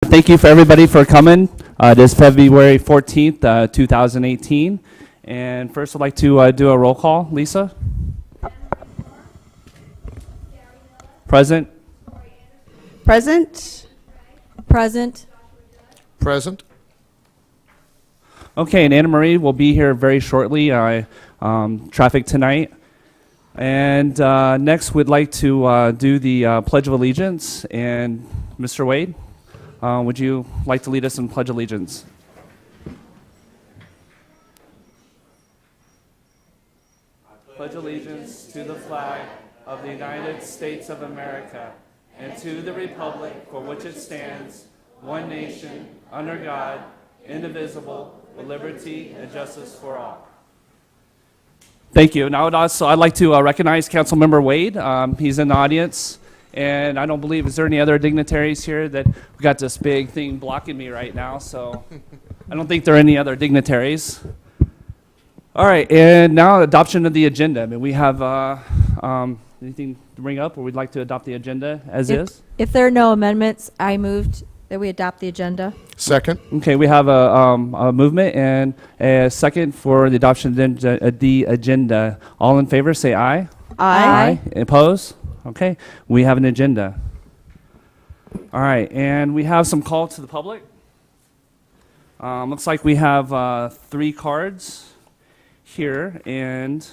thank you for everybody for coming. It is February 14th, 2018. And first I'd like to do a roll call. Lisa? Present? Present. Present. Present. Okay, and Anna Marie will be here very shortly. Traffic tonight. And next we'd like to do the Pledge of Allegiance. And Mr. Wade, would you like to lead us in Pledge of Allegiance? I pledge allegiance to the flag of the United States of America and to the republic for which it stands, one nation, under God, indivisible, with liberty and justice for all. Thank you. Now I'd like to recognize Councilmember Wade. He's in the audience. And I don't believe, is there any other dignitaries here that we got this big thing blocking me right now, so I don't think there are any other dignitaries. All right, and now adoption of the agenda. I mean, we have anything to bring up, or we'd like to adopt the agenda as is? If there are no amendments, I moved that we adopt the agenda. Second. Okay, we have a movement and a second for the adoption of the agenda. All in favor, say aye. Aye. Opposed? Okay, we have an agenda. All right, and we have some call to the public. Looks like we have 3 cards here, and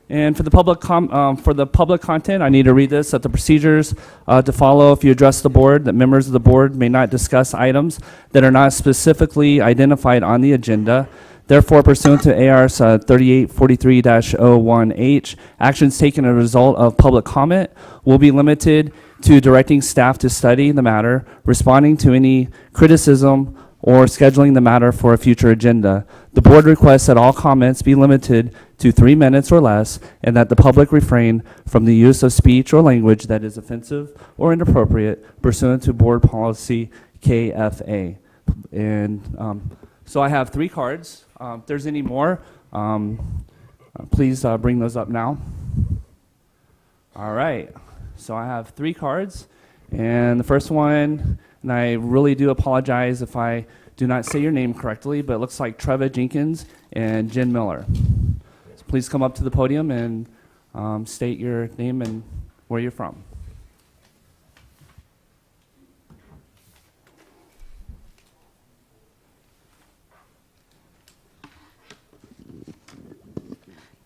for the public content, I need to read this, that the procedures to follow if you address the board, that members of the board may not discuss items that are not specifically identified on the agenda. Therefore, pursuant to ARS 3843-01H, actions taken as a result of public comment will be limited to directing staff to study the matter, responding to any criticism, or scheduling the matter for a future agenda. The board requests that all comments be limited to 3 minutes or less, and that the public refrain from the use of speech or language that is offensive or inappropriate pursuant to board policy KFA. And so I have 3 cards. If there's any more, please bring those up now. All right, so I have 3 cards, and the first one, and I really do apologize if I do not say your name correctly, but it looks like Trevor Jenkins and Jen Miller. So please come up to the podium and state your name and where you're from.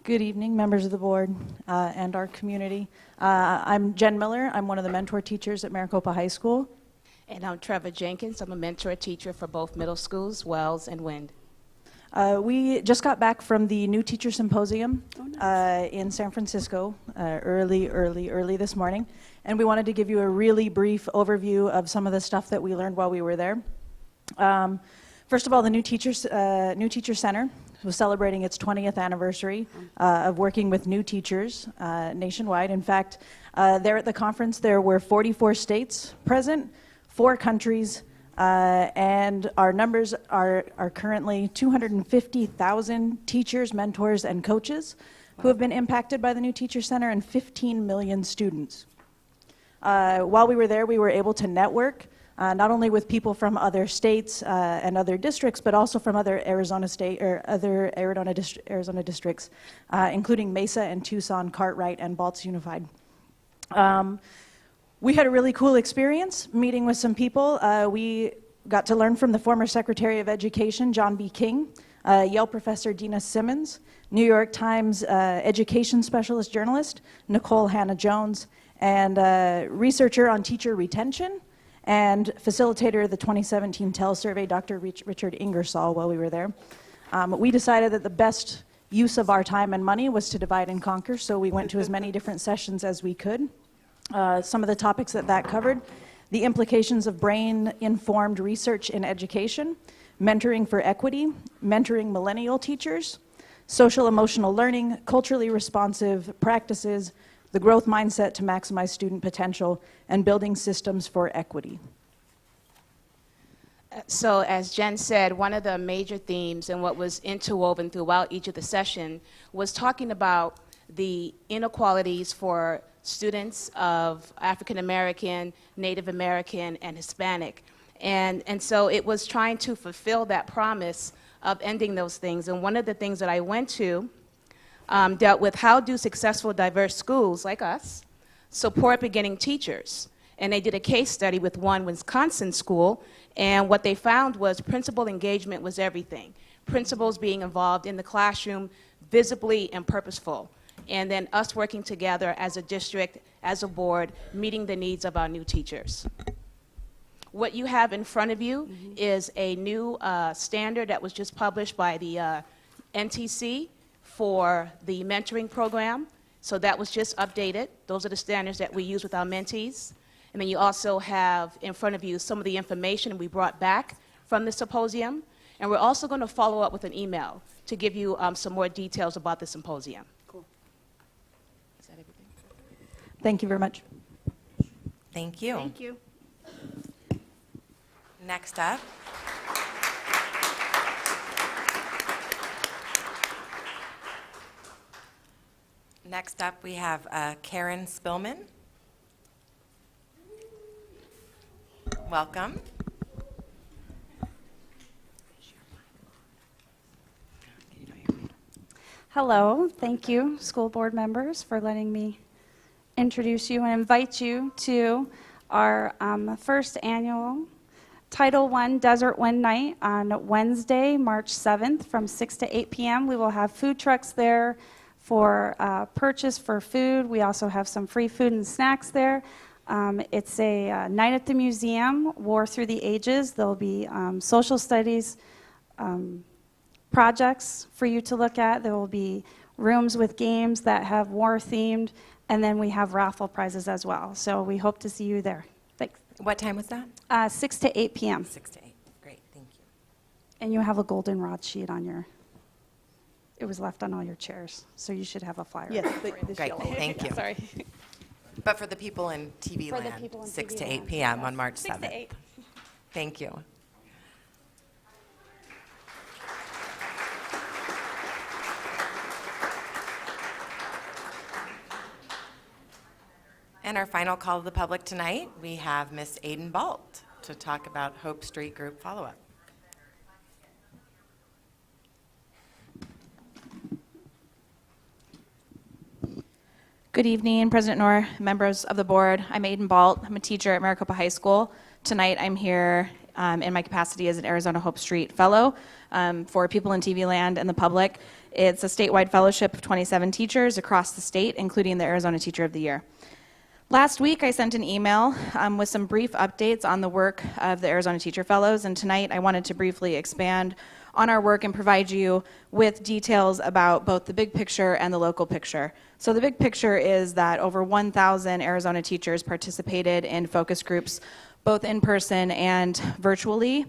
Good evening, members of the board and our community. I'm Jen Miller. I'm one of the mentor teachers at Maricopa High School. And I'm Trevor Jenkins. I'm a mentor teacher for both middle schools, Wells and Wind. We just got back from the New Teacher Symposium in San Francisco early this morning. And we wanted to give you a really brief overview of some of the stuff that we learned while we were there. First of all, the New Teacher Center was celebrating its 20th anniversary of working with new teachers nationwide. In fact, there at the conference, there were 44 states present, 4 countries, and our numbers are currently 250,000 teachers, mentors, and coaches who have been impacted by the New Teacher Center, and 15 million students. While we were there, we were able to network not only with people from other states and other districts, but also from other Arizona districts, including Mesa and Tucson, Cartwright, and Balts Unified. We had a really cool experience meeting with some people. We got to learn from the former Secretary of Education, John B. King, Yale professor Dina Simmons, New York Times education specialist journalist Nicole Hannah-Jones, and researcher on teacher retention, and facilitator of the 2017 TEL survey, Dr. Richard Ingersoll, while we were there. We decided that the best use of our time and money was to divide and conquer, so we went to as many different sessions as we could. Some of the topics that covered: the implications of brain-informed research in education, mentoring for equity, mentoring millennial teachers, social emotional learning, culturally responsive practices, the growth mindset to maximize student potential, and building systems for equity. So as Jen said, one of the major themes and what was interwoven throughout each of the session was talking about the inequalities for students of African American, Native American, and Hispanic. And so it was trying to fulfill that promise of ending those things. And one of the things that I went to dealt with how do successful diverse schools like us support beginning teachers. And they did a case study with one Wisconsin school, and what they found was principal engagement was everything. Principals being involved in the classroom, visibly and purposeful. And then us working together as a district, as a board, meeting the needs of our new teachers. What you have in front of you is a new standard that was just published by the NTC for the mentoring program. So that was just updated. Those are the standards that we use with our mentees. And then you also have in front of you some of the information we brought back from the symposium. And we're also going to follow up with an email to give you some more details about the symposium. Cool. Is that everything? Thank you very much. Thank you. Thank you. Next up. Next up, we have Karen Spillman. Welcome. Hello, thank you, school board members, for letting me introduce you and invite you to our first annual Title I Desert Wind Night on Wednesday, March 7th from 6 to 8 p.m. We will have food trucks there for purchase for food. We also have some free food and snacks there. It's a night at the museum, War Through the Ages. There'll be social studies projects for you to look at. There will be rooms with games that have war themed, and then we have raffle prizes as well. So we hope to see you there. Thanks. What time was that? 6 to 8 p.m. 6 to 8. Great, thank you. And you have a goldenrod sheet on your, it was left on all your chairs, so you should have a flyer. Yes, Great, thank you. Sorry. But for the people in TV For the land, people in 6 TV to 8 land, p.m. yes. on March 6 7th. to 8. Thank you. And our final call to the public tonight, we have Miss Aiden Balt to talk about Hope Street Group follow-up. Good evening, President Knorr, members of the board. I'm Aiden Balt. I'm a teacher at Maricopa High School. Tonight I'm here in my capacity as an Arizona Hope Street Fellow for people in TV land and the public. It's a statewide fellowship of 27 teachers across the state, including the Arizona Teacher of the Year. Last week I sent an email with some brief updates on the work of the Arizona Teacher Fellows, and tonight I wanted to briefly expand on our work and provide you with details about both the big picture and the local picture. So the big picture is that over 1,000 Arizona teachers participated in focus groups, both in person and virtually.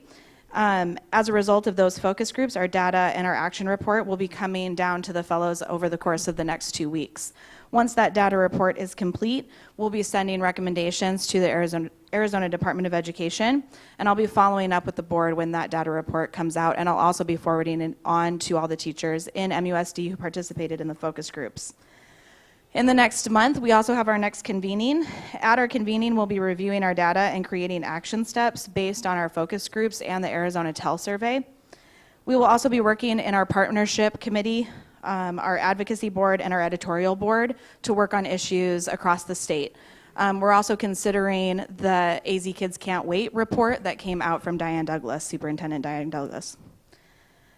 As a result of those focus groups, our data and our action report will be coming down to the fellows over the course of the next 2 weeks. Once that data report is complete, we'll be sending recommendations to the Arizona Department of Education, and I'll be following up with the board when that data report comes out, and I'll also be forwarding it on to all the teachers in MUSD who participated in the focus groups. In the next month, we also have our next convening. At our convening, we'll be reviewing our data and creating action steps based on our focus groups and the Arizona TEL survey. We will also be working in our partnership committee, our advocacy board, and our editorial board to work on issues across the state. We're also considering the AZ Kids Can't Wait report that came out from Diane Douglas, Superintendent Diane Douglas.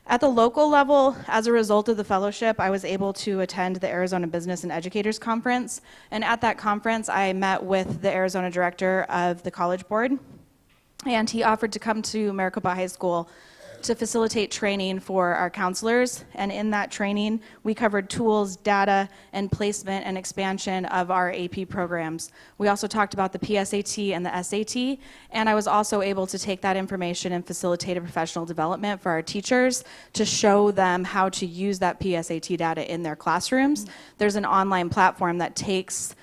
At the local level, as a result of the fellowship, I was able to attend the Arizona Business and Educators Conference, and at that conference, I met with the Arizona director of the College Board, and he offered to come to Maricopa High School to facilitate training for our counselors, and in that training, we covered tools, data, and placement and expansion of our AP programs. We also talked about the PSAT and the SAT, and I was also able to take that information and facilitate a professional development for our teachers to show them how to use that PSAT data in their classrooms. There's an online platform that takes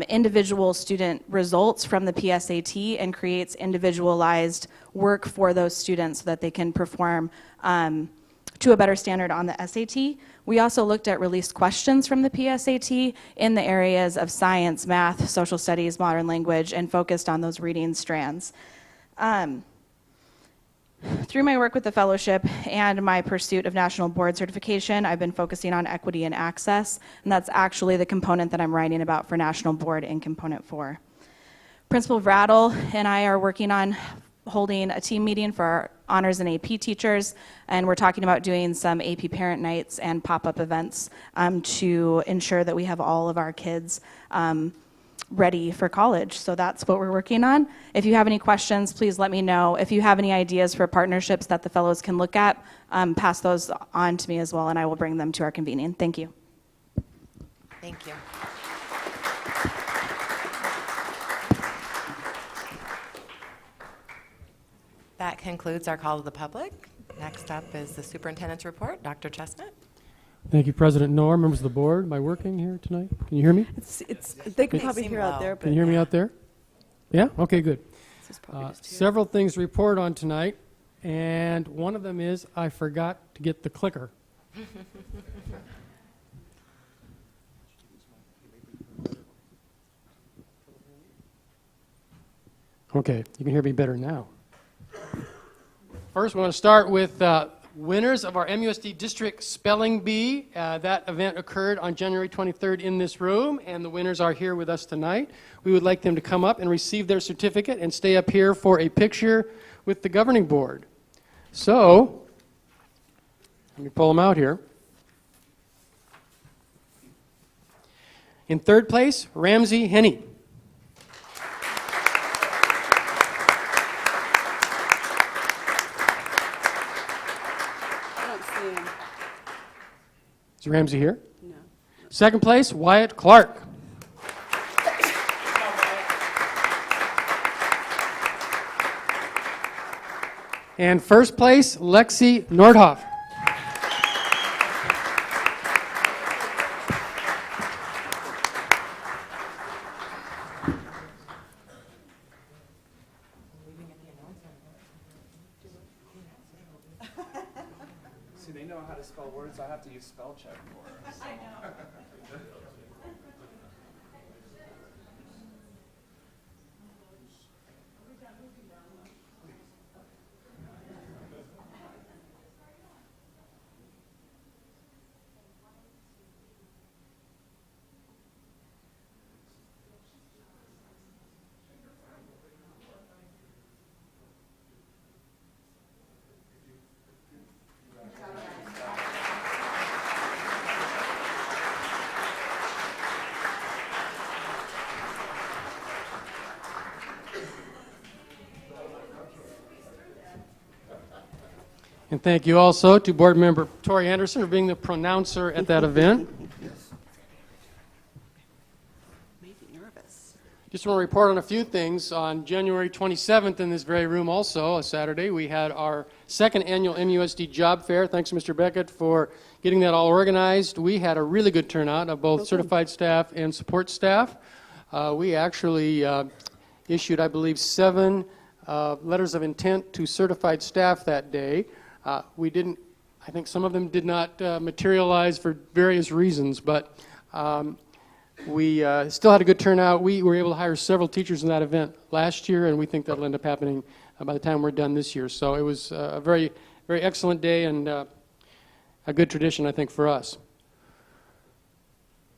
individual student results from the PSAT and creates individualized work for those students so that they can perform to a better standard on the SAT. We also looked at released questions from the PSAT in the areas of science, math, social studies, modern language, and focused on those reading strands. Through my work with the fellowship and my pursuit of national board certification, I've been focusing on equity and access, and that's actually the component that I'm writing about for national board in component 4. Principal Rattle and I are working on holding a team meeting for our honors and AP teachers, and we're talking about doing some AP parent nights and pop-up events to ensure that we have all of our kids ready for college. So that's what we're working on. If you have any questions, please let me know. If you have any ideas for partnerships that the fellows can look at, pass those on to me as well, and I will bring them to our convening. Thank you. Thank you. That concludes our call to the public. Next up is the superintendent's report. Dr. Chestnut. Thank you, President Noor, members of the board. Am I working here tonight? Can you hear me? They can They probably seem hear low. out there, but Can you hear me out there? Yeah? Okay, good. this is probably just here. Several things to report on tonight, and one of them is I forgot to get the clicker. Okay, you can hear me better now. First, we want to start with winners of our MUSD District Spelling Bee. That event occurred on January 23rd in this room, and the winners are here with us tonight. We would like them to come up and receive their certificate and stay up here for a picture with the governing board. So, let me pull them out here. In third place, Ramsey Henney. I don't see him. Is Ramsey here? No. Second place, Wyatt Clark. And first place, Lexi Nordhoff. See, they know how to spell words. I have to use spell check for us. And thank you also to Board Member Tori Anderson for being the pronouncer at that event. Maybe nervous. Just want to report on a few things. On January 27th in this very room also, a Saturday, we had our second annual MUSD Job Fair. Thanks, Mr. Beckett, for getting that all organized. We had a really good turnout of both certified staff and support staff. We actually issued, I believe, 7 letters of intent to certified staff that day. We didn't, I think some of them did not materialize for various reasons, but we still had a good turnout. We were able to hire several teachers in that event last year, and we think that'll end up happening by the time we're done this year. So it was a very, very excellent day and a good tradition, I think, for us.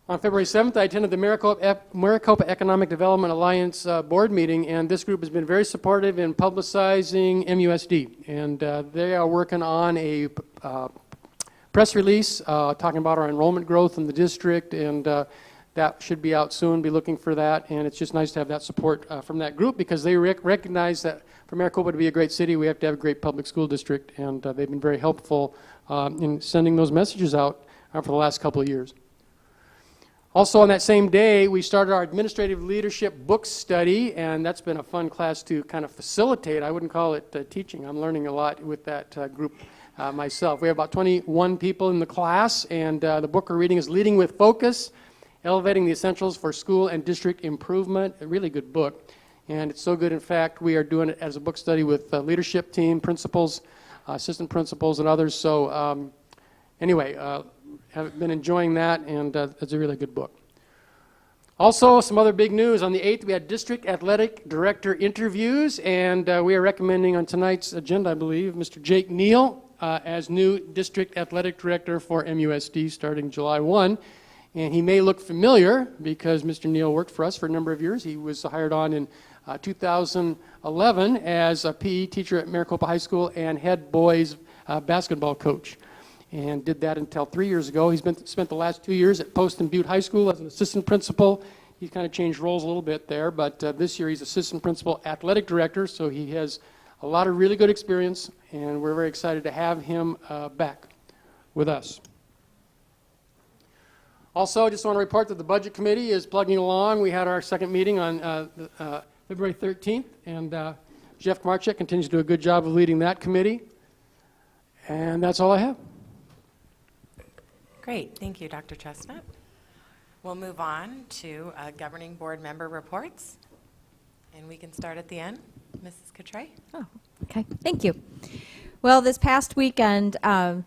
On February 7th, I attended the Maricopa Economic Development Alliance board meeting, and this group has been very supportive in publicizing MUSD. And they are working on a press release talking about our enrollment growth in the district, and that should be out soon. Be looking for that, and it's just nice to have that support from that group because they recognize that for Maricopa to be a great city, we have to have a great public school district, and they've been very helpful in sending those messages out for the last couple of years. Also on that same day, we started our administrative leadership book study, and that's been a fun class to kind of facilitate. I wouldn't call it teaching. I'm learning a lot with that group myself. We have about 21 people in the class, and the book we're reading is Leading with Focus, Elevating the Essentials for School and District Improvement. A really good book, and it's so good, in fact, we are doing it as a book study with the leadership team, principals, assistant principals and others. So anyway, have been enjoying that, and it's a really good book. Also, some other big news. On the 8th, we had district athletic director interviews, and we are recommending on tonight's agenda, I believe, Mr. Jake Neal as new district athletic director for MUSD starting July 1. And he may look familiar because Mr. Neal worked for us for a number of years. He was hired on in 2011 as a PE teacher at Maricopa High School and head boys basketball coach, and did that until 3 years ago. He's spent the last 2 years at Post and Butte High School as an assistant principal. He's kind of changed roles a little bit there, but this year he's assistant principal athletic director, so he has a lot of really good experience, and we're very excited to have him back with us. Also, I just want to report that the Budget Committee is plugging along. We had our second meeting on February 13th, and Jeff Marchek continues to do a good job of leading that committee. And that's all I have. Great. Thank you, Dr. Chestnut. We'll move on to governing board member reports. And we can start at the end. Mrs. Cotray? Oh, okay. Thank you. Well, this past weekend, Our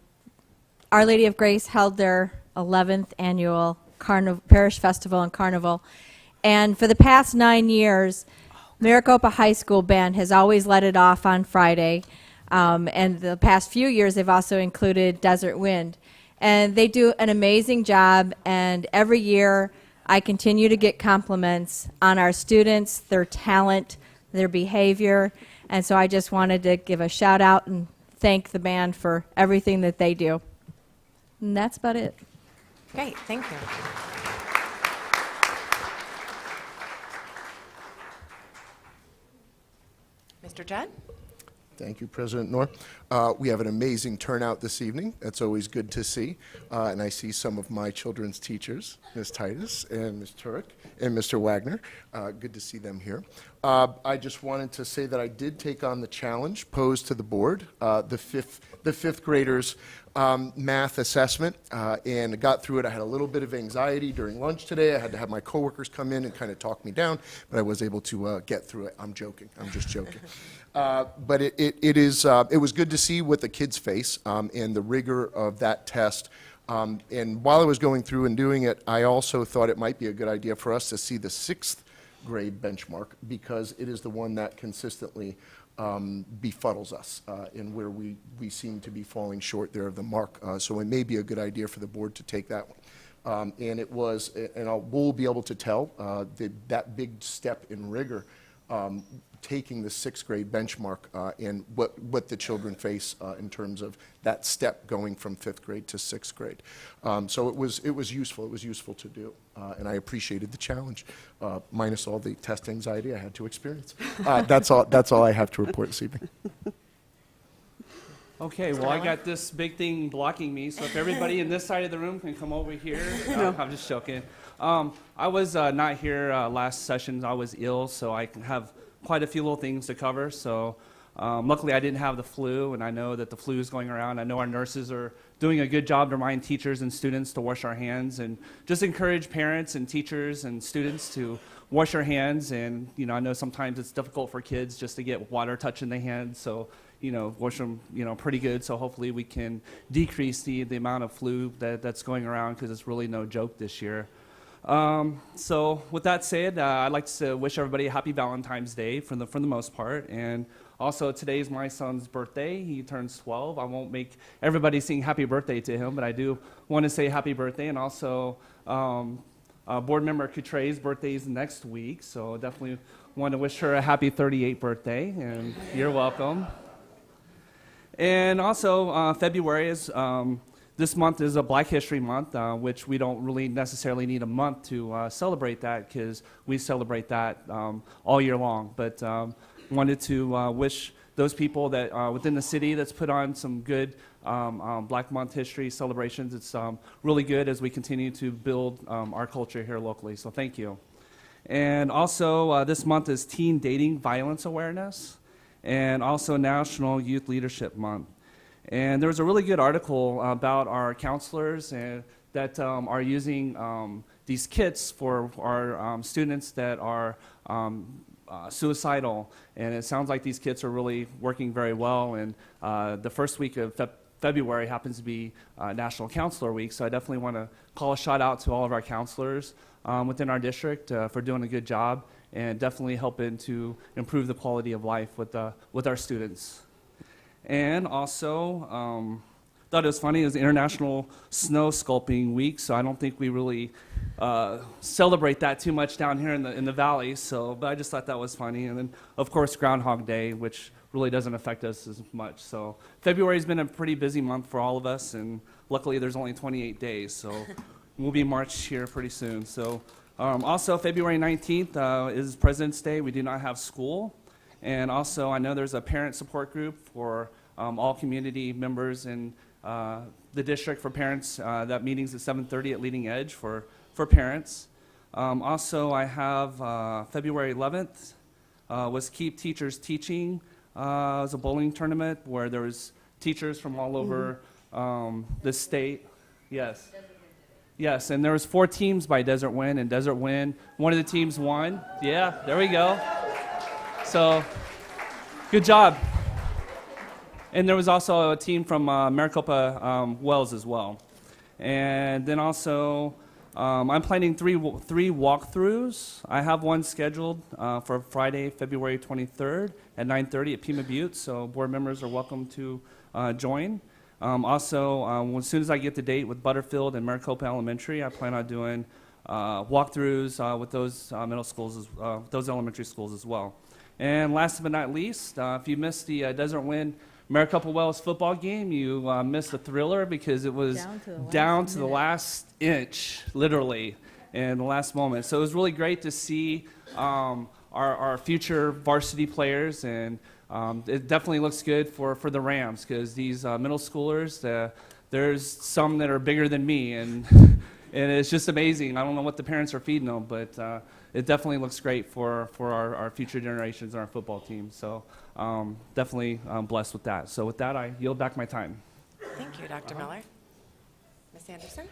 Lady of Grace held their 11th annual Parish Festival and Carnival. And for the past 9 years, Maricopa High School Band has always led it off on Friday. And the past few years, they've also included Desert Wind. And they do an amazing job, and every year I continue to get compliments on our students, their talent, their behavior, and so I just wanted to give a shout out and thank the band for everything that they do. And that's about it. Great, thank you. Mr. Judd? Thank you, President Knorr. We have an amazing turnout this evening. That's always good to see. And I see some of my children's teachers, Ms. Titus and Ms. Turek and Mr. Wagner. Good to see them here. I just wanted to say that I did take on the challenge posed to the board, the fifth graders math assessment, and got through it. I had a little bit of anxiety during lunch today. I had to have my coworkers come in and kind of talk me down, but I was able to get through it. I'm joking. I'm just joking. But it was good to see what the kids face and the rigor of that test. And while I was going through and doing it, I also thought it might be a good idea for us to see the 6th grade benchmark, because it is the one that consistently befuddles us in where we seem to be falling short there of the mark. So it may be a good idea for the board to take that one. And it was, and we'll be able to tell that big step in rigor, taking the 6th grade benchmark and what the children face in terms of that step going from 5th grade to 6th grade. So it was useful. It was useful to do, and I appreciated the challenge, minus all the test anxiety I had to experience. That's all I have to report this evening. Okay, well, I got this big thing blocking me, so if everybody in this side of the room can come over here. No. I'm just joking. I was not here last session. I was ill, so I have quite a few little things to cover. So luckily I didn't have the flu, and I know that the flu is going around. I know our nurses are doing a good job to remind teachers and students to wash our hands, and just encourage parents and teachers and students to wash your hands. And I know sometimes it's difficult for kids just to get water touching the hands, so wash them pretty good. So hopefully we can decrease the amount of flu that's going around, because it's really no joke this year. So with that said, I'd like to wish everybody a happy Valentine's Day for the most part. And also, today's my son's birthday. He turns 12. I won't make everybody sing happy birthday to him, but I do want to say happy birthday. And also, board member Coutray's birthday is next week, so definitely want to wish her a happy 38th birthday, and you're welcome. And also, February is this month is a Black History Month, which we don't really necessarily need a month to celebrate that, because we celebrate that all year long. But wanted to wish those people that within the city that's put on some good Black Month history celebrations. It's really good as we continue to build our culture here locally. So thank you. And also, this month is Teen Dating Violence Awareness, and also National Youth Leadership Month. And there was a really good article about our counselors and that are using these kits for our students that are suicidal, and it sounds like these kits are really working very well. And the first week of February happens to be National Counselor Week, so I definitely want to call a shout out to all of our counselors within our district for doing a good job and definitely helping to improve the quality of life with our students. And also, thought it was funny, it was International Snow Sculpting Week, so I don't think we really celebrate that too much down here in the valley, but I just thought that was funny. And then, of course, Groundhog Day, which really doesn't affect us as much. So February's been a pretty busy month for all of us, and luckily there's only 28 days, so we'll be March here pretty soon. So also, February 19th is President's Day. We do not have school. And also, I know there's a parent support group for all community members in the district for parents. That meeting's at 7:30 at Leading Edge for parents. Also, I have February 11th was Keep Teachers Teaching. It was a bowling tournament where there was teachers from all over the state. Yes. Yes, and there was 4 teams by Desert Wind, and Desert Wind, one of the teams won. Yeah, there we go. So, good job. And there was also a team from Maricopa Wells as well. And then also, I'm planning three walkthroughs. I have one scheduled for Friday, February 23rd at 9:30 at Pima Butte, so board members are welcome to join. Also, as soon as I get the date with Butterfield and Maricopa Elementary, I plan on doing walkthroughs with those middle schools, those elementary schools as well. And last but not least, if you missed the Desert Wind Maricopa Wells football game, you missed a thriller because it was down to the last inch, literally, in the last moment. So it was really great to see our future varsity players, and it definitely looks good for the Rams because these middle schoolers, there's some that are bigger than me, and it's just amazing. I don't know what the parents are feeding them, but it definitely looks great for our future generations and our football team. So definitely blessed with that. So with that, I yield back my time. Thank you, Dr. Miller. Ms. Anderson?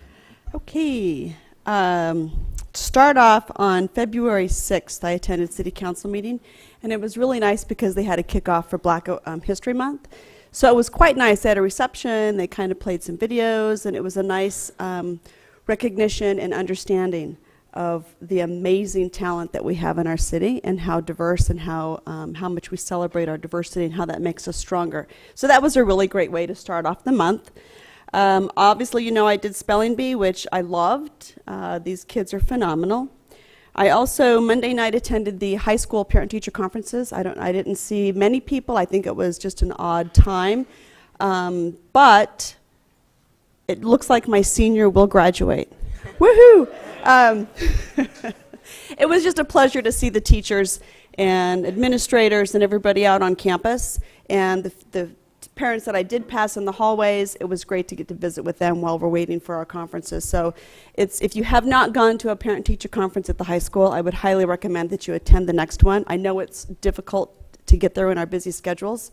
Okay. To start off, on February 6th, I attended City Council meeting, and it was really nice because they had a kickoff for Black History Month. So it was quite nice. They had a reception, they kind of played some videos, and it was a nice recognition and understanding of the amazing talent that we have in our city and how diverse and how much we celebrate our diversity and how that makes us stronger. So that was a really great way to start off the month. Obviously, you know, I did Spelling Bee, which I loved. These kids are phenomenal. I also, Monday night, attended the high school parent-teacher conferences. I didn't see many people. I think it was just an odd time. But it looks like my senior will graduate. Woohoo! It was just a pleasure to see the teachers and administrators and everybody out on campus, and the parents that I did pass in the hallways. It was great to get to visit with them while we're waiting for our conferences. So if you have not gone to a parent-teacher conference at the high school, I would highly recommend that you attend the next one. I know it's difficult to get there in our busy schedules.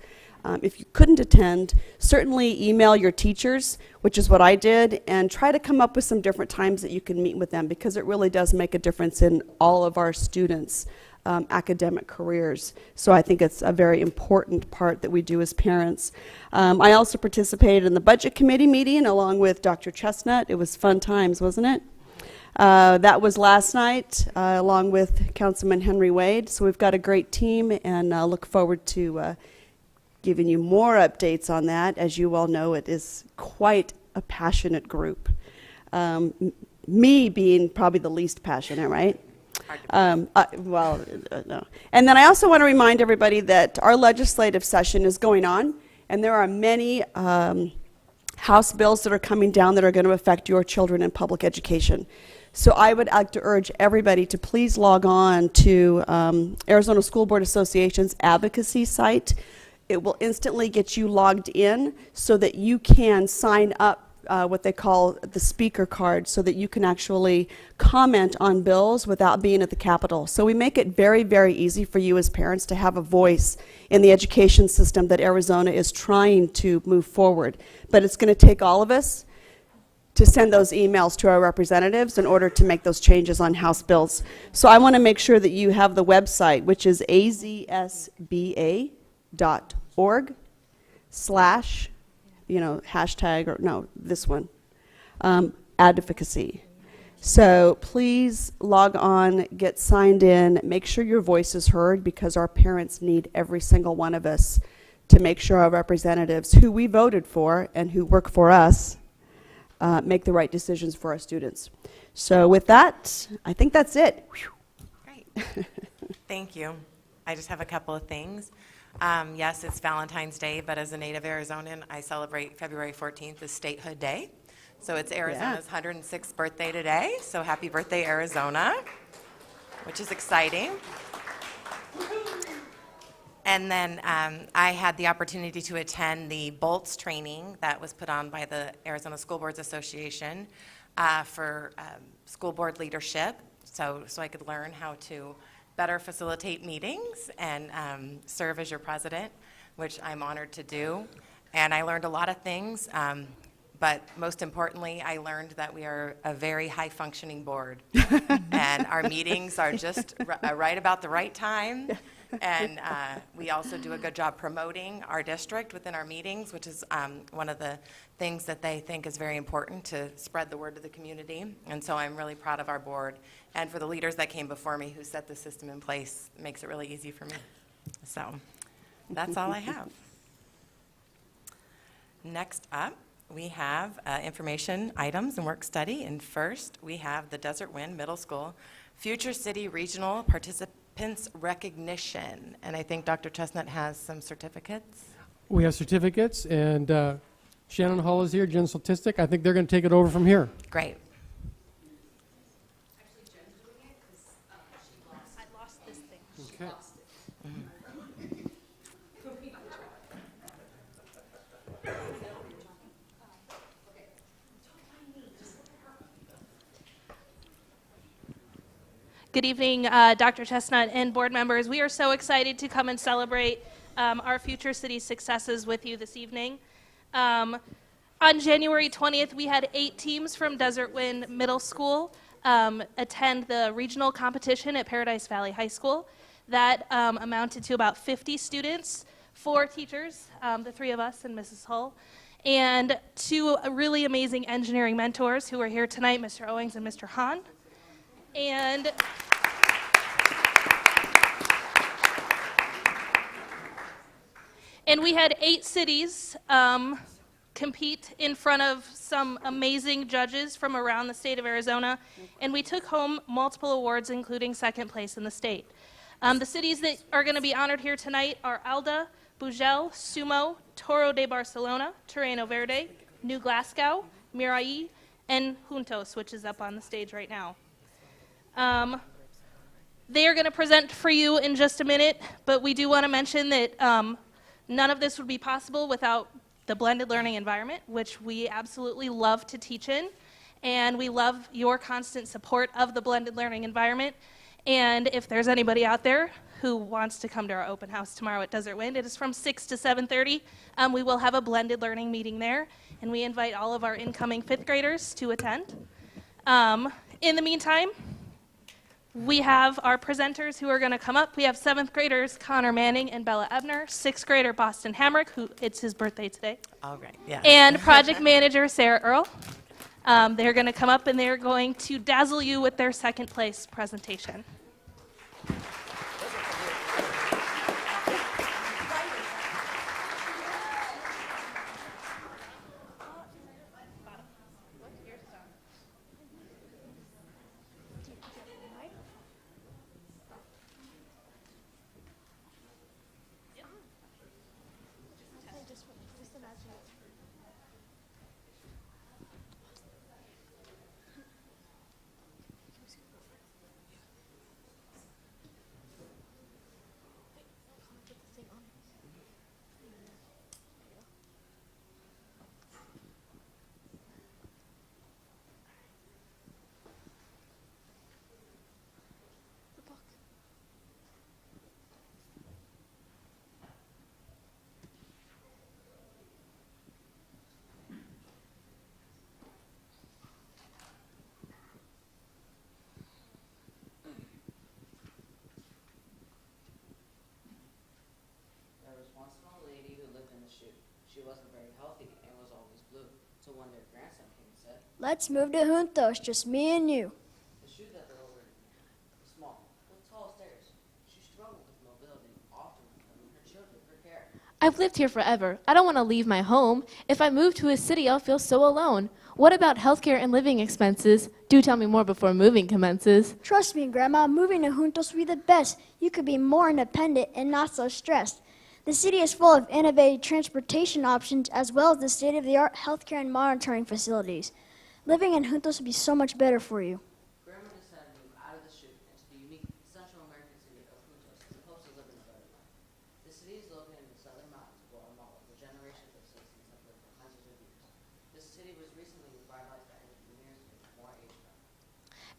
If you couldn't attend, certainly email your teachers, which is what I did, and try to come up with some different times that you can meet with them, because it really does make a difference in all of our students' academic careers. So I think it's a very important part that we do as parents. I also participated in the budget committee meeting along with Dr. Chestnut. It was fun times, wasn't it? That was last night, along with Councilman Henry Wade. So we've got a great team, and look forward to giving you more updates on that. As you all know, it is quite a passionate group. Me being probably the least passionate, right? No. And then I also want to remind everybody that our legislative session is going on, and there are many House bills that are coming down that are going to affect your children in public education. So I would like to urge everybody to please log on to Arizona School Board Association's advocacy site. It will instantly get you logged in so that you can sign up what they call the speaker card, so that you can actually comment on bills without being at the Capitol. So we make it very, very easy for you as parents to have a voice in the education system that Arizona is trying to move forward. But it's going to take all of us to send those emails to our representatives in order to make those changes on House bills. So I want to make sure that you have the website, which is azsba.org/ hashtag, or no, this one, advocacy. So please log on, get signed in, make sure your voice is heard, because our parents need every single one of us to make sure our representatives who we voted for and who work for us make the right decisions for our students. So with that, I think that's it. Great. Thank you. I just have a couple of things. Yes, it's Valentine's Day, but as a native Arizonan, I celebrate February 14th as Statehood Day. So it's Arizona's 106th birthday today. So happy birthday, Arizona, which is exciting. And then I had the opportunity to attend the BOLTS training that was put on by the Arizona School Boards Association for school board leadership, so I could learn how to better facilitate meetings and serve as your president, which I'm honored to do. And I learned a lot of things, but most importantly, I learned that we are a very high-functioning board, and our meetings are just right about the right time. And we also do a good job promoting our district within our meetings, which is one of the things that they think is very important to spread the word to the community. And so I'm really proud of our board. And for the leaders that came before me who set the system in place, it makes it really easy for me. So that's all I have. Next up, we have information items and work study. And first, we have the Desert Wind Middle School Future City Regional Participants Recognition. And I think Dr. Chestnut has some certificates. We have certificates, and Shannon Hall is here, General Statistic. I think they're going to take it over from here. Great. Actually, Jen's doing it because I lost this thing. Okay. Good evening, Dr. Chestnut and board members. We are so excited to come and celebrate our Future City successes with you this evening. On January 20th, we had 8 teams from Desert Wind Middle School attend the regional competition at Paradise Valley High School. That amounted to about 50 students, 4 teachers, the 3 of us and Mrs. Hull, and 2 really amazing engineering mentors who are here tonight, Mr. Owings and Mr. Hahn. And we had 8 cities compete in front of some amazing judges from around the state of Arizona, and we took home multiple awards, including 2nd place in the state. The cities that are going to be honored here tonight are Alda, Bugel, Sumo, Toro de Barcelona, Terreno Verde, New Glasgow, Mirai, and Juntos, which is up on the stage right now. They are going to present for you in just a minute, but we do want to mention that none of this would be possible without the blended learning environment, which we absolutely love to teach in, and we love your constant support of the blended learning environment. And if there's anybody out there who wants to come to our open house tomorrow at Desert Wind, it is from 6 to 7:30. We will have a blended learning meeting there, and we invite all of our incoming 5th graders to attend. In the meantime, we have our presenters who are going to come up. We have 7th graders Connor Manning and Bella Ebner, 6th grader Boston Hamrick, who it's his birthday today, All right. Yeah. and project manager Sarah Earl. They're going to come up and they're going to dazzle you with their 2nd place presentation. She wasn't very healthy and was always blue. So one day her grandson came and said, Let's move to Juntos, just me and you. the shoe that they were small, with tall stairs. She struggled with mobility, often having her children for care. I've lived here forever. I don't want to leave my home. If I move to a city, I'll feel so alone. What about healthcare and living expenses? Do tell me more before moving commences. Trust me, Grandma, moving to Juntos will be the best. You could be more independent and not so stressed. The city is full of innovative transportation options as well as the state-of-the-art healthcare and monitoring facilities. Living in Juntos would be so much better for you. Grandma decided to move out of the chute into the unique Central American city of Juntos in hopes of living a better life. The city is located in the southern mountains of Guatemala, where generations of citizens have lived for hundreds of years. This city was recently revitalized by engineers with more age.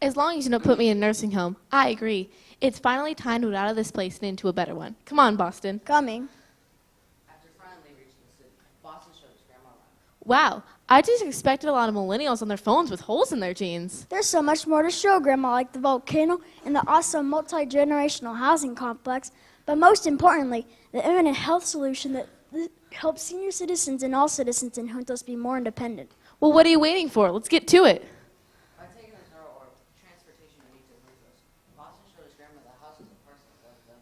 As long as you don't put me in a nursing home, I agree. It's finally time to move out of this place and into a better one. Come on, Boston. Coming. After finally reaching the city, Boston showed his grandma around. Wow, I just expected a lot of millennials on their phones with holes in their jeans. There's so much more to show, Grandma, like the volcano and the awesome multi-generational housing complex, but most importantly, the imminent health solution that helps senior citizens and all citizens in Juntos be more independent. Well, what are you waiting for? Let's get to it. By taking the Toro or transportation unique to Juntos, Boston showed his grandma the houses and parks of residential,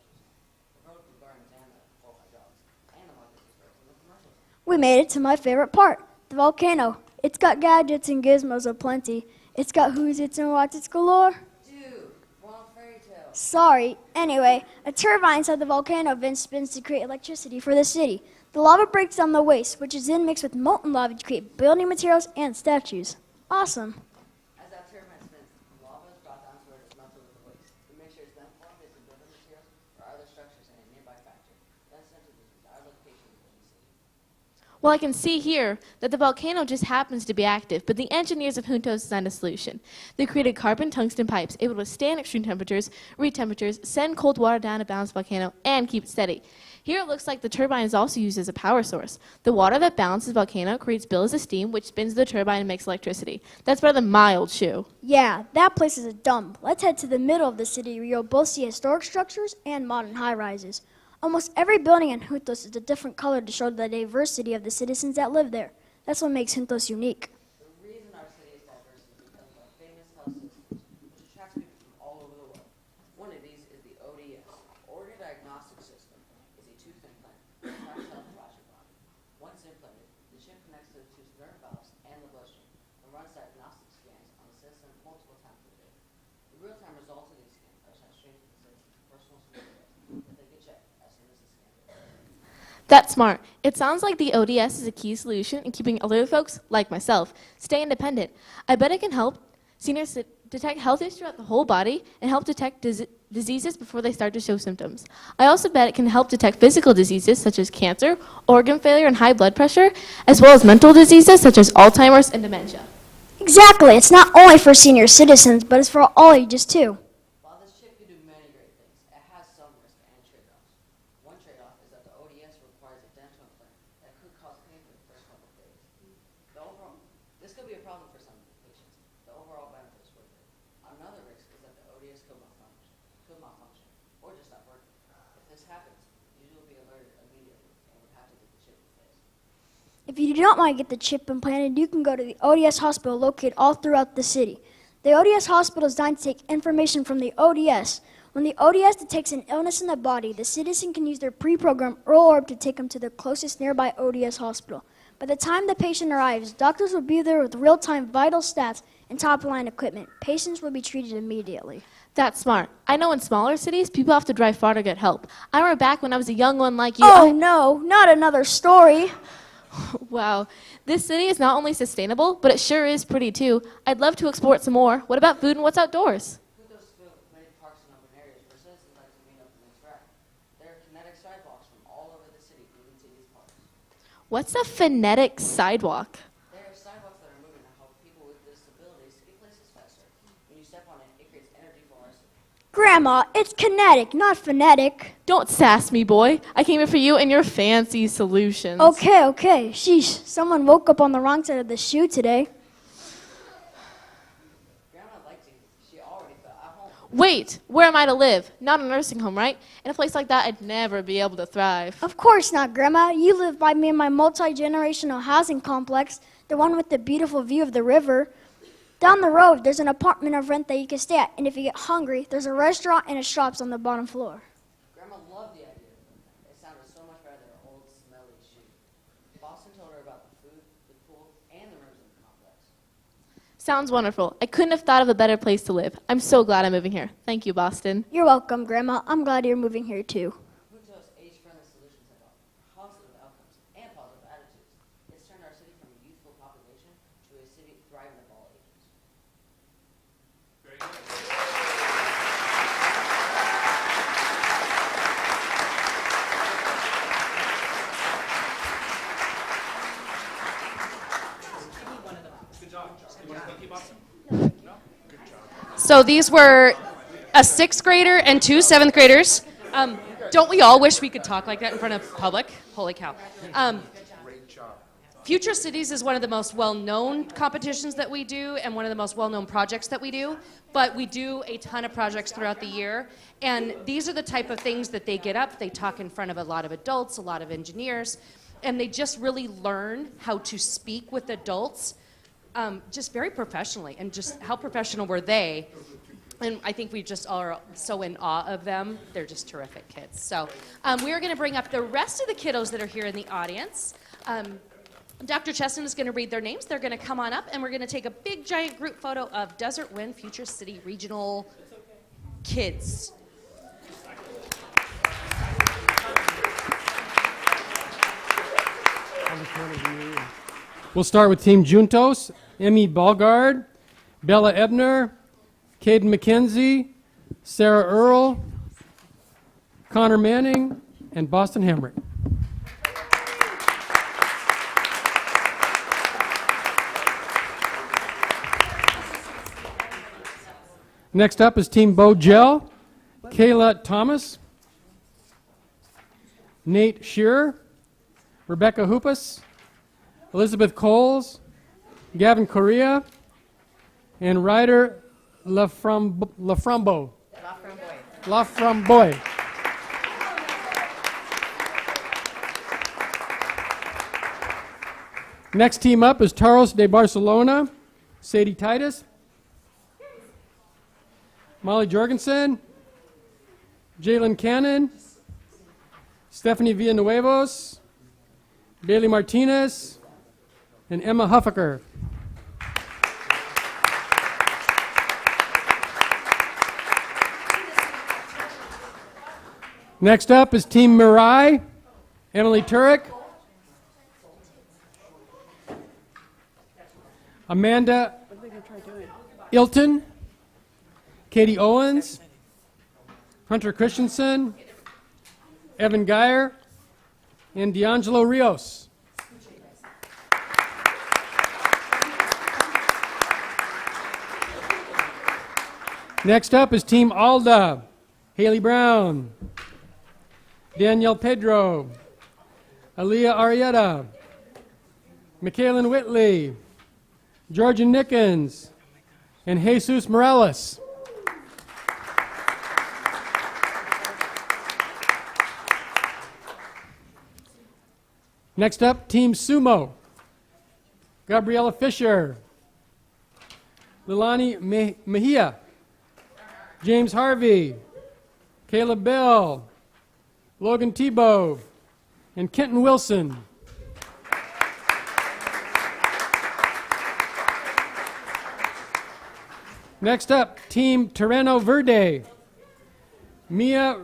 the vertical gardens and the full hydraulics, and the markets from the commercial zone. We made it to my favorite part, the volcano. It's got gadgets and gizmos aplenty. It's got who's its and what's its galore. Dude, wrong fairy tale. Sorry. Anyway, a turbine inside the volcano vent spins to create electricity for the city. The lava breaks down the waste, which is then mixed with molten lava to create building materials and statues. Awesome. As that turbine spins, lava is brought down to where it's melted with the waste. The mixture is then formed into building materials or other structures in a nearby factory, then sent to the desired location within the city. Well, I can see here that the volcano just happens to be active, but the engineers of Juntos designed a solution. They created carbon tungsten pipes able to stand extreme temperatures, read temperatures, send cold water down a balanced volcano, and keep it steady. Here it looks like the turbine is also used as a power source. The water that balances the volcano creates billows of steam, which spins the turbine and makes electricity. That's better than my old shoe. Yeah, that place is a dump. Let's head to the middle of the city where you'll both see historic structures and modern high-rises. Almost every building in Juntos is a different color to show the diversity of the citizens that live there. That's what makes Juntos unique. The reason our city is diverse is because of our famous health systems, which attracts people from all over the world. One of these is the ODS, Organ Diagnostic System. Is a tooth implant that tracks health throughout your body. Once implanted, the chip connects to the tooth's nerve valves and the bloodstream and runs diagnostic scans on the system multiple times a day. The real-time results of these scans are sent straight to the citizen's personal smartphone that they can check as soon as the scan is done. That's smart. It sounds like the ODS is a key solution in keeping other folks, like myself, stay independent. I bet it can help seniors detect health issues throughout the whole body and help detect diseases before they start to show symptoms. I also bet it can help detect physical diseases such as cancer, organ failure, and high blood pressure, as well as mental diseases such as Alzheimer's and dementia. Exactly. It's not only for senior citizens, but it's for all ages too. While this chip can do many great things, it has some risks and trade-offs. One trade-off is that the ODS requires a dental implant that could cause pain for the first couple of days. This could be a problem for some patients. The overall benefit is worth it. Another risk is that the ODS could malfunction, or just stop working. If this happens, you will be alerted immediately and would have to get the chip replaced. If you do not want to get the chip implanted, you can go to the ODS hospital located all throughout the city. The ODS hospital is designed to take information from the ODS. When the ODS detects an illness in the body, the citizen can use their pre-programmed Earl Orb to take them to the closest nearby ODS hospital. By the time the patient arrives, doctors will be there with real-time vital stats and top-line equipment. Patients will be treated immediately. That's smart. I know in smaller cities, people have to drive far to get help. I remember back when I was a young one like you. Oh no, not another story. Wow. This city is not only sustainable, but it sure is pretty too. I'd love to explore it some more. What about food and what's outdoors? Juntos is filled with many parks and open areas where citizens like to meet up and interact. There are kinetic sidewalks from all over the city leading to these parks. What's a phonetic sidewalk? There are sidewalks that are moving to help people with disabilities get places faster. When you step on it, it creates energy for our city. Grandma, it's kinetic, not phonetic. Don't sass me, boy. I came here for you and your fancy solutions. Okay. Sheesh, someone woke up on the wrong side of the shoe today. Grandma liked you. She already felt at home. Wait, where am I to live? Not a nursing home, right? In a place like that, I'd never be able to thrive. Of course not, Grandma. You live by me in my multi-generational housing complex, the one with the beautiful view of the river. Down the road, there's an apartment of rent that you can stay at, and if you get hungry, there's a restaurant and a shops on the bottom floor. Grandma loved the idea. It sounded so much better than her old, smelly chute. Boston told her about the food, the pool, and the rooms in the complex. Sounds wonderful. I couldn't have thought of a better place to live. I'm so glad I'm moving here. Thank you, Boston. You're welcome, Grandma. I'm glad you're moving here, too. Food to us age-friendly solutions have brought positive outcomes and positive attitudes. It's turned our city from a youthful population to a city thriving of all ages. So these were a sixth grader and two seventh graders. Don't we all wish we could talk like that in front of public? Holy cow. Future Cities is one of the most well-known competitions that we do and one of the most well-known projects that we do, but we do a ton of projects throughout the year, and these are the type of things that they get up, they talk in front of a lot of adults, a lot of engineers, and they just really learn how to speak with adults just very professionally, and just how professional were they. And I think we just are so in awe of them. They're just terrific kids. So we are going to bring up the rest of the kiddos that are here in the audience. Dr. Cheston is going to read their names. They're going to come on up, and we're going to take a big, giant group photo of Desert Wind Future City Regional kids. We'll start with Team Juntos, Emmy Balgard, Bella Ebner, Caden McKenzie, Sarah Earl, Connor Manning, and Boston Hamrick. Next up is Team Bo Gel, Kayla Thomas, Nate Shearer, Rebecca Hoopas, Elizabeth Coles, Gavin Correa, and Ryder Laframboy. Next team up is Taros de Barcelona, Sadie Titus, Molly Jorgensen, Jalen Cannon, Stephanie Villanuevos, Bailey Martinez, and Emma Huffaker. Next up is Team Mirai, Emily Turek, Amanda Ilton, Katie Owens, Hunter Christensen, Evan Geyer, and D'Angelo Rios. Next up is Team Alda, Haley Brown, Danielle Pedro, Aaliyah Arietta, Michaelin Whitley, Georgia Nickens, and Jesus Morales. Next up, Team Sumo, Gabriella Fisher, Lilani Mejia, James Harvey, Caleb Bell, Logan Tebow, and Kenton Wilson. Next up, Team Terreno Verde, Mia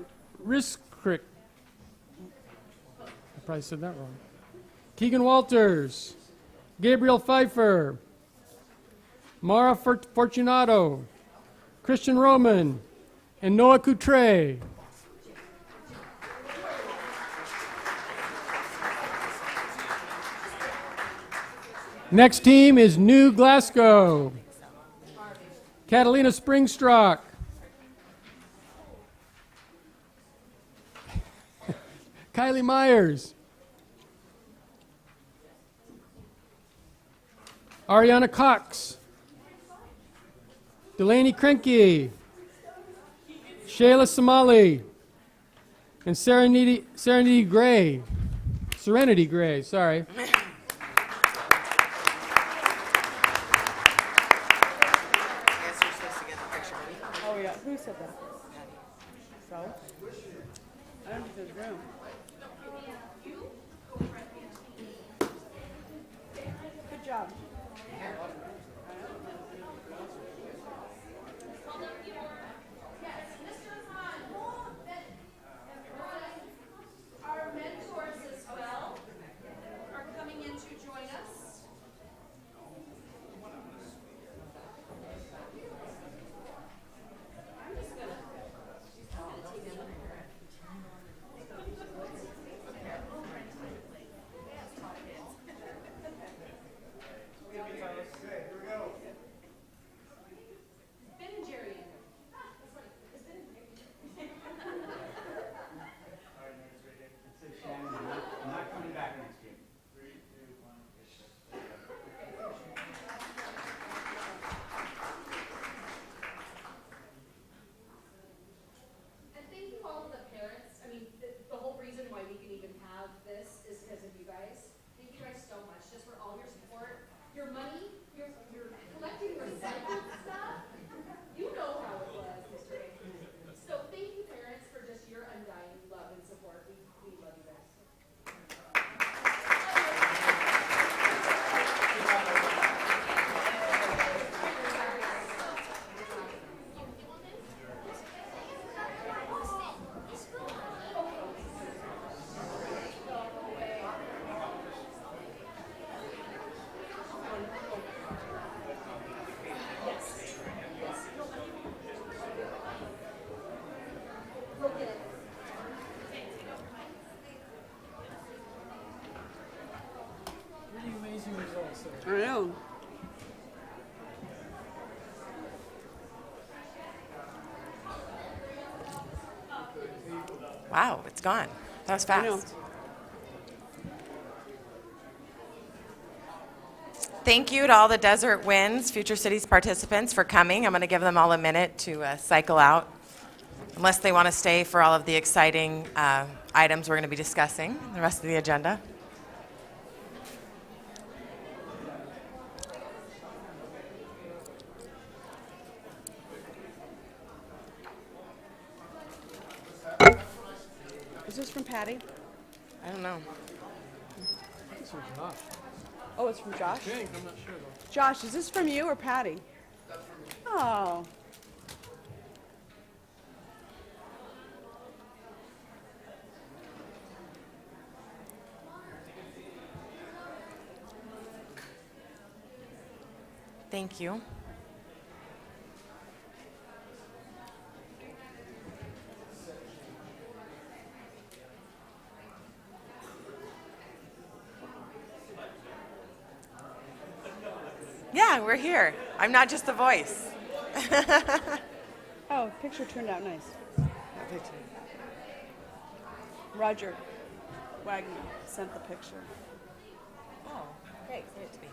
Riskrick. I probably said that wrong. Keegan Walters, Gabriel Pfeiffer, Mara Fortunato, Christian Roman, and Noah Coutre. Next team is New Glasgow, Catalina Springstrock, Kylie Myers, Ariana Cox, Delaney Krenke, Shayla Somali. And Serenity Gray. Serenity Gray, sorry. Oh, yeah. Who said that? So? I don't think there's room. Good job. Our mentors as well are coming in to join us. Ben and Jerry. And thank you all to the parents. I mean, the whole reason why we can even have this is because of you guys. Thank you guys so much, just for all your support. Your money, you're collecting recycled stuff. You know how it was, Mr. Hickman. So thank you, parents, for just your undying love and support. We love you guys. Pretty amazing results I know. Wow, it's gone. That was I know. fast. Thank you to all the Desert Winds Future Cities participants for coming. I'm going to give them all a minute to cycle out, unless they want to stay for all of the exciting items we're going to be discussing, the rest of the agenda. Is this from Patty? I don't know. This was Josh. Oh, it's from Josh? I think, I'm not sure though. Josh, is this from you or Patty? Oh. Thank you. Yeah, we're here. I'm not just the voice. Oh, picture turned out nice. That picture. Roger Wagner sent the picture. Oh, great. Send it to me.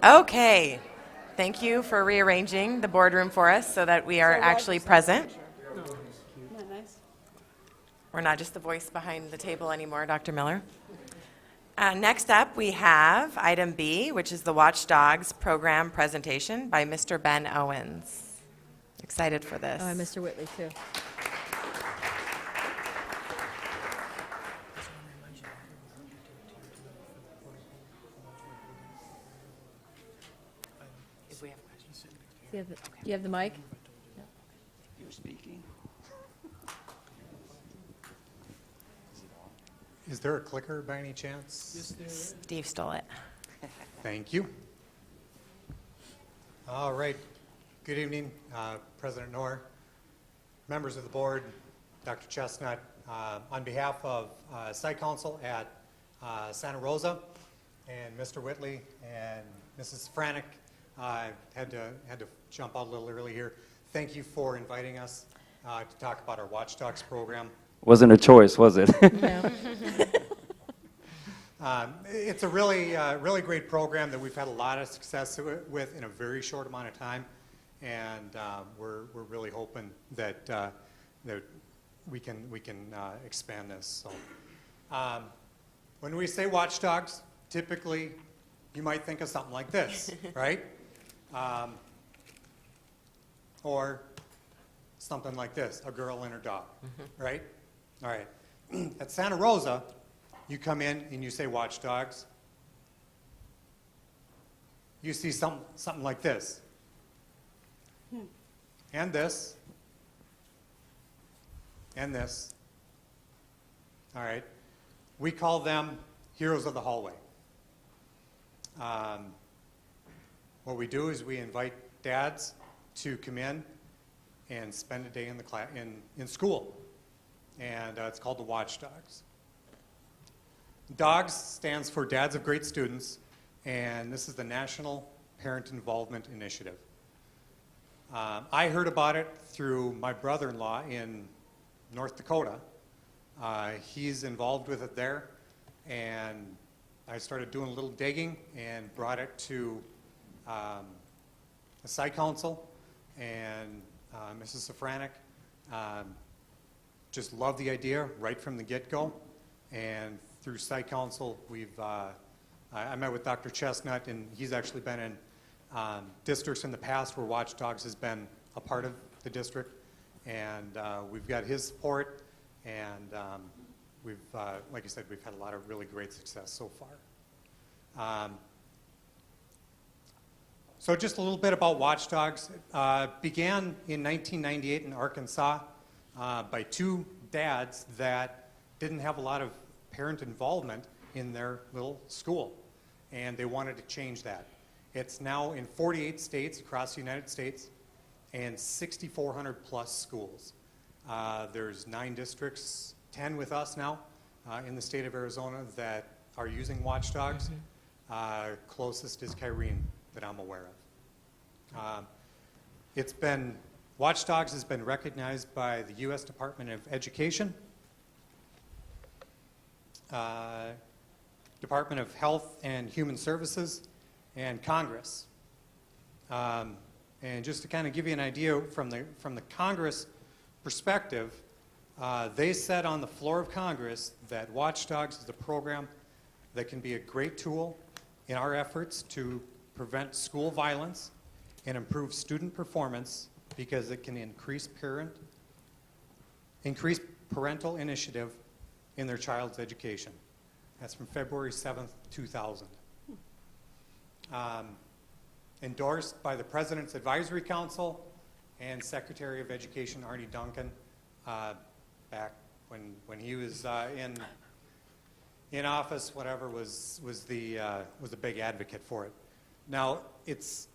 Okay. Thank you for rearranging the boardroom for us so that we are actually present. Isn't that nice? We're not just the voice behind the table anymore, Dr. Miller. Next up, we have item B, which is the Watchdogs program presentation by Mr. Ben Owens. Excited for this. Oh, and Mr. Whitley, too. If we have questions. Do you have the mic? You're speaking. Is there a clicker by any chance? Steve stole it. Thank you. All right. Good evening, President Knorr, members of the board, Dr. Chestnut. On behalf of Site Council at Santa Rosa and Mr. Whitley and Mrs. Franek, had to jump out a little early here. Thank you for inviting us to talk about our Watchdogs program. Wasn't a choice, was it? No. It's a really great program that we've had a lot of success with in a very short amount of time. and we're really hoping that that we can expand this. So, when we say watchdogs, typically you might think of something like this, right? Or something like this, a girl and her dog, right? All right. At Santa Rosa, you come in and you say watchdogs. You see something like this. And this. And this. All right. We call them heroes of the hallway. What we do is we invite dads to come in and spend a day in the in school, and it's called the Watchdogs. DOGS stands for Dads of Great Students, and this is the National Parent Involvement Initiative. I heard about it through my brother-in-law in North Dakota. He's involved with it there, and I started doing a little digging and brought it to the Sci Council, and Mrs. Safranek just loved the idea right from the get-go. And through Sci Council, I met with Dr. Chestnut, and he's actually been in districts in the past where Watchdogs has been a part of the district, and we've got his support, and like I said, we've had a lot of really great success so far. So just a little bit about Watchdogs. Began in 1998 in Arkansas by two dads that didn't have a lot of parent involvement in their little school, and they wanted to change that. It's now in 48 states across the United States and 6,400 plus schools. There's 9 districts, 10 with us now in the state of Arizona that are using Watchdogs. Closest is Kyrene that I'm aware of. Watchdogs has been recognized by the U.S. Department of Education, Department of Health and Human Services, and Congress. And just to kind of give you an idea from the Congress perspective, they said on the floor of Congress that Watchdogs is a program that can be a great tool in our efforts to prevent school violence and improve student performance because it can increase parental initiative in their child's education. That's from February 7th, 2000. Endorsed by the President's Advisory Council and Secretary of Education Arnie Duncan back when he was in office, whatever, was a big advocate for it. Now, it's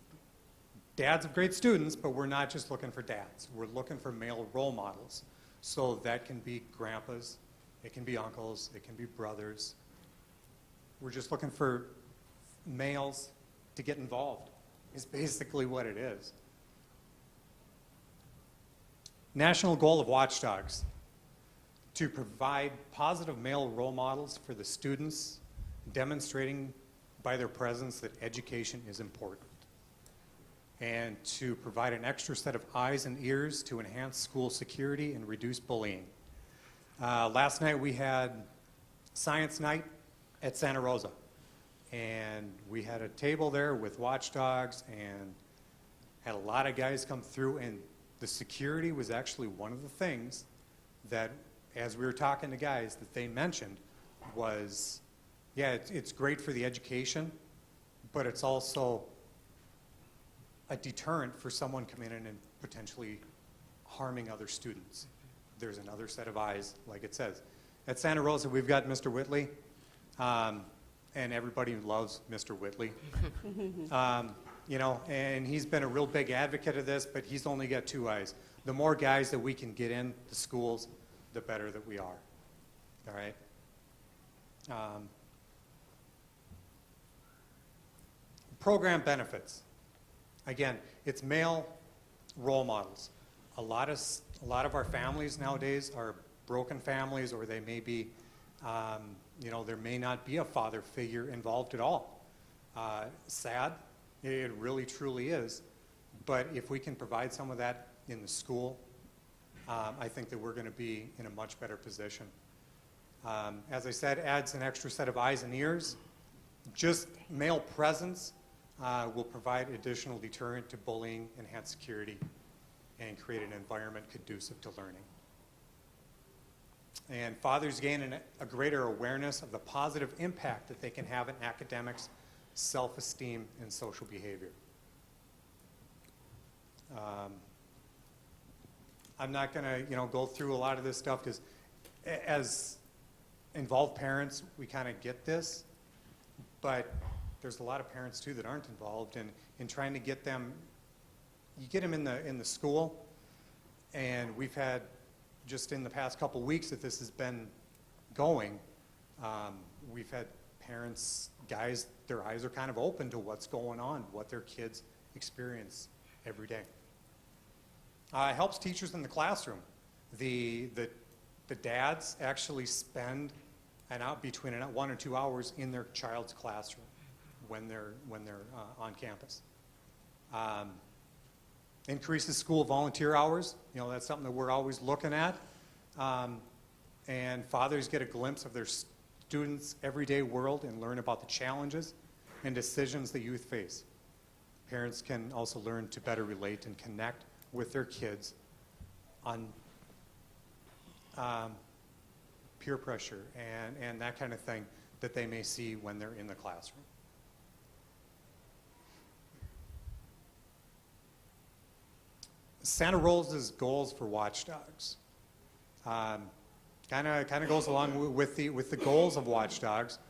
dads of great students, but we're not just looking for dads. We're looking for male role models. So that can be grandpas, it can be uncles, it can be brothers. We're just looking for males to get involved, is basically what it is. National goal of Watchdogs: to provide positive male role models for the students, demonstrating by their presence that education is important, and to provide an extra set of eyes and ears to enhance school security and reduce bullying. Last night we had science night at Santa Rosa, and we had a table there with Watchdogs and had a lot of guys come through, and the security was actually one of the things that, as we were talking to guys, that they mentioned was, yeah, it's great for the education, but it's also a deterrent for someone coming in and potentially harming other students. There's another set of eyes, like it says. At Santa Rosa, we've got Mr. Whitley, and everybody loves Mr. Whitley. And he's been a real big advocate of this, but he's only got 2 eyes. The more guys that we can get in the schools, the better that we are. All right? Program benefits. Again, it's male role models. A lot of our families nowadays are broken families, or they may be, there may not be a father figure involved at all. Sad, it really truly is. But if we can provide some of that in the school, I think that we're going to be in a much better position. As I said, adds an extra set of eyes and ears. Just male presence will provide additional deterrent to bullying, enhance security, and create an environment conducive to learning. And fathers gain a greater awareness of the positive impact that they can have in academics, self-esteem, and social behavior. I'm not going to, go through a lot of this stuff because as involved parents, we kind of get this, but there's a lot of parents too that aren't involved in trying to get them. You get them in the school, and we've had just in the past couple weeks that this has been going. We've had parents, guys, their eyes are kind of open to what's going on, what their kids experience every day. It helps teachers in the classroom. The dads actually spend between 1 or 2 hours in their child's classroom when they're on campus. Increases school volunteer hours. That's something that we're always looking at. And fathers get a glimpse of their students' everyday world and learn about the challenges and decisions that youth face. Parents can also learn to better relate and connect with their kids on peer pressure and that kind of thing that they may see when they're in the classroom. Santa Rosa's goals for Watchdogs kind of goes along with the goals of Watchdogs,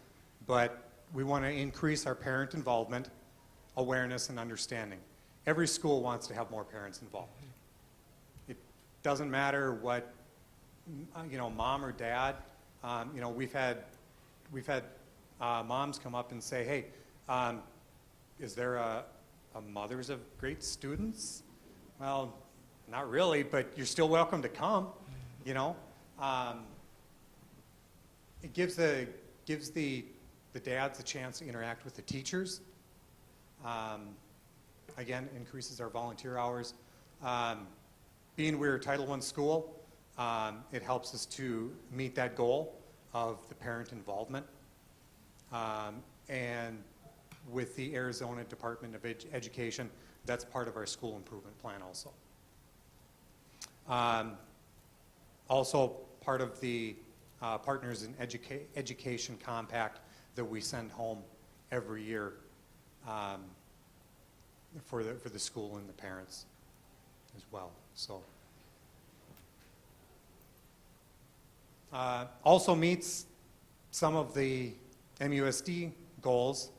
but we want to increase our parent involvement, awareness, and understanding. Every school wants to have more parents involved. It doesn't matter what mom or dad. We've had moms come up and say, "Hey, is there a Mothers of Great Students?" Well, not really, but you're still welcome to come. It gives the dads a chance to interact with the teachers. Again, increases our volunteer hours. Being we're a Title I school, it helps us to meet that goal of the parent involvement. And with the Arizona Department of Education, that's part of our school improvement plan also. Also part of the Partners in Education Compact that we send home every year for the school and the parents as well. So also meets some of the MUSD goals.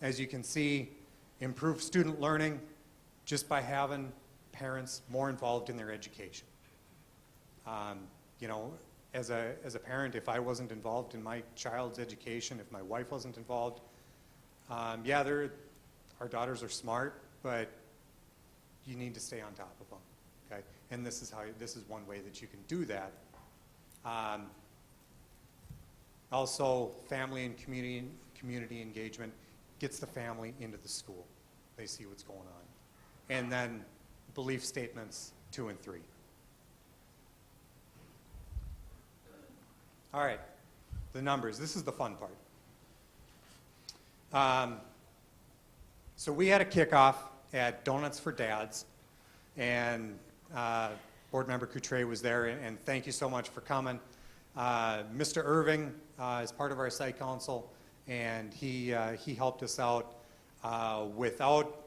As you can see, improve student learning just by having parents more involved in their education. As a parent, if I wasn't involved in my child's education, if my wife wasn't involved, our daughters are smart, but you need to stay on top of them. Okay, and this is one way that you can do that. Also, family and community engagement gets the family into the school. They see what's going on. And then belief statements 2 and 3. All right, the numbers. This is the fun part. So we had a kickoff at Donuts for Dads, and Board Member Coutre was there, and thank you so much for coming. Mr. Irving is part of our site council, and he helped us out. Without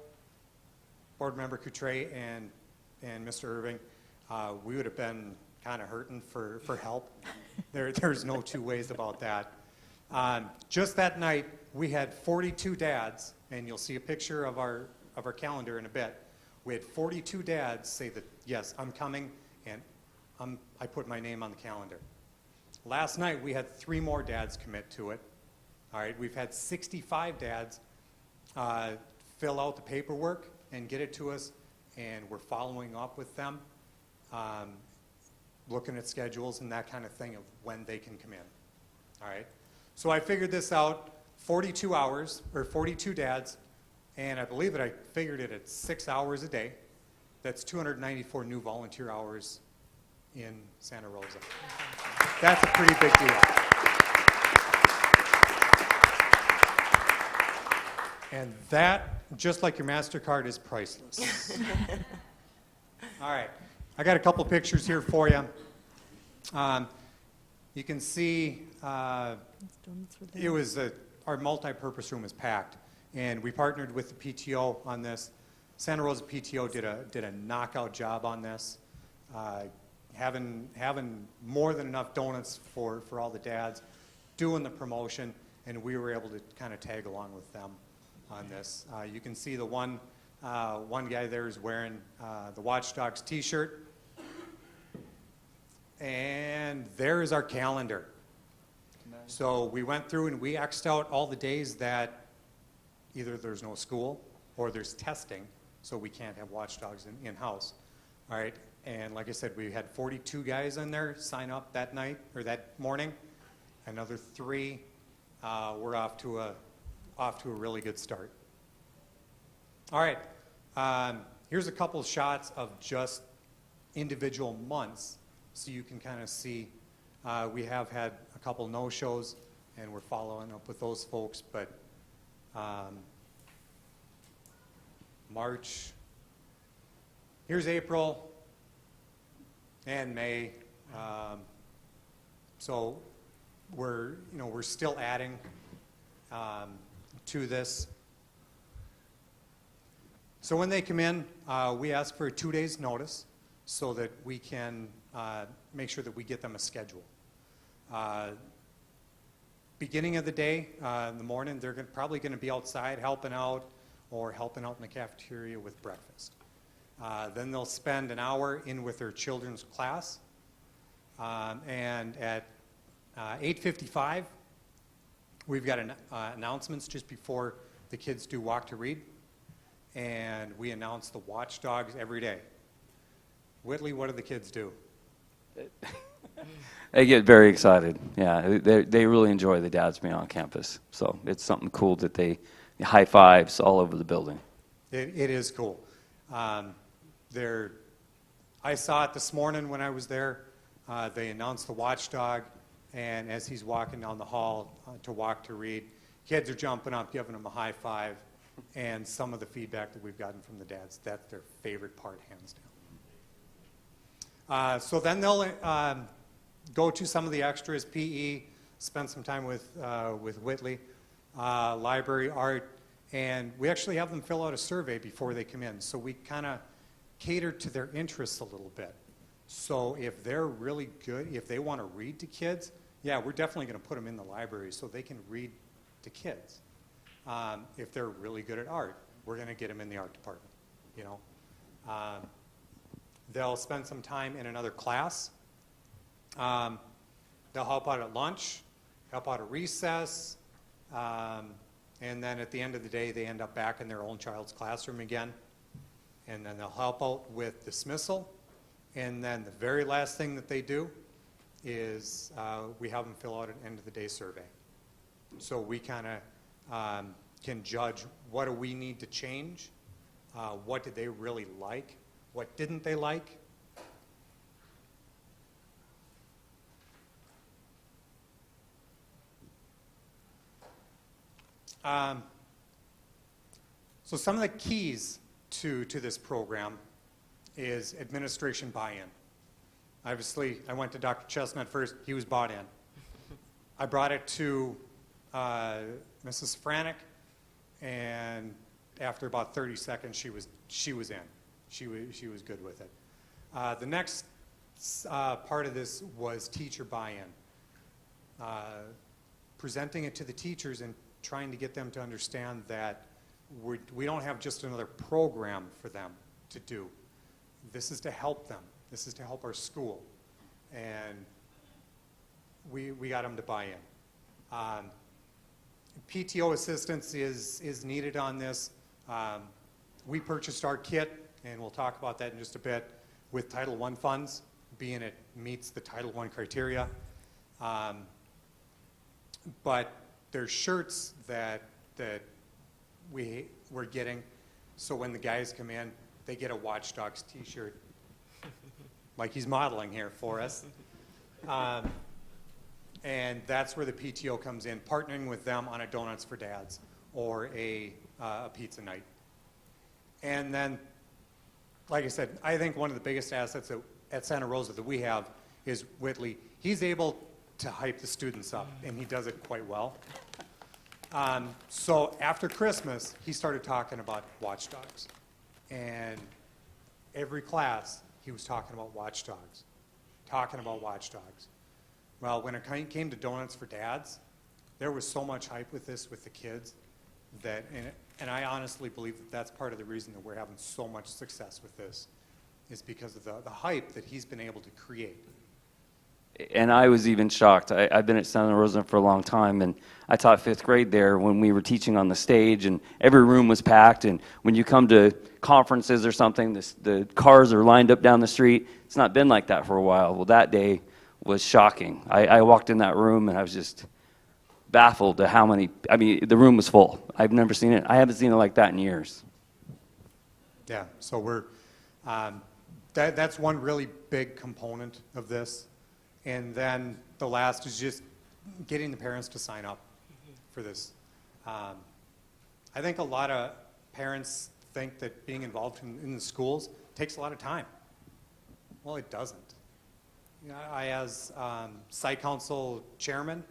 Board Member Coutre and Mr. Irving, we would have been kind of hurting for help. There's no two ways about that. Just that night, we had 42 dads, and you'll see a picture of our calendar in a bit. We had 42 dads say that, yes, I'm coming, and I put my name on the calendar. Last night, we had 3 more dads commit to it. All right, we've had 65 dads fill out the paperwork and get it to us, and we're following up with them, looking at schedules and that kind of thing of when they can come in. All right, so I figured this out, 42 hours, or 42 dads, And I believe that I figured it at 6 hours a day. That's 294 new volunteer hours in Santa Rosa. That's a pretty big deal. And that, just like your MasterCard, is priceless. All right, I got a couple pictures here for you. You can see it was our multi-purpose room is packed, and we partnered with the PTO on this. Santa Rosa PTO did a knockout job on this, having more than enough donuts for all the dads, doing the promotion, and we were able to kind of tag along with them on this. You can see the one guy there is wearing the Watchdogs t-shirt. And there is our calendar. So we went through and we X'd out all the days that either there's no school or there's testing, so we can't have Watchdogs in-house. All right, and like I said, we had 42 guys in there sign up that night, or that morning. Another 3 were off to a really good start. All right, here's a couple shots of just individual months, so you can kind of see. We have had a couple no-shows, and we're following up with those folks, but March, here's April and May. So we're still adding to this. So when they come in, we ask for a 2 days notice so that we can make sure that we get them a schedule. Beginning of the day, in the morning, they're probably going to be outside helping out or helping out in the cafeteria with breakfast. Then they'll spend an hour in with their children's class. And at 8:55, we've got announcements just before the kids do walk to read. And we announce the Watchdogs every day. Whitley, what do the kids do? They get very excited. Yeah, they really enjoy the dads being on campus. So it's something cool that they high fives all over the building. It is cool. I saw it this morning when I was there. They announced the Watchdog, and as he's walking down the hall to walk to read, kids are jumping up, giving him a high five, and some of the feedback that we've gotten from the dads, that's their favorite part, hands down. So then they'll go to some of the extras, PE, spend some time with Whitley, library, art, and we actually have them fill out a survey before they come in. So we kind of cater to their interests a little bit. So if they're really good, if they want to read to kids, yeah, we're definitely going to put them in the library so they can read to kids. If they're really good at art, we're going to get them in the art department, you know. They'll spend some time in another class. They'll help out at lunch, help out at recess, and then at the end of the day, they end up back in their own child's classroom again. And then they'll help out with dismissal. And then the very last thing that they do is we have them fill out an end-of-the-day survey. So we kind of can judge what do we need to change, what did they really like, what didn't they like. So some of the keys to this program is administration buy-in. Obviously, I went to Dr. Chestnut first. He was bought in. I brought it to Mrs. Franek, and after about 30 seconds, she was in. She was good with it. The next part of this was teacher buy-in. Presenting it to the teachers and trying to get them to understand that we don't have just another program for them to do. This is to help them. This is to help our school. And we got them to buy in. PTO assistance is needed on this. We purchased our kit, and we'll talk about that in just a bit, with Title I funds, being it meets the Title I criteria. But there's shirts that we're getting. So when the guys come in, they get a Watch Dogs t-shirt, like he's modeling here for us. And that's where the PTO comes in, partnering with them on a Donuts for Dads or a pizza night. And then, like I said, I think one of the biggest assets at Santa Rosa that we have is Whitley. He's able to hype the students up, and he does it quite well. So after Christmas, he started talking about Watch Dogs. And every class, he was talking about Watch Dogs, talking about Watch Dogs. Well, when it came to Donuts for Dads, there was so much hype with this with the kids that, and I honestly believe that that's part of the reason that we're having so much success with this, is because of the hype that he's been able to create. And I was even shocked. I've been at Santa Rosa for a long time, and I taught 5th grade there when we were teaching on the stage, and every room was packed. And when you come to conferences or something, the cars are lined up down the street. It's not been like that for a while. Well, that day was shocking. I walked in that room, and I was just baffled at how many, I mean, the room was full. I've never seen it. I haven't seen it like that in years. Yeah, so we're, that's one really big component of this. And then the last is just getting the parents to sign up for this. I think a lot of parents think that being involved in the schools takes a lot of time. Well, it doesn't. You know, I, as site council chairman,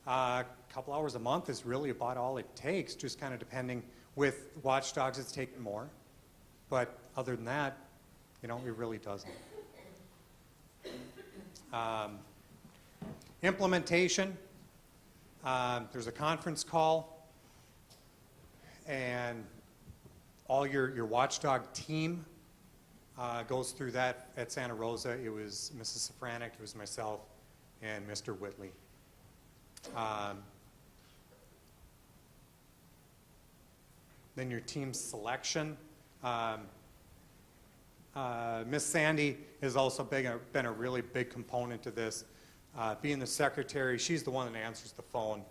a couple hours a month is really about all it takes, just kind of depending. With Watch Dogs, it's taken more. But other than that, you know, it really doesn't. Implementation, there's a conference call, and all your watchdog team goes through that at Santa Rosa. It was Mrs. Safranek, it was myself, and Mr. Whitley. Then your team selection. Miss Sandy has also been a really big component to this. Being the secretary, she's the one that answers the phone,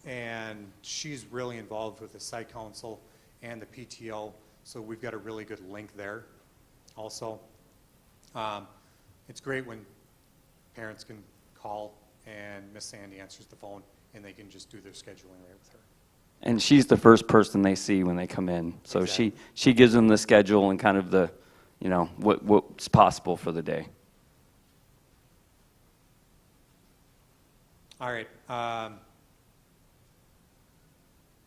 and she's really involved with the site council and the PTO, so we've got a really good link there also. It's great when parents can call and Miss Sandy answers the phone and they can just do their scheduling right with her. And she's the first person they see when they come in. So Exactly. she gives them the schedule and kind of the, you know, what's possible for the day. All right.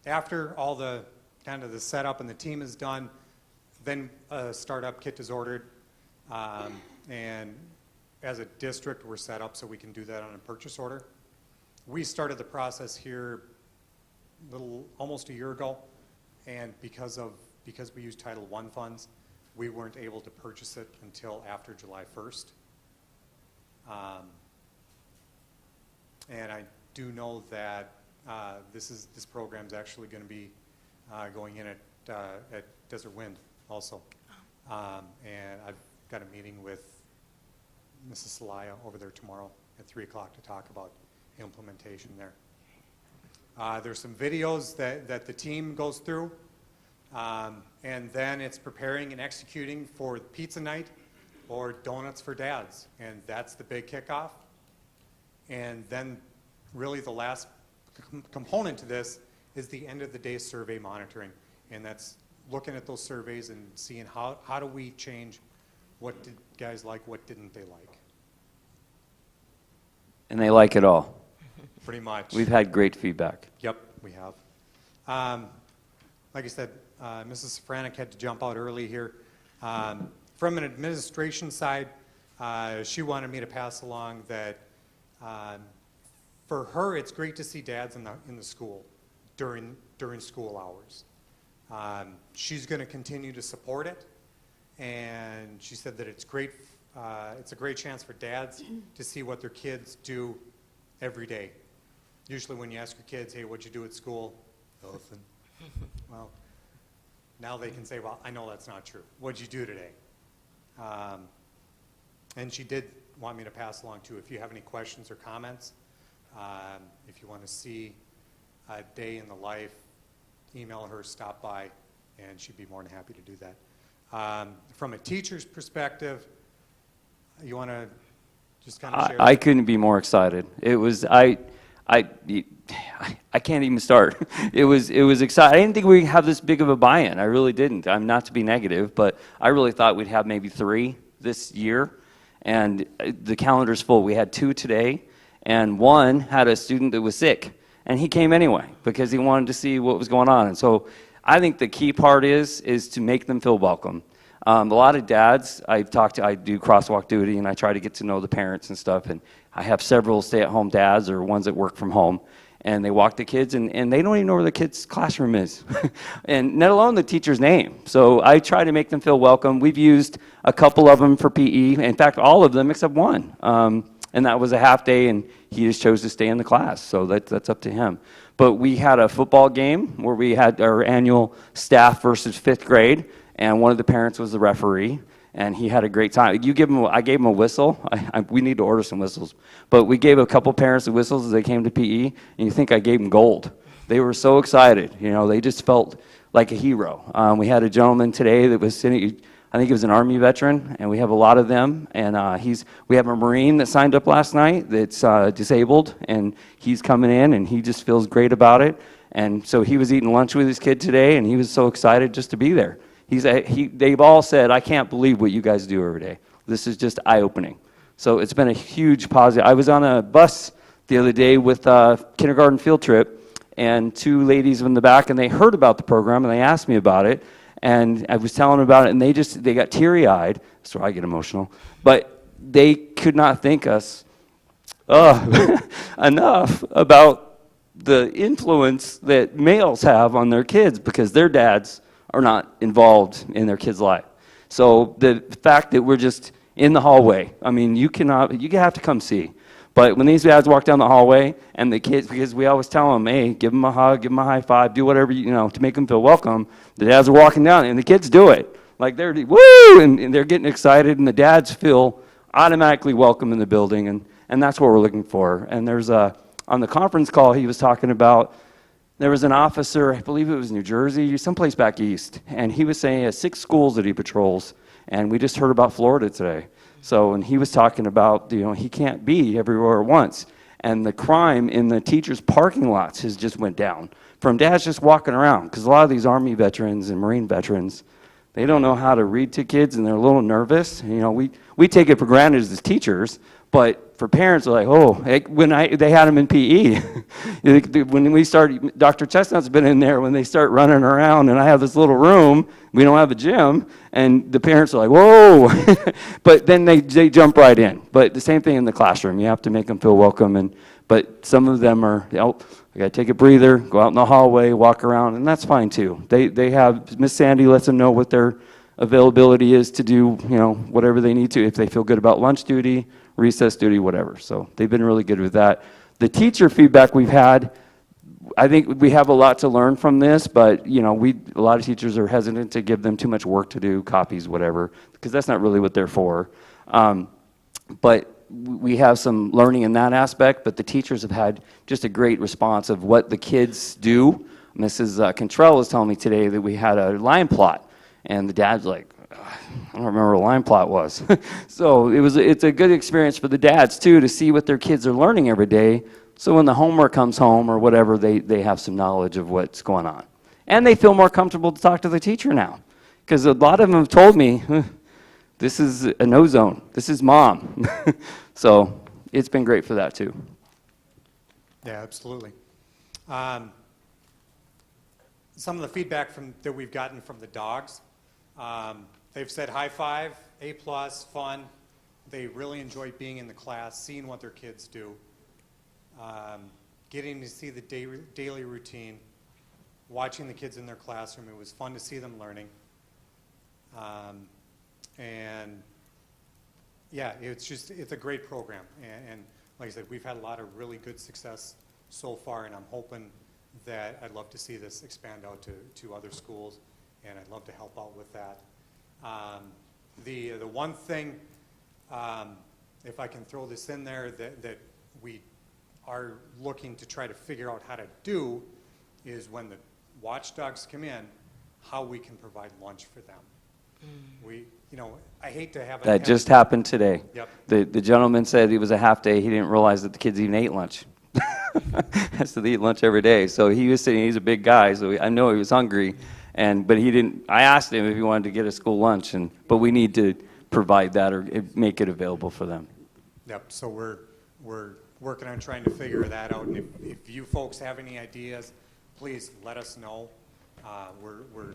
After all the kind of the setup and the team is done, then a startup kit is ordered, and as a district we're set up so we can do that on a purchase order. We started the process here almost a year ago, and because we use Title I funds, we weren't able to purchase it until after July 1st. And I do know that this program's actually going to be going in at Desert Wind also. And I've got a meeting with Mrs. Salaya over there tomorrow at 3 o'clock to talk about implementation there. There's some videos that the team goes through, and then it's preparing and executing for pizza night or Donuts for Dads, and that's the big kickoff. And then really the last component to this is the end of the day survey monitoring, and that's looking at those surveys and seeing how do we change, what did guys like, what didn't they like. And they like it all. Pretty much. We've had great feedback. Yep, we have. Like I said, Mrs. Safranek had to jump out early here. From an administration side, she wanted me to pass along that for her, it's great to see dads in the school during school hours. She's going to continue to support it, and she said that it's great. It's a great chance for dads to see what their kids do every day. Usually, when you ask your kids, "Hey, what'd you do at school?" Nothing. Well, now they can say, "Well, I know that's not true. What'd you do today?" And she did want me to pass along too. If you have any questions or comments, if you want to see a day in the life email her, stop by, and she'd be more than happy to do that. From a teacher's perspective, you want to just kind of share? I couldn't be more excited. It was I can't even start. It was exciting. I didn't think we'd have this big of a buy-in. I really didn't. I'm not to be negative, but I really thought we'd have maybe 3 this year, and the calendar's full. We had 2 today, and one had a student that was sick, and he came anyway because he wanted to see what was going on. And so I think the key part is to make them feel welcome. A lot of dads I do crosswalk duty, and I try to get to know the parents and stuff, and I have several stay-at-home dads or ones that work from home, and they walk the kids, and they don't even know where the kid's classroom is, and let alone the teacher's name. So I try to make them feel welcome. We've used a couple of them for PE, in fact, all of them except one, and that was a half day, and he just chose to stay in the class, so that's up to him. But we had a football game where we had our annual staff versus 5th grade, and one of the parents was the referee, and he had a great time. I gave him a whistle. We need to order some whistles. But we gave a couple parents the whistles as they came to PE, and you think I gave them gold. They were so excited. You know, they just felt like a hero. We had a gentleman today that was sitting, I think he was an Army veteran, and we have a lot of them. And we have a Marine that signed up last night that's disabled, and he's coming in, and he just feels great about it. And so he was eating lunch with his kid today, and he was so excited just to be there. They've all said, I can't believe what you guys do every day. This is just eye-opening. So it's been a huge positive. I was on a bus the other day with a kindergarten field trip, and 2 ladies in the back, and they heard about the program, and they asked me about it, and I was telling them about it, and they got teary-eyed, so I get emotional, but they could not thank us enough about the influence that males have on their kids, because their dads are not involved in their kids' life. So the fact that we're just in the hallway, I mean, you have to come see. But when these dads walk down the hallway, and the kids, because we always tell them, hey, give them a hug, give them a high five, do whatever, to make them feel welcome, the dads are walking down, and the kids do it. Like they're, woo, and they're getting excited, and the dads feel automatically welcome in the building, and that's what we're looking for. And there's on the conference call, he was talking about, there was an officer, I believe it was New Jersey, someplace back east, and he was saying he has 6 schools that he patrols, and we just heard about Florida today. So, and he was talking about, he can't be everywhere at once, and the crime in the teachers' parking lots has just went down from dads just walking around, because a lot of these Army veterans and Marine veterans, they don't know how to read to kids, and they're a little nervous. We take it for granted as teachers, but for parents, they're like, oh, they had them in PE. When we started, Dr. Chestnut's been in there when they start running around, and I have this little room, we don't have a gym, and the parents are like, whoa, but then they jump right in. But the same thing in the classroom, you have to make them feel welcome, but some of them are, I gotta take a breather, go out in the hallway, walk around, and that's fine too. They have, Miss Sandy lets them know what their availability is to do, whatever they need to, if they feel good about lunch duty, recess duty, whatever. So they've been really good with that. The teacher feedback we've had, I think we have a lot to learn from this, but a lot of teachers are hesitant to give them too much work to do, copies, whatever, because that's not really what they're for. But we have some learning in that aspect, but the teachers have had just a great response of what the kids do. Mrs. Cantrell was telling me today that we had a line plot, and the dad's like, I don't remember what a line plot was. So it's a good experience for the dads too, to see what their kids are learning every day, so when the homework comes home or whatever, they have some knowledge of what's going on. And they feel more comfortable to talk to the teacher now, because a lot of them have told me, this is a no zone, this is mom. So it's been great for that too. Yeah, absolutely. Some of the feedback that we've gotten from the dogs, they've said high five, A+, fun. They really enjoy being in the class, seeing what their kids do, getting to see the daily routine, watching the kids in their classroom. It was fun to see them learning. And yeah, it's a great program. And like I said, we've had a lot of really good success so far, and I'm hoping that I'd love to see this expand out to other schools, and I'd love to help out with that. The one thing, if I can throw this in there, that we are looking to try to figure out how to do is when watchdogs come in, how we can provide lunch for them. I hate to have That just happened today. Yep. The gentleman said it was a half day. He didn't realize that the kids even ate lunch. Has to eat lunch every day. So he was saying he's a big guy, so I know he was hungry. But he didn't. I asked him if he wanted to get a school lunch, but we need to provide that or make it available for them. Yep. So we're working on trying to figure that out. And if you folks have any ideas, please let us know. We're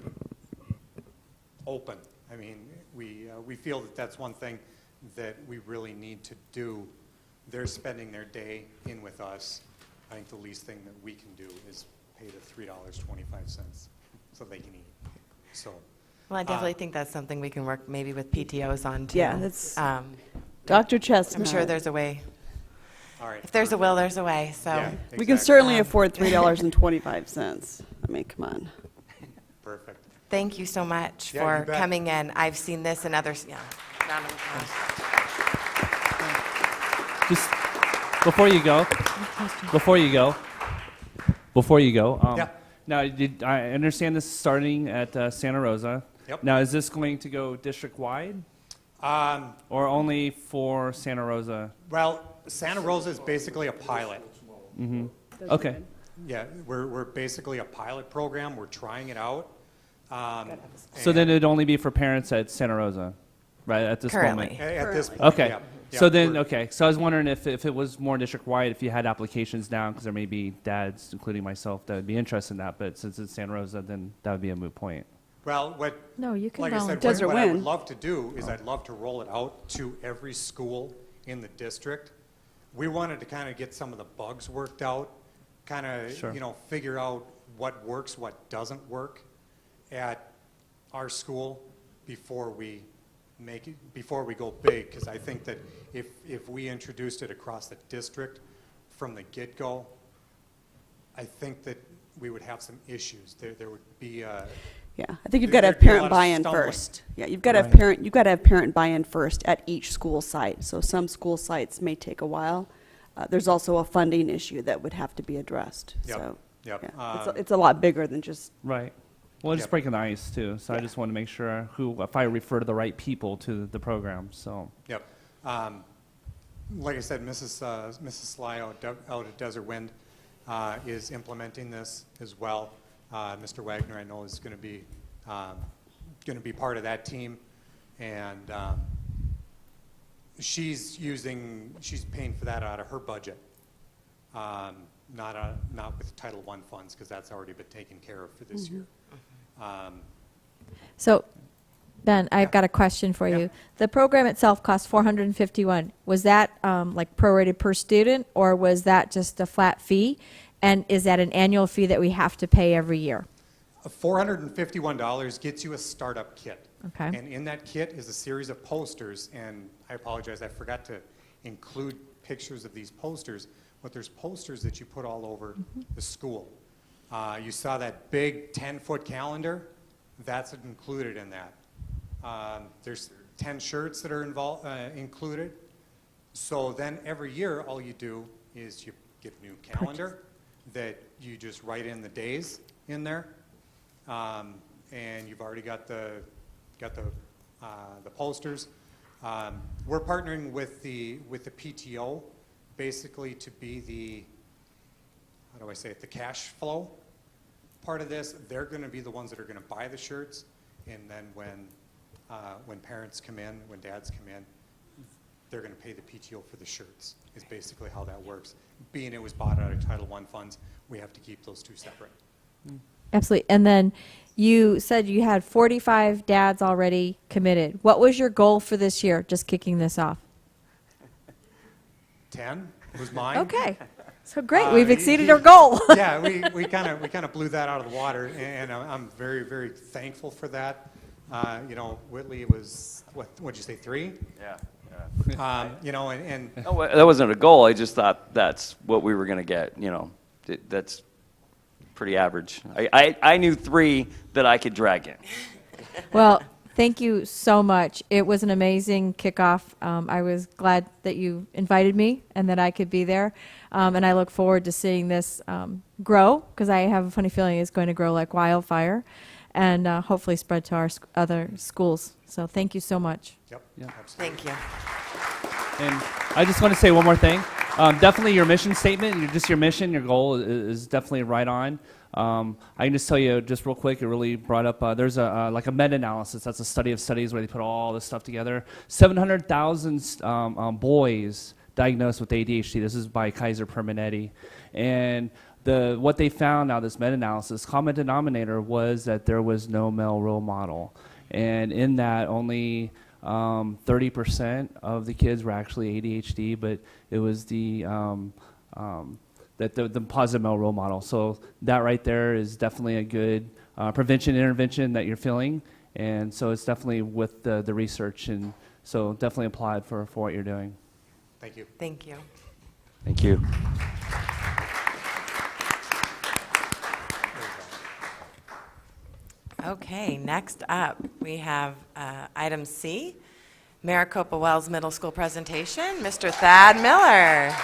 open. I mean, we feel that that's one thing that we really need to do. They're spending their day in with us. I think the least thing that we can do is pay the $3.25 so they can eat. So. Well, I definitely think that's something we can work maybe with PTOs on too. Yeah, that's Dr. Chestnut. I'm sure there's a way. All right. If there's a will, there's a way. So Yeah, exactly. We can certainly afford $3.25. I mean, come on. Perfect. thank you so much Yeah, you for bet. coming in. I've seen this in others. Yeah. Round of applause. Just before you go. Yeah. Now, I understand this is starting at Santa Rosa. Yep. Now, is this going to go district-wide or only for Santa Rosa? Well, Santa Rosa is basically a pilot. Mm-hmm. Okay. Yeah, we're basically a pilot program. We're trying it out. So then it'd only be for parents at Santa Rosa, right, at this Currently. moment? At this point, Okay. yeah. So Yeah, then, we're- okay. So I was wondering if it was more district-wide, if you had applications down, because there may be dads, including myself, that would be interested in that. But since it's Santa Rosa, then that would be a moot point. Well, No, you can like I said, Desert what I would Wind. love to do is I'd love to roll it out to every school in the district. We wanted to kind of get some of the bugs worked out, kind of, Sure. figure out what works, what doesn't work at our school before we go big, because I think that if we introduced it across the district from the get-go, I think that we would have some issues. There would be Yeah, I think you've got to have There'd be a parent lot of buy-in stumbling. first. Yeah, you've got to have parent buy-in first at each school site. So some school sites may take a while. There's also a funding issue that would have to be addressed. Yep, So yep. yeah, it's a lot bigger than just. Right. Well, just Yep. breaking the ice, too. So I just want to make sure if I refer to the right people to the program, so. Yep. Like I said, Mrs. Sly out at Desert Wind is implementing this as well. Mr. Wagner, I know, is going to be part of that team, and she's paying for that out of her budget, not with Title I funds, because that's already been taken care of for this year. So, Ben, I've got a question for Yeah. you. The program itself cost $451. Was that like prorated per student, or was that just a flat fee? And is that an annual fee that we have to pay every year? $451 gets you a startup kit. Okay. And in that kit is a series of posters, and I apologize, I forgot to include pictures of these posters, but there's posters that you put all over the school. You saw that big 10-foot calendar? That's included in that. There's 10 shirts that are included. So then every year, all you do is you get a new calendar that you just write in the days in there, and you've already got the posters. We're partnering with the PTO, basically to be the, how do I say it, the cash flow part of this. They're going to be the ones that are going to buy the shirts, and then when parents come in, when dads come in, they're going to pay the PTO for the shirts, is basically how that works. Being it was bought out of Title I funds, we have to keep those two separate. Absolutely. And then you said you had 45 dads already committed. What was your goal for this year, just kicking this off? 10 was mine. Okay. So great. We've exceeded our goal. Yeah, we kind of blew that out of the water, and I'm very, very thankful for that. Whitley was, what'd you say, 3? Yeah. And No, that wasn't a goal. I just thought that's what we were going to get. That's pretty average. I knew 3 that I could drag in. Well, Thank you so much. It was an amazing kickoff. I was glad that you invited me and that I could be there. And I look forward to seeing this grow, because I have a funny feeling it's going to grow like wildfire and hopefully spread to our other schools. So thank you so much. Yep. Yeah. Thank you. And I just want to say one more thing. Definitely your mission statement, just your mission, your goal is definitely right on. I can just tell you just real quick, it really brought up, there's like a meta-analysis. That's a study of studies where they put all this stuff together. 700,000 boys diagnosed with ADHD. This is by Kaiser Permanente. And what they found out, this meta-analysis, common denominator was that there was no male role model. And in that, only 30% of the kids were actually ADHD, but it was the positive male role model. So that right there is definitely a good prevention intervention that you're feeling, and so it's definitely with the research, and so definitely applied for what you're doing. Thank you. Thank you. Thank you. Okay, next up, we have item C, Maricopa Wells Middle School presentation, Mr. Thad Miller.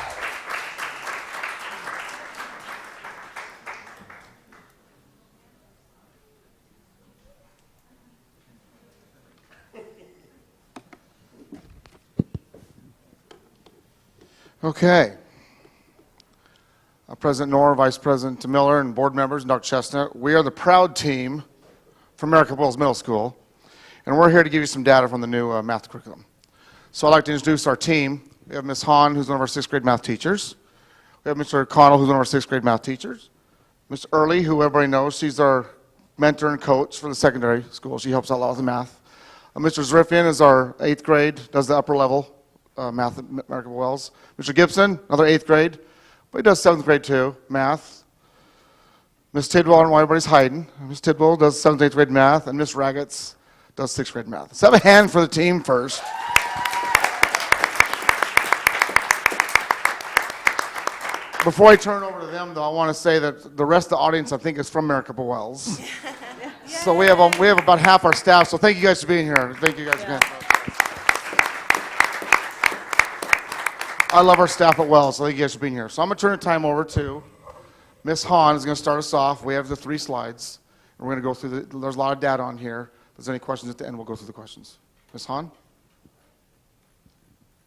Okay. President Knorr, Vice President Miller, and board members, and Dr. Chestnut, we are the proud team from Maricopa Wells Middle School, and we're here to give you some data from the new math curriculum. So I'd like to introduce our team. We have Ms. Hahn, who's one of our 6th grade math teachers. We have Mr. Connell, who's one of our 6th grade math teachers. Ms. Early, who everybody knows, she's our mentor and coach for the secondary school. She helps out a lot with the math. Mr. Zriffian is our 8th grade, does the upper level math at Maricopa Wells. Mr. Gibson, another 8th grade, but he does 7th grade too, math. Ms. Tidwell, I don't know why everybody's hiding. Ms. Tidwell does 7th, 8th grade math, and Ms. Raggets does 6th grade math. Let's have a hand for the team first. Before I turn it over to them, though, I want to say that the rest of the audience, I think, is from Maricopa Wells. So we have about half our staff, so thank you guys for being here. Thank you guys for being here. I love our staff at Wells, so thank you guys for being here. So I'm going to turn the time over to Ms. Hahn is going to start us off. We have the 3 slides, and we're going to go through there's a lot of data on here. If there's any questions at the end, we'll go through the questions. Ms. Hahn?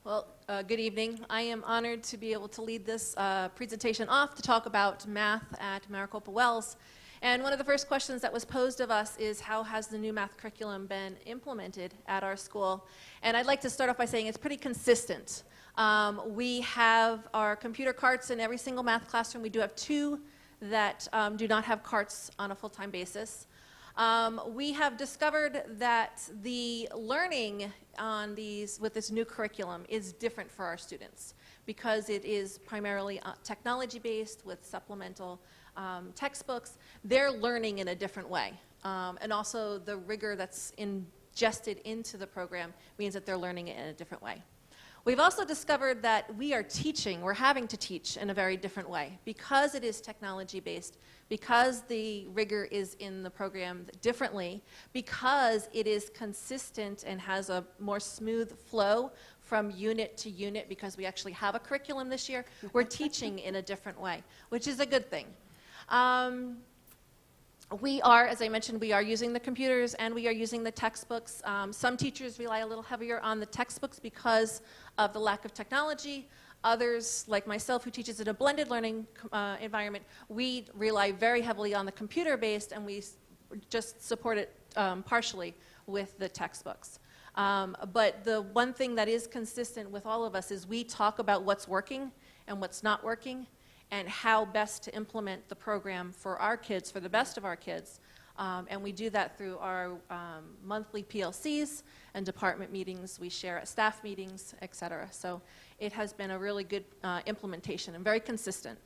Well, good evening. I am honored to be able to lead this presentation off to talk about math at Maricopa Wells. And one of the first questions that was posed of us is, how has the new math curriculum been implemented at our school? And I'd like to start off by saying it's pretty consistent. We have our computer carts in every single math classroom. We do have 2 that do not have carts on a full-time basis. We have discovered that the learning on with this new curriculum is different for our students because it is primarily technology-based with supplemental textbooks. They're learning in a different way. And also the rigor that's ingested into the program means that they're learning it in a different way. We've also discovered that we're having to teach in a very different way because it is technology-based, because the rigor is in the program differently, because it is consistent and has a more smooth flow from unit to unit because we actually have a curriculum this year. We're teaching in a different way, which is a good thing. We are, as I mentioned, we are using the computers and we are using the textbooks. Some teachers rely a little heavier on the textbooks because of the lack of technology. Others, like myself, who teaches in a blended learning environment, we rely very heavily on the computer-based and we just support it partially with the textbooks. But the one thing that is consistent with all of us is we talk about what's working and what's not working, and how best to implement the program for our kids, for the best of our kids. And we do that through our monthly PLCs and department meetings. We share at staff meetings, et cetera. So it has been a really good implementation and very consistent.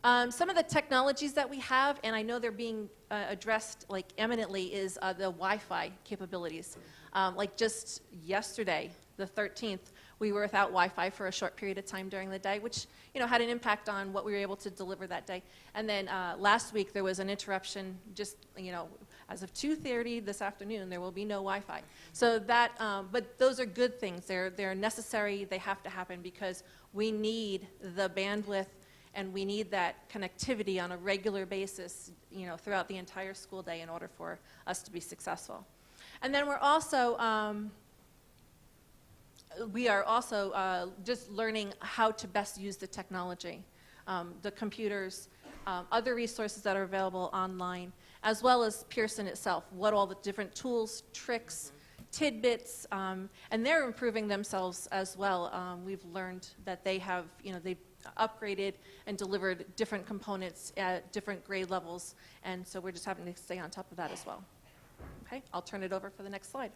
Some of the technologies that we have, and I know they're being addressed like eminently, is the Wi-Fi capabilities. Like just yesterday, the 13th, we were without Wi-Fi for a short period of time during the day, which had an impact on what we were able to deliver that day. And then last week there was an interruption just As of 2:30 this afternoon, there will be no Wi-Fi. So that, but those are good things. They're necessary. They have to happen because we need the bandwidth and we need that connectivity on a regular basis, you know, throughout the entire school day in order for us to be successful. And then we're also just learning how to best use the technology, the computers, other resources that are available online, as well as Pearson itself, what all the different tools, tricks, tidbits, and they're improving themselves as well. We've learned that they have, you know, they've upgraded and delivered different components at different grade levels, and so we're just having to stay on top of that as well. Okay, I'll turn it over for the next slide.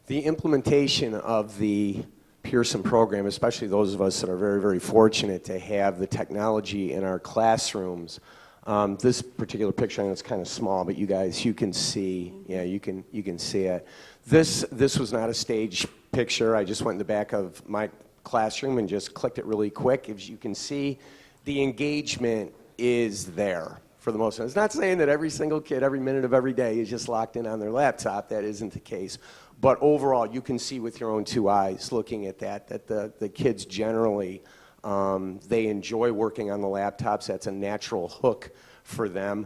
The implementation of the Pearson program, especially those of us that are very, very fortunate to have the technology in our classrooms. This particular picture, I know it's kind of small, but you guys, you can see, yeah, you can see it. This was not a stage picture. I just went in the back of my classroom and just clicked it really quick. As you can see, the engagement is there for the most part. It's not saying that every single kid, every minute of every day is just locked in on their laptop. That isn't the case. But overall, you can see with your own two eyes looking at that the kids generally, they enjoy working on the laptops. That's a natural hook for them.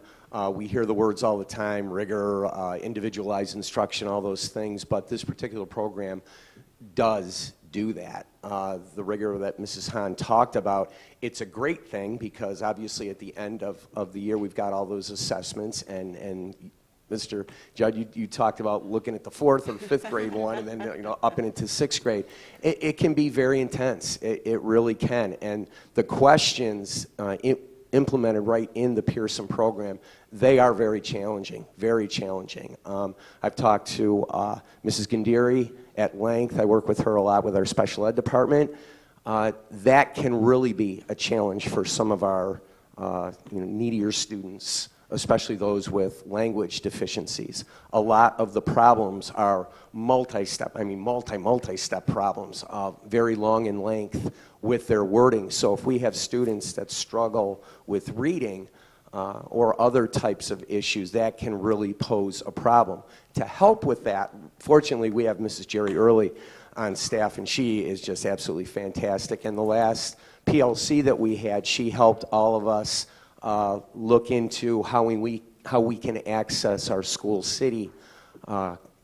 We hear the words all the time, rigor, individualized instruction, all those things, but this particular program does do that. The rigor that Mrs. Hahn talked about, it's a great thing because obviously at the end of the year we've got all those assessments, and Mr. Judd, you talked about looking at the 4th or 5th grade one and then, you know, up and into 6th grade. It can be very intense. It really can. And the questions implemented right in the Pearson program, they are very challenging, very challenging. I've talked to Mrs. Gandiri at length. I work with her a lot with our special ed department. That can really be a challenge for some of our needier students, especially those with language deficiencies. A lot of the problems are multi-step problems, very long in length with their wording. So if we have students that struggle with reading or other types of issues, that can really pose a problem. To help with that, fortunately, we have Mrs. Jerry Early on staff, and she is just absolutely fantastic. And the last PLC that we had, she helped all of us look into how we can access our school city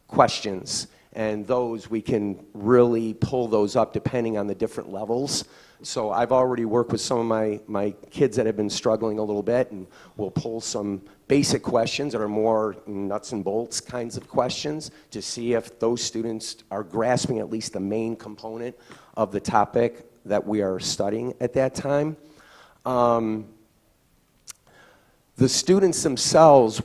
questions, and those we can really pull those up depending on the different levels. So I've already worked with some of my kids that have been struggling a little bit, and we'll pull some basic questions that are more nuts and bolts kinds of questions to see if those students are grasping at least the main component of the topic that we are studying at that time. The students themselves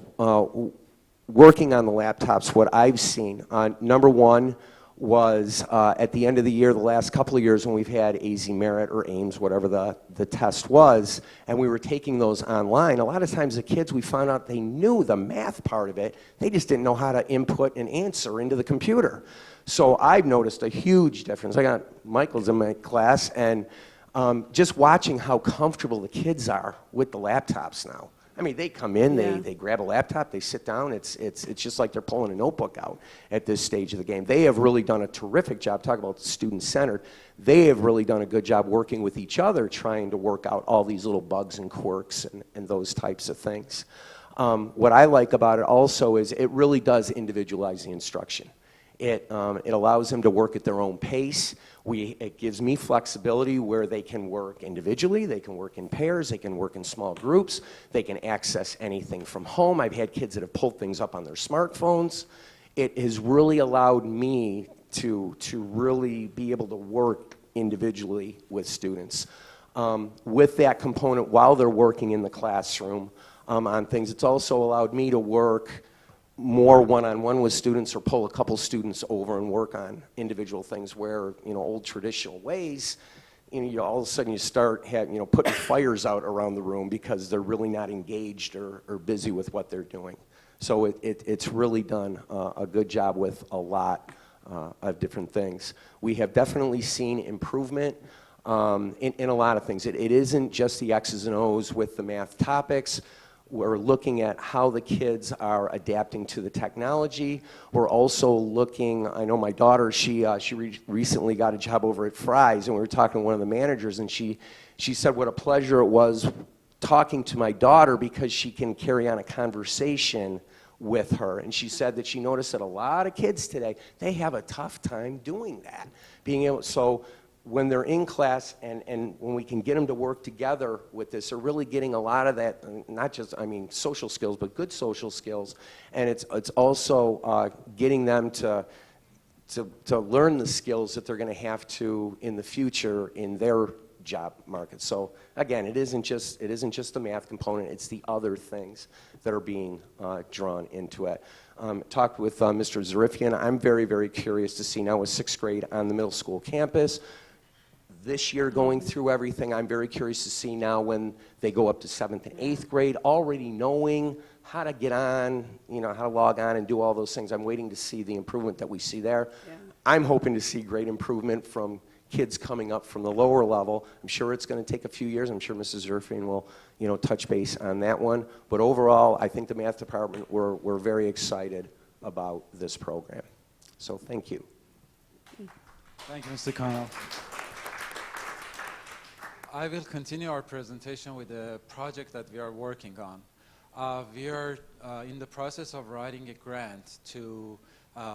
working on the laptops, what I've seen, number one was at the end of the year, the last couple of years when we've had AZ Merit or AIMS, whatever the test was, and we were taking those online, a lot of times the kids, we found out they knew the math part of it, they just didn't know how to input an answer into the computer. So I've noticed a huge difference. I got Michael's in my class, and just watching how comfortable the kids are with the laptops now. I mean, they come in, they grab a laptop, they sit down. It's just like they're pulling a notebook out at this stage of the game. They have really done a terrific job. Talk about student-centered. They have really done a good job working with each other, trying to work out all these little bugs and quirks and those types of things. What I like about it also is it really does individualize the instruction. It allows them to work at their own pace. It gives me flexibility where they can work individually, they can work in pairs, they can work in small groups, they can access anything from home. I've had kids that have pulled things up on their smartphones. It has really allowed me to really be able to work individually with students. With that component while they're working in the classroom on things, it's also allowed me to work more one-on-one with students or pull a couple students over and work on individual things where, old traditional ways, all of a sudden you start putting fires out around the room because they're really not engaged or busy with what they're doing. So it's really done a good job with a lot of different things. We have definitely seen improvement in a lot of things. It isn't just the X's and O's with the math topics. We're looking at how the kids are adapting to the technology. We're also looking, I know my daughter, she recently got a job over at Fry's, and we were talking to one of the managers, and she said what a pleasure it was talking to my daughter because she can carry on a conversation with her. And she said that she noticed that a lot of kids today, they have a tough time doing that. So when they're in class and when we can get them to work together with this, they're really getting a lot of that, not just, social skills, but good social skills. And it's also getting them to learn the skills that they're going to have to in the future in their job market. So again, it isn't just the math component, it's the other things that are being drawn into it. Talked with Mr. Zarifian. I'm very, very curious to see now with 6th grade on the middle school campus. This year going through everything, I'm very curious to see now when they go up to 7th and 8th grade, already knowing how to get on, how to log on and do all those things. I'm waiting to see the improvement that we see there. Yeah. I'm hoping to see great improvement from kids coming up from the lower level. I'm sure it's going to take a few years. I'm sure Mrs. Zerfian will, touch base on that one. But overall, I think the math department, we're very excited about this program. So thank you. Thank you, Mr. Connell. I will continue our presentation with the project that we are working on. We are in the process of writing a grant to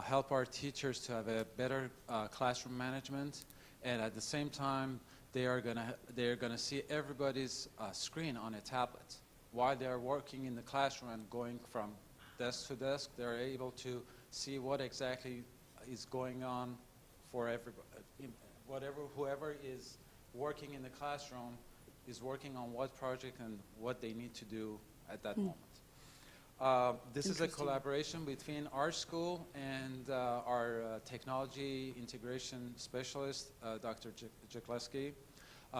help our teachers to have a better classroom management, and at the same time, they're gonna see everybody's screen on a tablet. While they're working in the classroom and going from desk to desk, they're able to see what exactly is going on for everybody. Whoever is working in the classroom is working on what project and what they need to do at that moment. This is a collaboration between our school and our technology integration specialist, Dr. Jakleski.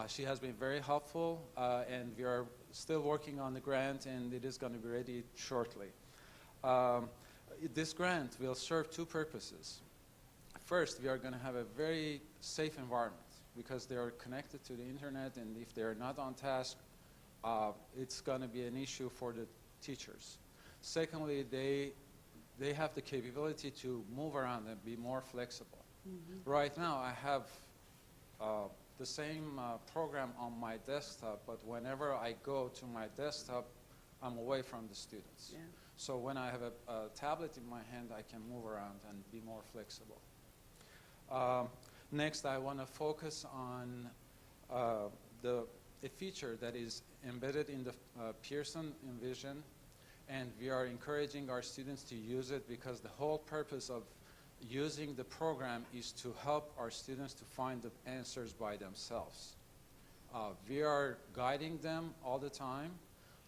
She has been very helpful, and we are still working on the grant, and it is going to be ready shortly. This grant will serve two purposes. First, we are going to have a very safe environment because they are connected to the internet, and if they're not on task, it's going to be an issue for the teachers. Secondly, they have the capability to move around and be more flexible. Mm-hmm. Right now, I have the same program on my desktop, but whenever I go to my desktop, I'm away from the students. Yeah. So when I have a tablet in my hand, I can move around and be more flexible. Next, I want to focus on a feature that is embedded in the Pearson Envision, and we are encouraging our students to use it because the whole purpose of using the program is to help our students to find the answers by themselves. We are guiding them all the time,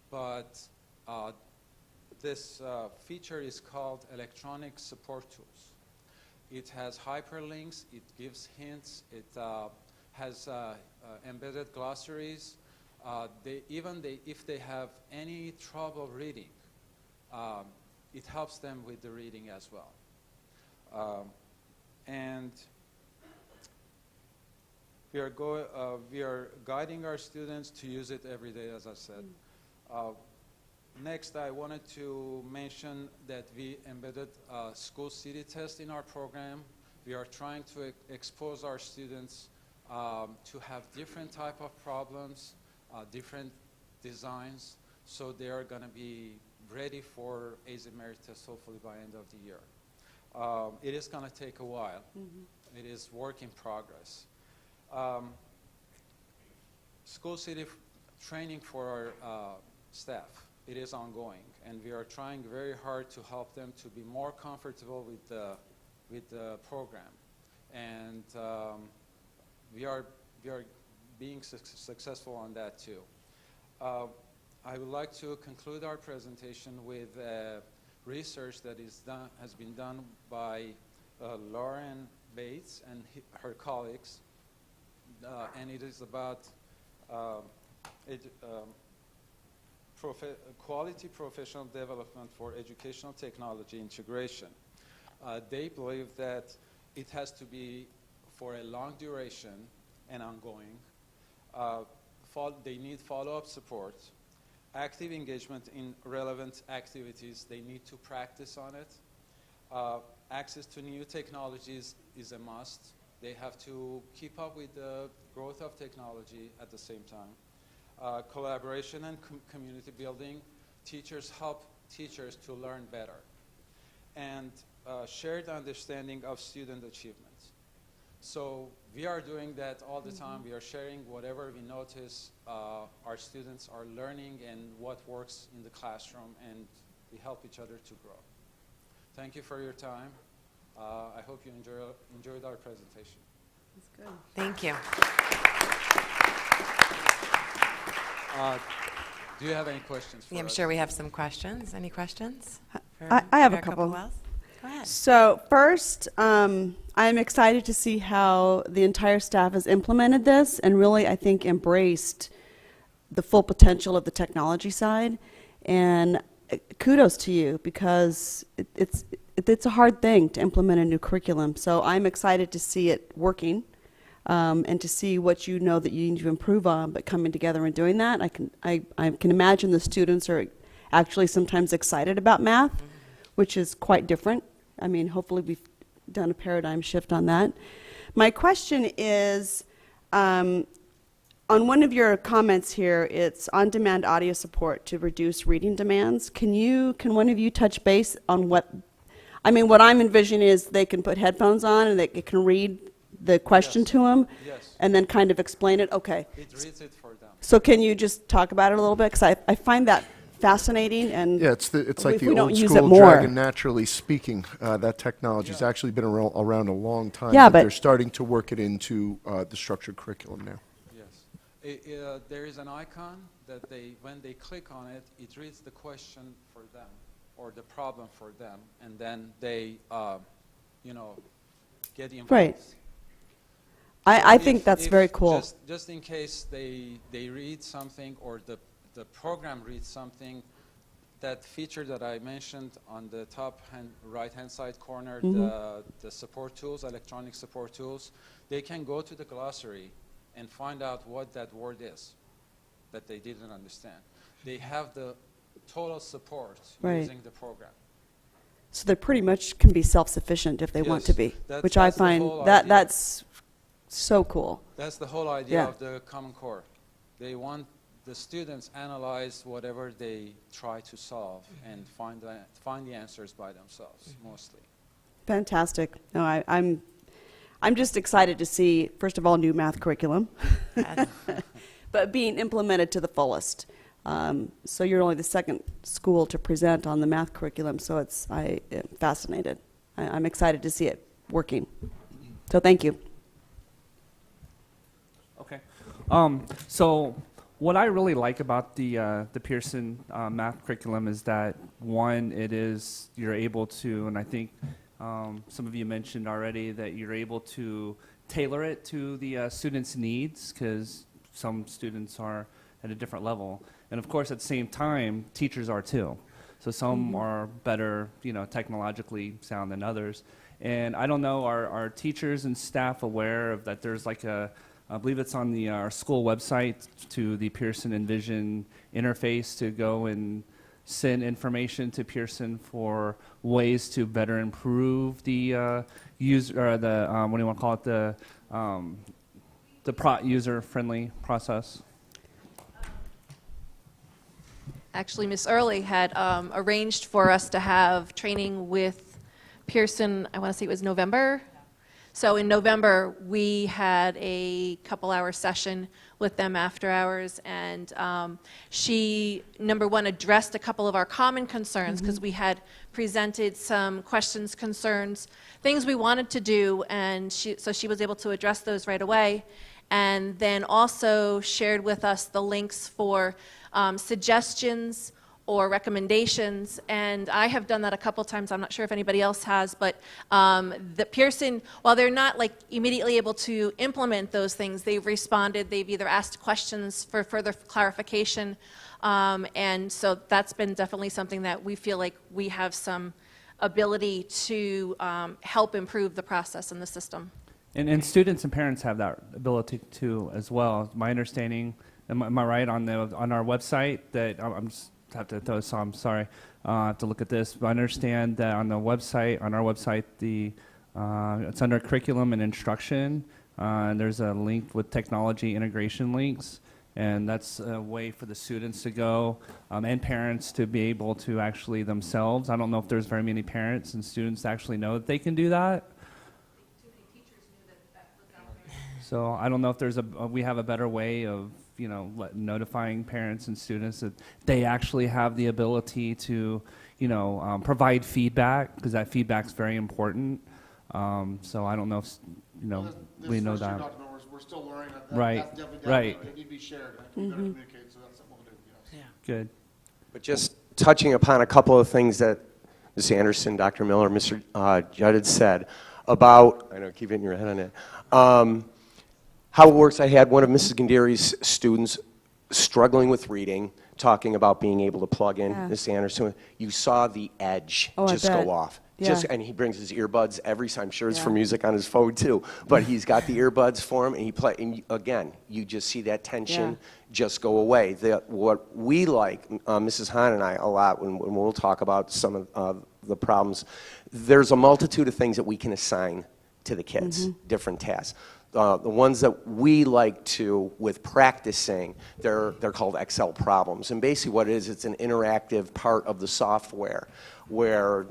but this feature is called Electronic Support Tools. It has hyperlinks, it gives hints, it has embedded glossaries. If they have any trouble reading, it helps them with the reading as well. And we are guiding our students to use it every day, as I said. Next, I wanted to mention that we embedded a school city test in our program. We are trying to expose our students to have different type of problems, different designs, so they are going to be ready for AZ Merit test hopefully by end of the year. It is going to take a while. Mm-hmm. It is work in progress. School city training for our staff. It is ongoing, and we are trying very hard to help them to be more comfortable with the program, and we are being successful on that too. I would like to conclude our presentation with research that has been done by Lauren Bates and her colleagues, and it is about quality professional development for educational technology integration. They believe that it has to be for a long duration and ongoing. They need follow-up support. active engagement in relevant activities. They need to practice on it. Access to new technologies is a must. They have to keep up with the growth of technology at the same time. Collaboration and community building. Teachers help teachers to learn better. And shared understanding of student achievements. So we are doing that all the time. We are sharing whatever we notice our students are learning and what works in the classroom, and we help each other to grow. Thank you for your time. I hope you enjoyed our presentation. That's good. Thank you. Do you have any questions for I'm us? sure we have some questions. Any questions? I have a Maricopa couple. Wells? Go ahead. So first, I'm excited to see how the entire staff has implemented this and really, I think, embraced the full potential of the technology side. And kudos to you, because it's a hard thing to implement a new curriculum. So I'm excited to see it working and to see what you know that you need to improve on, but coming together and doing that. I can imagine the students are actually sometimes excited about math, which is quite different. I mean, hopefully we've done a paradigm shift on that. My question is, on one of your comments here, it's on-demand audio support to reduce reading demands. Can one of you touch base on what I'm envisioning is they can put headphones on and they can read the question to them, and then kind of explain it? Okay. It reads it for them. So can you just talk about it a little bit? Because I find that fascinating, and yeah, it's like the old use school dragon naturally speaking. That technology's actually been around a long time. Yeah, but they're starting to work it into the structured curriculum now. Yes. There is an icon that when they click on it, it reads the question for them or the problem for them, and then they, get involved. Right. I think that's very cool. Just in case they read something or the program reads something, that feature that I mentioned on the top right-hand side corner, the support tools, electronic support tools, they can go to the glossary and find out what that word is that they didn't understand. They have the total support using the program. So they pretty much can be self-sufficient if they want to be, which I find that's so cool. That's the whole idea of the Common Core. They want the students analyze whatever they try to solve and find the answers by themselves, mostly. Fantastic. No, I'm just excited to see, first of all, new math curriculum, but being implemented to the fullest. So you're only the second school to present on the math curriculum, so I'm fascinated. I'm excited to see it working. So thank you. Okay. So what I really like about the Pearson math curriculum is that, one, you're able to, and I think some of you mentioned already, that you're able to tailor it to the students' needs, because some students are at a different level. And of course, at the same time, teachers are too. So some are better, technologically sound than others. And I don't know, are teachers and staff aware of that there's like I believe it's on our school website, to the Pearson Envision interface, to go and send information to Pearson for ways to better improve the user, or the what do you want to call it, the user-friendly process? Actually, Ms. Early had arranged for us to have training with Pearson, I want to say it was November. So in November, we had a couple-hour session with them after hours, and she, number one, addressed a couple of our common concerns, because we had presented some questions, concerns, things we wanted to do, and so she was able to address those right away, and then also shared with us the links for suggestions or recommendations, and I have done that a couple times. I'm not sure if anybody else has, but the Pearson, while they're not like immediately able to implement those things, they've responded. They've either asked questions for further clarification, and so that's been definitely something that we feel like we have some ability to help improve the process in the system. And students and parents have that ability too as well. My understanding, am I right on our website that I'm just have to throw this on, I'm sorry, I have to look at this. But I understand that on our website, it's under curriculum and instruction. And there's a link with technology integration links, and that's a way for the students to go and parents to be able to actually themselves. I don't know if there's very many parents and students that actually know that they can do that. So I don't know if we have a better way of notifying parents and students that they actually have the ability to provide feedback, because that feedback's very important. So I don't know if we know that. We're still learning. Right. That's definitely right. It needs to be shared. We better communicate, so that's something we'll do. Yes. Yeah. Good. But just touching upon a couple of things that Ms. Anderson, Dr. Miller, Mr. Judd had said about, I know, keep hitting your head on it, how it works. I had one of Mrs. Gandiri's students struggling with reading, talking about being able to plug in. Ms. Anderson, you saw the edge just go off. And he brings his earbuds every time. I'm sure it's for music on his phone too. But he's got the earbuds for him, and he play. And again, you just see that tension just go away. What we like, Mrs. Hahn and I, a lot when we'll talk about some of the problems. There's a multitude of things that we can assign to the kids, different tasks. The ones that we like to, with practicing, they're called Excel problems. And basically what it is, it's an interactive part of the software where,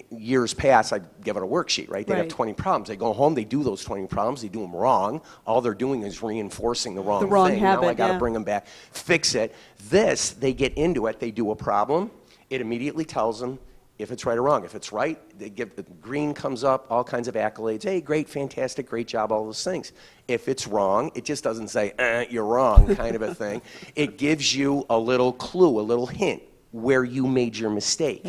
years past, I'd give it a worksheet, right? They'd have 20 problems. They go home, they do those 20 problems, they do them wrong. All they're doing is reinforcing the wrong thing. Habit, now I got to bring them back, fix it. This, they get into it, they do a problem, it immediately tells them if it's right or wrong. If it's right, they give the green comes up, all kinds of accolades. Hey, great, fantastic, great job, all those things. If it's wrong, it just doesn't say, you're wrong, kind of a thing. It gives you a little clue, a little hint where you made your mistake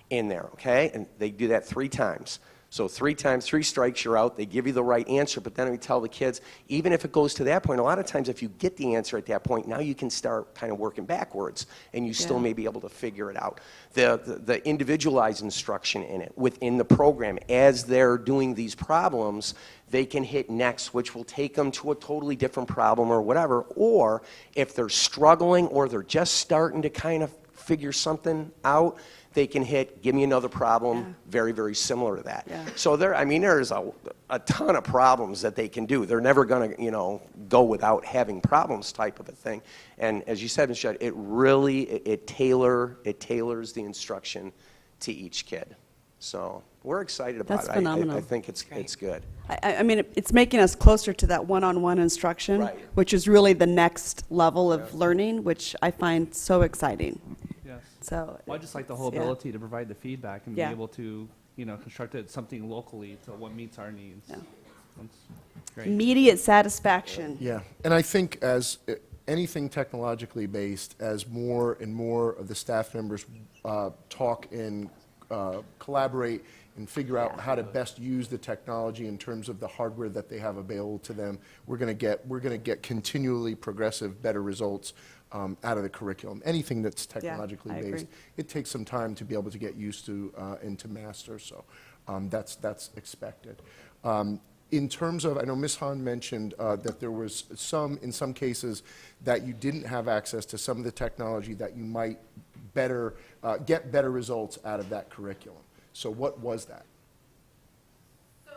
in there, okay? And they do that 3 times. So 3 times, 3 strikes, you're out. They give you the right answer, but then we tell the kids, even if it goes to that point, a lot of times if you get the answer at that point, now you can start kind of working backwards, and you still may be able to figure it out. The individualized instruction in it, within the program, as they're doing these problems, they can hit next, which will take them to a totally different problem or whatever. Or if they're struggling or they're just starting to kind of figure something out, they can hit, give me another problem, very, very similar to that. So there's a ton of problems that they can do. They're never going to, go without having problems type of a thing. And as you said, Ms. Judd, it really, it tailors the instruction to each kid. So we're excited about it. That's phenomenal. I think it's good. It's making us closer to that one-on-one instruction, which is really the next level of learning, which I find so exciting. Yes. So I just like the whole ability to provide the feedback and be able to, construct it something locally to what meets our needs. That's great. Immediate satisfaction. Yeah, and I think as anything technologically based, as more and more of the staff members talk and collaborate and figure out how to best use the technology in terms of the hardware that they have available to them, we're going to get continually progressive, better results out of the curriculum. Anything that's technologically based, it takes some time to be able to get used to and to master. So that's expected. In terms of, I know Ms. Hahn mentioned that there was in some cases, that you didn't have access to some of the technology that you might get better results out of that curriculum. So what was that? So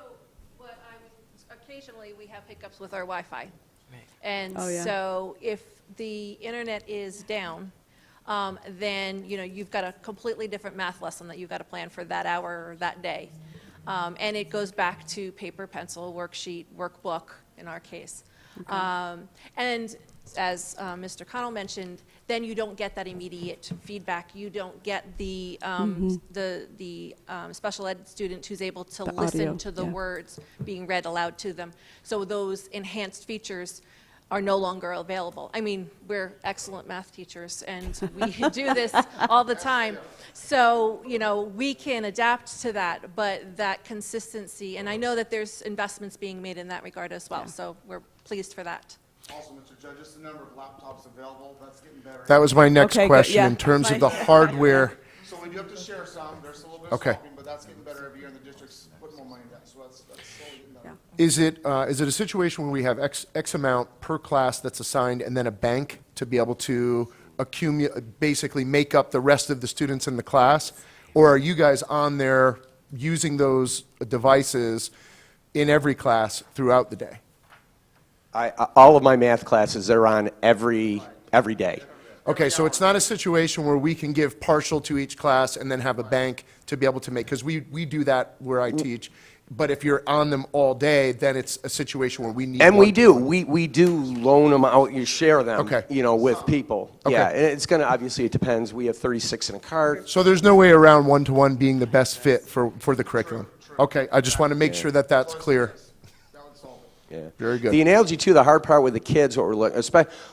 occasionally we have hiccups with our Wi-Fi. And so if the internet is down, then you've got a completely different math lesson that you've got to plan for that hour or that day. And it goes back to paper, pencil, worksheet, workbook in our case. And as Mr. Connell mentioned, then you don't get that immediate feedback. You don't get the special ed student who's able to listen to the words being read aloud to them. So those enhanced features are no longer available. I mean, we're excellent math teachers, and we do this all the time. So, we can adapt to that, but that consistency, and I know that there's investments being made in that regard as well, so we're pleased for that. Also, Mr. Judge, just the number of laptops available, that's getting better. That was my next Okay, good. question Yeah, in terms of that's the fine. hardware. So we do have to share some, there's a little bit Okay. of swapping, but that's getting better every year, and the district's putting more money in that, so that's slowly getting better. Is it a situation where we have X amount per class that's assigned and then a bank to be able to basically make up the rest of the students in the class? Or are you guys on there using those devices in every class throughout the day? All of my math classes, they're on every day. Okay, so it's not a situation where we can give partial to each class and then have a bank to be able to make, because we do that where I teach. But if you're on them all day, then it's a situation where we need. And we do. We do loan them out. You share them, Okay. with people. Okay. Yeah, and it's going to, obviously, it depends. We have 36 in a cart. So there's no way around one-to-one being the best fit for the curriculum? Okay, I just want to make sure that that's clear. Yeah. Very good. The analogy, too, the hard part with the kids, what we're looking,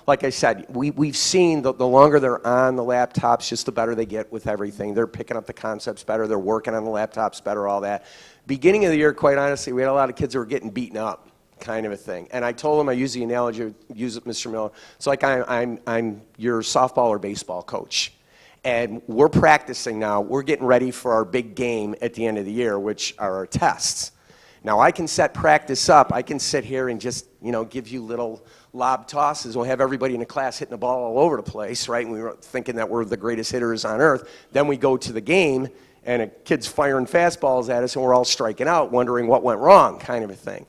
like I said, we've seen the longer they're on the laptops, just the better they get with everything. They're picking up the concepts better. They're working on the laptops better, all that. Beginning of the year, quite honestly, we had a lot of kids that were getting beaten up, kind of a thing. And I told them, I use the analogy, use it, Mr. Miller. It's like I'm your softball or baseball coach. And we're practicing now. We're getting ready for our big game at the end of the year, which are our tests. Now, I can set practice up. I can sit here and just, give you little lob tosses. We'll have everybody in the class hitting the ball all over the place, right? And we were thinking that we're the greatest hitters on earth. Then we go to the game, and a kid's firing fastballs at us, and we're all striking out, wondering what went wrong, kind of a thing.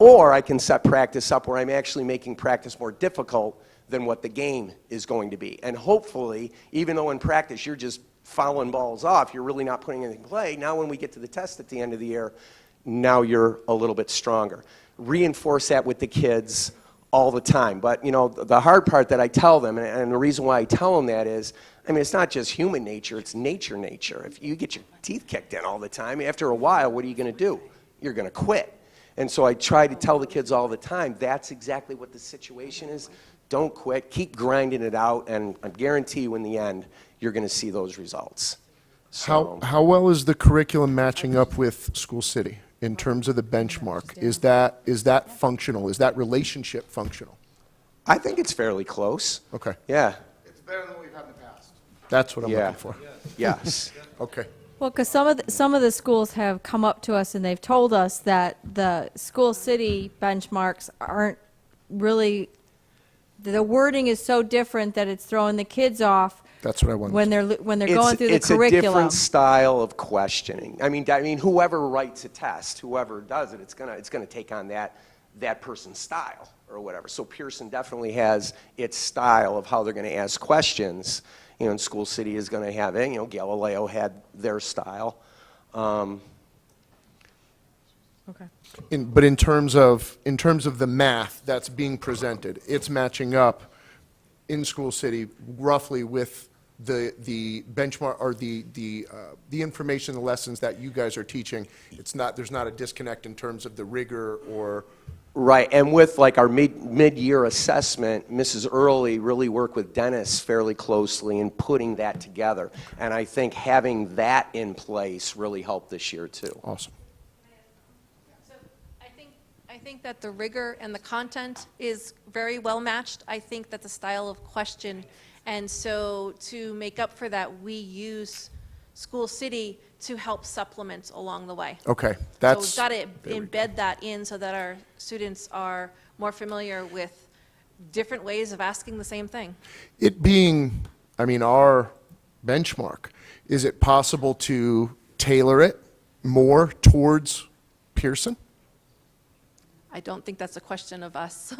Or I can set practice up where I'm actually making practice more difficult than what the game is going to be. And hopefully, even though in practice you're just fouling balls off, you're really not putting anything in play, now when we get to the test at the end of the year, now you're a little bit stronger. Reinforce that with the kids all the time. But, the hard part that I tell them, and the reason why I tell them that is, it's not just human nature, it's nature. If you get your teeth kicked in all the time, after a while, what are you going to do? You're going to quit. And so I try to tell the kids all the time, that's exactly what the situation is. Don't quit, keep grinding it out, and I guarantee you in the end, you're going to see those results. So, How well is the curriculum matching up with School City in terms of the benchmark? Is that functional? Is that relationship functional? I think it's fairly close. Okay. Yeah. It's better than what we've had in the past. That's what I'm looking for. Yes. Okay. Well, because some of the schools have come up to us and they've told us that the School City benchmarks aren't really, the wording is so different that it's throwing the kids off. That's what I wanted. When they're going through the curriculum. It's a different style of questioning. I mean, whoever writes a test, whoever does it, it's gonna take on that person's style or whatever. So Pearson definitely has its style of how they're going to ask questions. And School City is going to have it. Galileo had their style. Okay. But in terms of the math that's being presented, it's matching up in School City roughly with the benchmark or the information, the lessons that you guys are teaching. There's not a disconnect in terms of the rigor or. Right, and with like our mid-year assessment, Mrs. Early really worked with Dennis fairly closely in putting that together. And I think having that in place really helped this year too. Awesome. So I think that the rigor and the content is very well matched. I think that the style of question, and so to make up for that, we use School City to help supplement along the way. Okay, So we've got to embed that in so that our students are more familiar with different ways of asking the same thing. It being, our benchmark, is it possible to tailor it more towards Pearson? I don't think that's a question of us.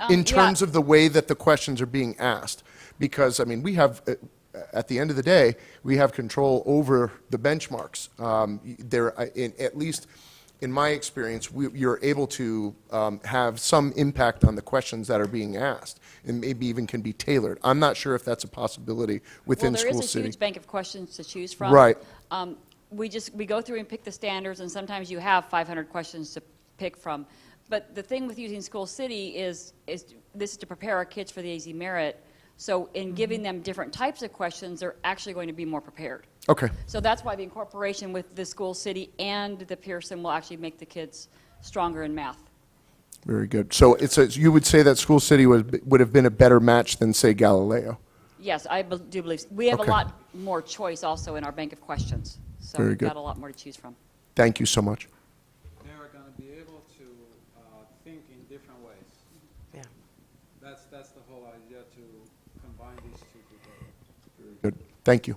In terms of the way that the questions are being asked? Because, we have, at the end of the day, we have control over the benchmarks. At least in my experience, you're able to have some impact on the questions that are being asked, and maybe even can be tailored. I'm not sure if that's a possibility within School City. Well, there is a huge bank of questions to choose from. Right. We go through and pick the standards, and sometimes you have 500 questions to pick from. But the thing with using School City is this is to prepare our kids for the AZ Merit. So in giving them different types of questions, they're actually going to be more prepared. Okay. So that's why the incorporation with the School City and the Pearson will actually make the kids stronger in math. Very good. So you would say that School City would have been a better match than, say, Galileo? Yes, I do believe, we have Okay. a lot more choice also in our bank of questions. So Very we've good. got a lot more to choose from. Thank you so much. They are going to be able to think in different ways. Yeah. That's the whole idea, to combine these two together. Good. Thank you.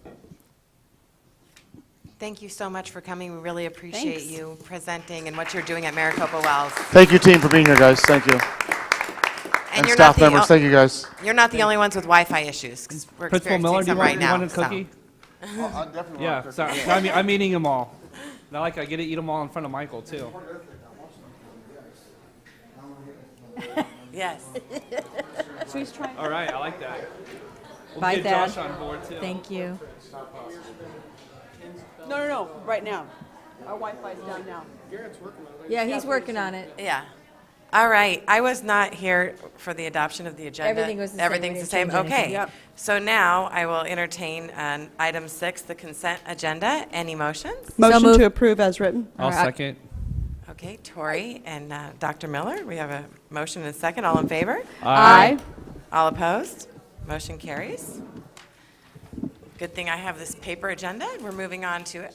Thank you so much for coming. We really appreciate Thanks. you presenting and what you're doing at Maricopa Wells. Thank you, team, for being here, guys. Thank you. And you're staff not the members, thank you, guys. You're not the only ones with Wi-Fi issues, 'cause we're Principal experiencing Miller, do some you right want, now. you want a cookie? I definitely Yeah, want a sorry. cookie. I'm eating them all. Not like I get to eat them all in front of Michael, too. Yes. All right, I like that. We'll Bye, get Thad. Josh on board, too. Thank you. No, right now. Our Wi-Fi's down now. Yeah, he's working on it. Yeah. All right. I was not here for the adoption of the agenda. Everything was the same. Everything's We the didn't same? change anything. Okay. Yep. So now I will entertain item 6, the consent agenda. Any motions? Motion moved. to approve as written. I'll second. Okay, Tori and Dr. Miller, we have a motion and a second. All in favor? Aye. All opposed? Motion carries. Good thing I have this paper agenda. We're moving on to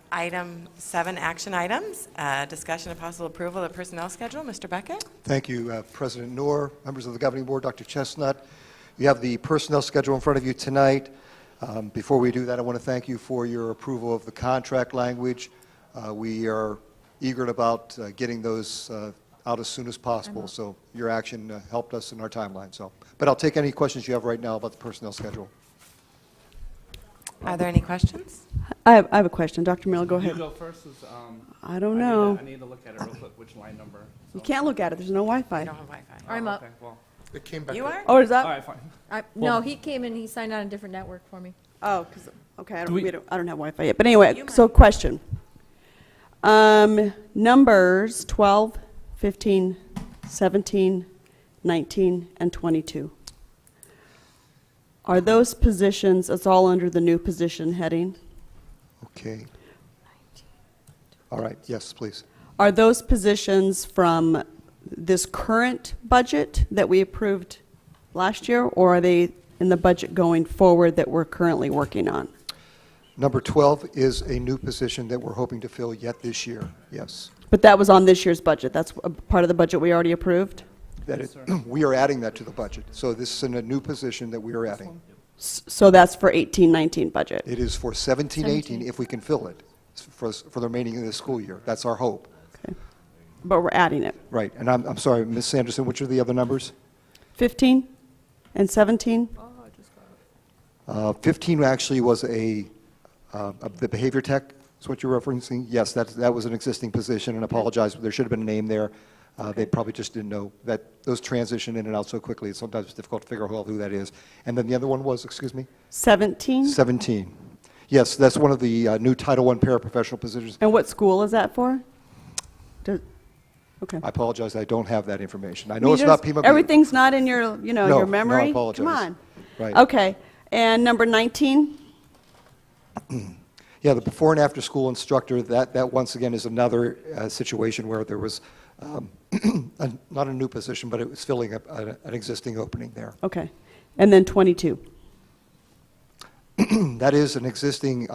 item 7, action items. Discussion and possible approval of the personnel schedule. Mr. Beckett? Thank you, President Noor, members of the governing board, Dr. Chestnut. You have the personnel schedule in front of you tonight. Before we do that, I want to thank you for your approval of the contract language. We are eager about getting those out as soon as possible, so your action helped us in our timeline. But I'll take any questions you have right now about the personnel schedule. Are there any questions? I have a question. Dr. Miller, go You ahead. go first. I don't know. I need to look at it real quick, which line number. You can't look at it. There's no Wi-Fi. We don't have Wi-Fi. I'm up. Okay, well, It came back. You are? Oh, is that? all right, fine. No, he came in, he signed on a different network for me. Oh, because, okay, I Do we- don't have Wi-Fi yet. But anyway, so question. Numbers 12, 15, 17, 19, and 22. Are those positions, it's all under the new position heading? Okay. All right, yes, please. Are those positions from this current budget that we approved last year, or are they in the budget going forward that we're currently working on? Number 12 is a new position that we're hoping to fill yet this year, yes. But that was on this year's budget. That's a part of the budget we already approved? That is, we are adding that to the budget. So this is a new position that we are adding. So that's for 18-19 budget? It is for 17-18 if we can fill it for the remaining of the school year. That's our hope. Okay. But we're adding it. Right, and I'm sorry, Ms. Sanderson, which are the other numbers? 15 and 17? 15 actually was the behavior tech, is what you're referencing? Yes, that was an existing position, and I apologize, there should have been a name there. They probably just didn't know that those transition in and out so quickly, it's sometimes difficult to figure out who that is. And then the other one was, excuse me? 17? 17. Yes, that's one of the new Title I paraprofessional positions. And what school is that for? Okay. I apologize, I don't have that information. I know it's not Pima. Everything's not in your, No, your no, memory? I apologize. Come on. Right. Okay. And number 19? Yeah, the before and after school instructor, that once again is another situation where there was not a new position, but it was filling up an existing opening there. Okay. And then 22? That is an existing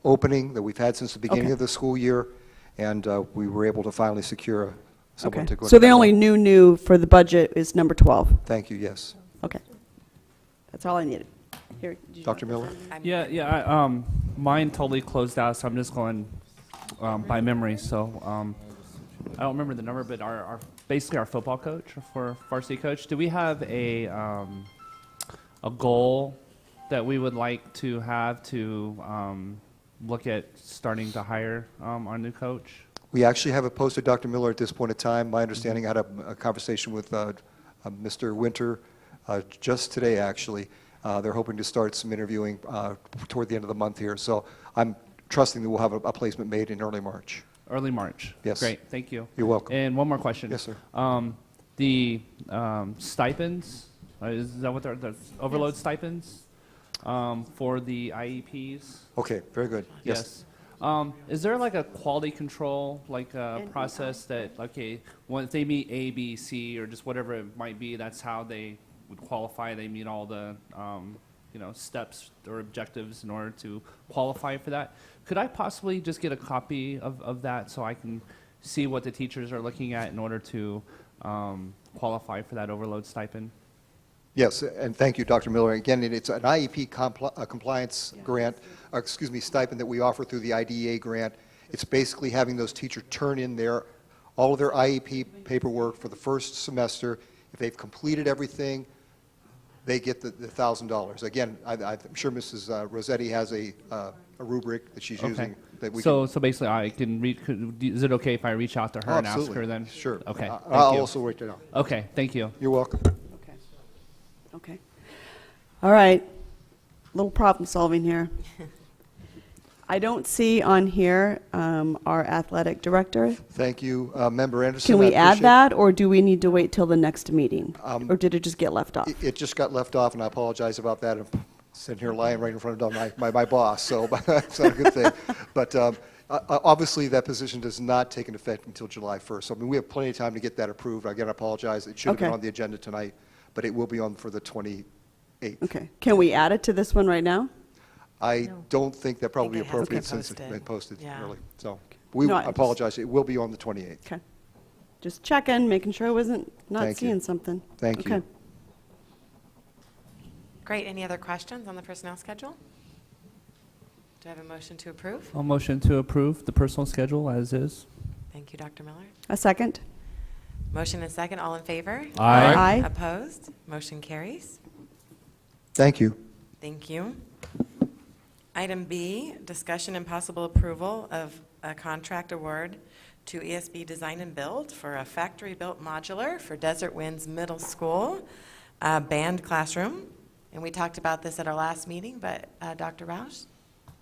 opening that we've had since the beginning Okay. of the school year, and we were able to finally secure someone Okay. to go. So into the that only role. new for the budget is number 12? Thank you, yes. Okay. That's all I needed. Here, did you Dr. want Miller? this? Yeah, mine totally closed out, so I'm just going by memory. So I don't remember the number, but basically our football coach, for varsity coach, do we have a goal that we would like to have to look at starting to hire our new coach? We actually have it posted, Dr. Miller, at this point in time. My understanding, I had a conversation with Mr. Winter just today, actually. They're hoping to start some interviewing toward the end of the month here. So I'm trusting that we'll have a placement made in early March. Early March. Yes. Great, thank you. You're welcome. And one more question. Yes, sir. The stipends, is that what they're, the overload stipends for the IEPs? Okay, very good. Yes. Is there like a quality control, like a process that, okay, once they meet A, B, C, or just whatever it might be, that's how they would qualify? They meet all the, steps or objectives in order to qualify for that. Could I possibly just get a copy of that so I can see what the teachers are looking at in order to qualify for that overload stipend? Yes, and thank you, Dr. Miller. Again, it's an IEP compliance grant, stipend that we offer through the IDEA grant. It's basically having those teachers turn in all of their IEP paperwork for the first semester. If they've completed everything, they get the $1,000. Again, I'm sure Mrs. Rossetti has a rubric that she's using. That we so basically, I can is it okay if I reach out to her and ask her then? Sure. Okay. I'll also write that down. Okay. Thank you. You're welcome. Okay. All right. Little problem solving here. I don't see on here our athletic director. Thank you, Member Anderson. Can we I add appreciate- that, or do we need to wait till the next meeting? Or did it just get left off? It just got left off, and I apologize about that. I'm sitting here lying right in front of my boss, so it's not a good thing. But obviously, that position does not take an effect until July 1st. So, I mean, we have plenty of time to get that approved. Again, I apologize. It should have been Okay. on the agenda tonight, but it will be on for the 28th. Okay. Can we add it to this one right now? I don't think that probably it has to be appropriate since it's posted. been posted Yeah. early. So No, I apologize. It will be on the 28th. Okay. Just checking, making sure I wasn't not Thank you. seeing something. Thank you. Okay. Great. Any other questions on the personnel schedule? Do I have a motion to approve? I'll motion to approve the personal schedule as is. Thank you, Dr. Miller. A second? Motion and second. All in favor? Aye. Aye. Opposed? Motion carries. Thank you. Thank you. Item B, discussion and possible approval of a contract award to ESB Design and Build for a factory-built modular for Desert Winds Middle School band classroom. And we talked about this at our last meeting, but Dr. Roush,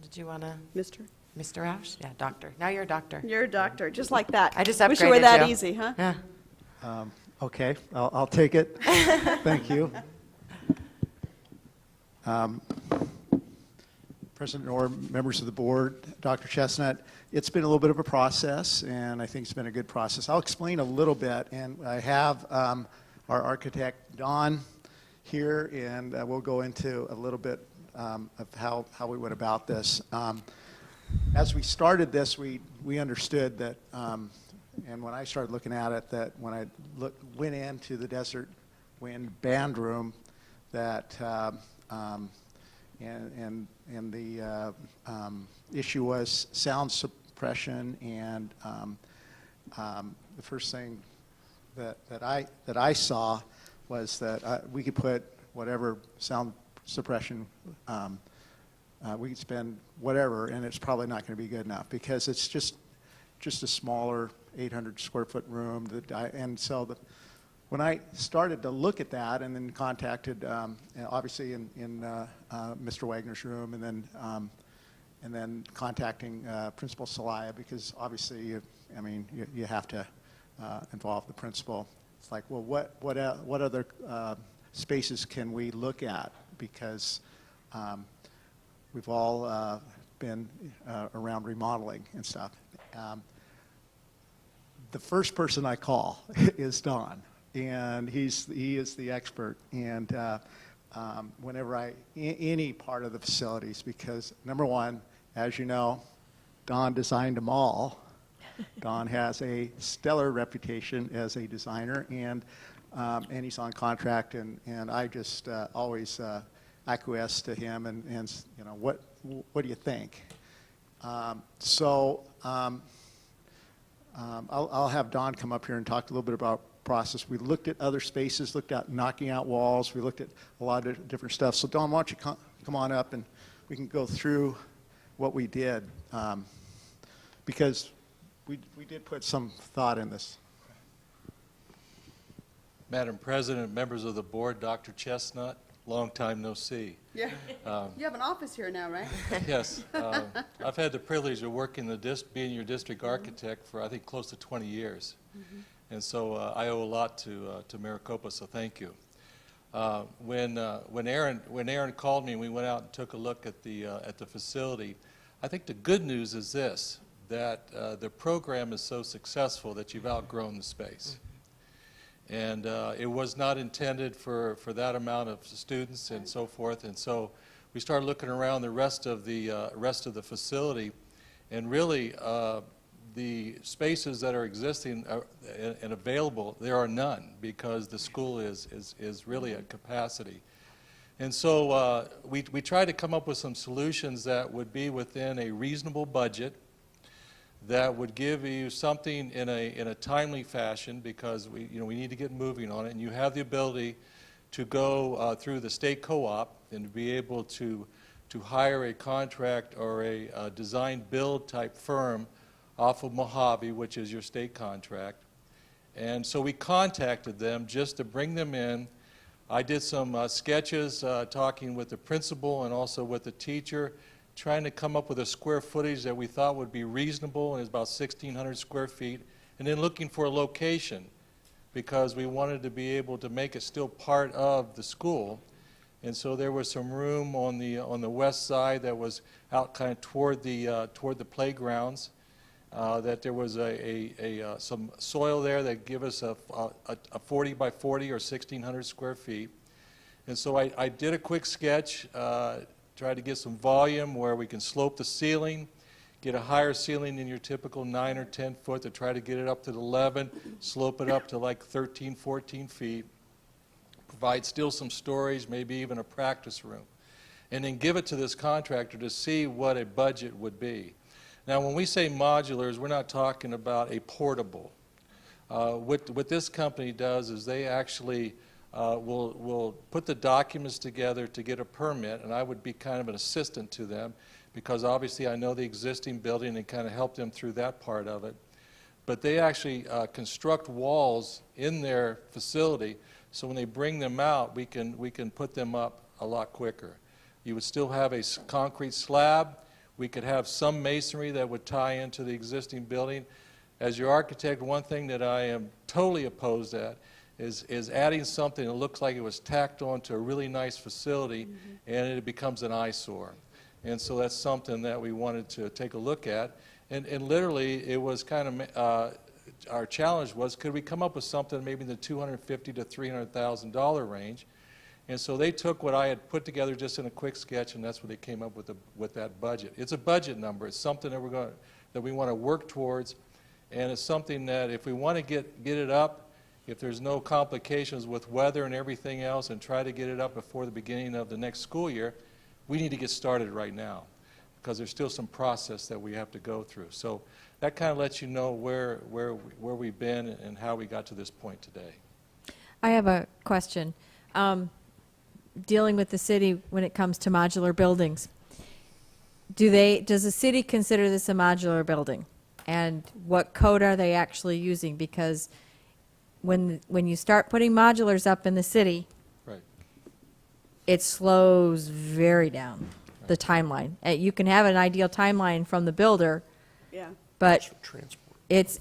did you want to? Mr. Roush? Yeah, doctor. Now you're a doctor. You're a doctor, just like that. I just Wish it were upgraded that you. easy, huh? Yeah. Okay, I'll take it. Thank you. President Orr, members of the board, Dr. Chestnut, it's been a little bit of a process, and I think it's been a good process. I'll explain a little bit, and I have our architect, Don, here, and we'll go into a little bit of how we went about this. As we started this, we understood that, and when I started looking at it, that when I went into the Desert Wind band room, that and the issue was sound suppression, and the first thing that I saw was that we could put whatever sound suppression we could spend whatever, and it's probably not going to be good enough because it's just a smaller 800 square foot room and so when I started to look at that and then contacted, obviously in Mr. Wagner's room, and then contacting Principal Celaya, because obviously you have to involve the principal. It's like, well, what other spaces can we look at, because we've all been around remodeling and stuff. The first person I call is Don. And he is the expert, and whenever any part of the facilities, because number one, as you know, Don designed them all. Don has a stellar reputation as a designer, and he's on contract, and I just always acquiesce to him, and what do you think? I'll have Don come up here and talk a little bit about process. We looked at other spaces, looked at knocking out walls, we looked at a lot of different stuff. So Don, why don't you come on up and we can go through what we did, because we did put some thought in this. Madam President, members of the board, Dr. Chestnut, long time no see. Yeah. You have an office here now, right? Yes. I've had the privilege of working being your district architect for, I think, close to 20 years. Mm-hmm. And so I owe a lot to Maricopa, so thank you. When Aaron called me and we went out and took a look at the facility, I think the good news is this, that the program is so successful that you've outgrown the space. And it was not intended for that amount of students and so forth. And so we started looking around the rest of the facility, and really the spaces that are existing and available, there are none, because the school is really at capacity. And so we tried to come up with some solutions that would be within a reasonable budget, that would give you something in a timely fashion, because we need to get moving on it, and you have the ability to go through the state co-op and to be able to hire a contract or a design build type firm off of Mojave, which is your state contract. And so we contacted them just to bring them in. I did some sketches talking with the principal and also with the teacher, trying to come up with a square footage that we thought would be reasonable, and it's about 1,600 square feet, and then looking for a location, because we wanted to be able to make it still part of the school. And so there was some room on the west side that was out kind of toward the playgrounds, that there was some soil there that give us a 40 by 40 or 1,600 square feet. And so I did a quick sketch, tried to get some volume where we can slope the ceiling, get a higher ceiling than your typical 9 or 10 foot, to try to get it up to 11, slope it up to like 13, 14 feet, provide still some storage, maybe even a practice room, and then give it to this contractor to see what a budget would be. Now, when we say modulars, we're not talking about a portable. What this company does is they actually will put the documents together to get a permit, and I would be kind of an assistant to them, because obviously I know the existing building and kind of help them through that part of it. But they actually construct walls in their facility, so when they bring them out, we can put them up a lot quicker. You would still have a concrete slab. We could have some masonry that would tie into the existing building. As your architect, one thing that I am totally opposed at is adding something that looks like it was tacked on to a really nice facility, and it becomes an eyesore. And so that's something that we wanted to take a look at. And literally, it was kind of, our challenge was, could we come up with something maybe in the $250,000 to $300,000 range? And so they took what I had put together just in a quick sketch, and that's what they came up with that budget. It's a budget number. It's something that we want to work towards, and it's something that if we want to get it up, if there's no complications with weather and everything else, and try to get it up before the beginning of the next school year, we need to get started right now, because there's still some process that we have to go through. So that kind of lets you know where we've been and how we got to this point today. I have a question. Dealing with the city when it comes to modular buildings, does the city consider this a modular building? And what code are they actually using? Because when you start putting modulars up in the city, right, it slows very down the timeline. You can have an ideal timeline from the builder, Yeah. but it's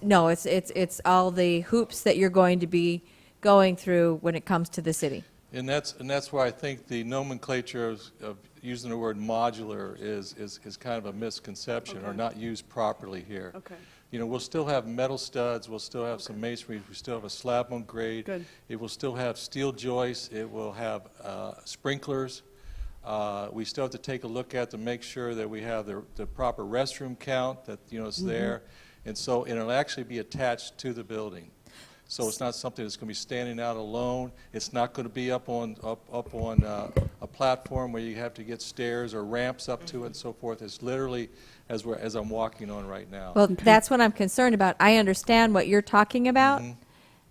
all the hoops that you're going to be going through when it comes to the city. And that's why I think the nomenclature of using the word modular is kind of a misconception, or not used properly here. Okay. You know, we'll still have metal studs, we'll still have some masonry, we still have a slab on grade. Good. It will still have steel joists, it will have sprinklers. We still have to take a look at to make sure that we have the proper restroom count, that it's there. And so it'll actually be attached to the building. So it's not something that's going to be standing out alone. It's not going to be up on a platform where you have to get stairs or ramps up to it and so forth. It's literally as I'm walking on right now. Well, that's what I'm concerned about. I understand what you're talking about,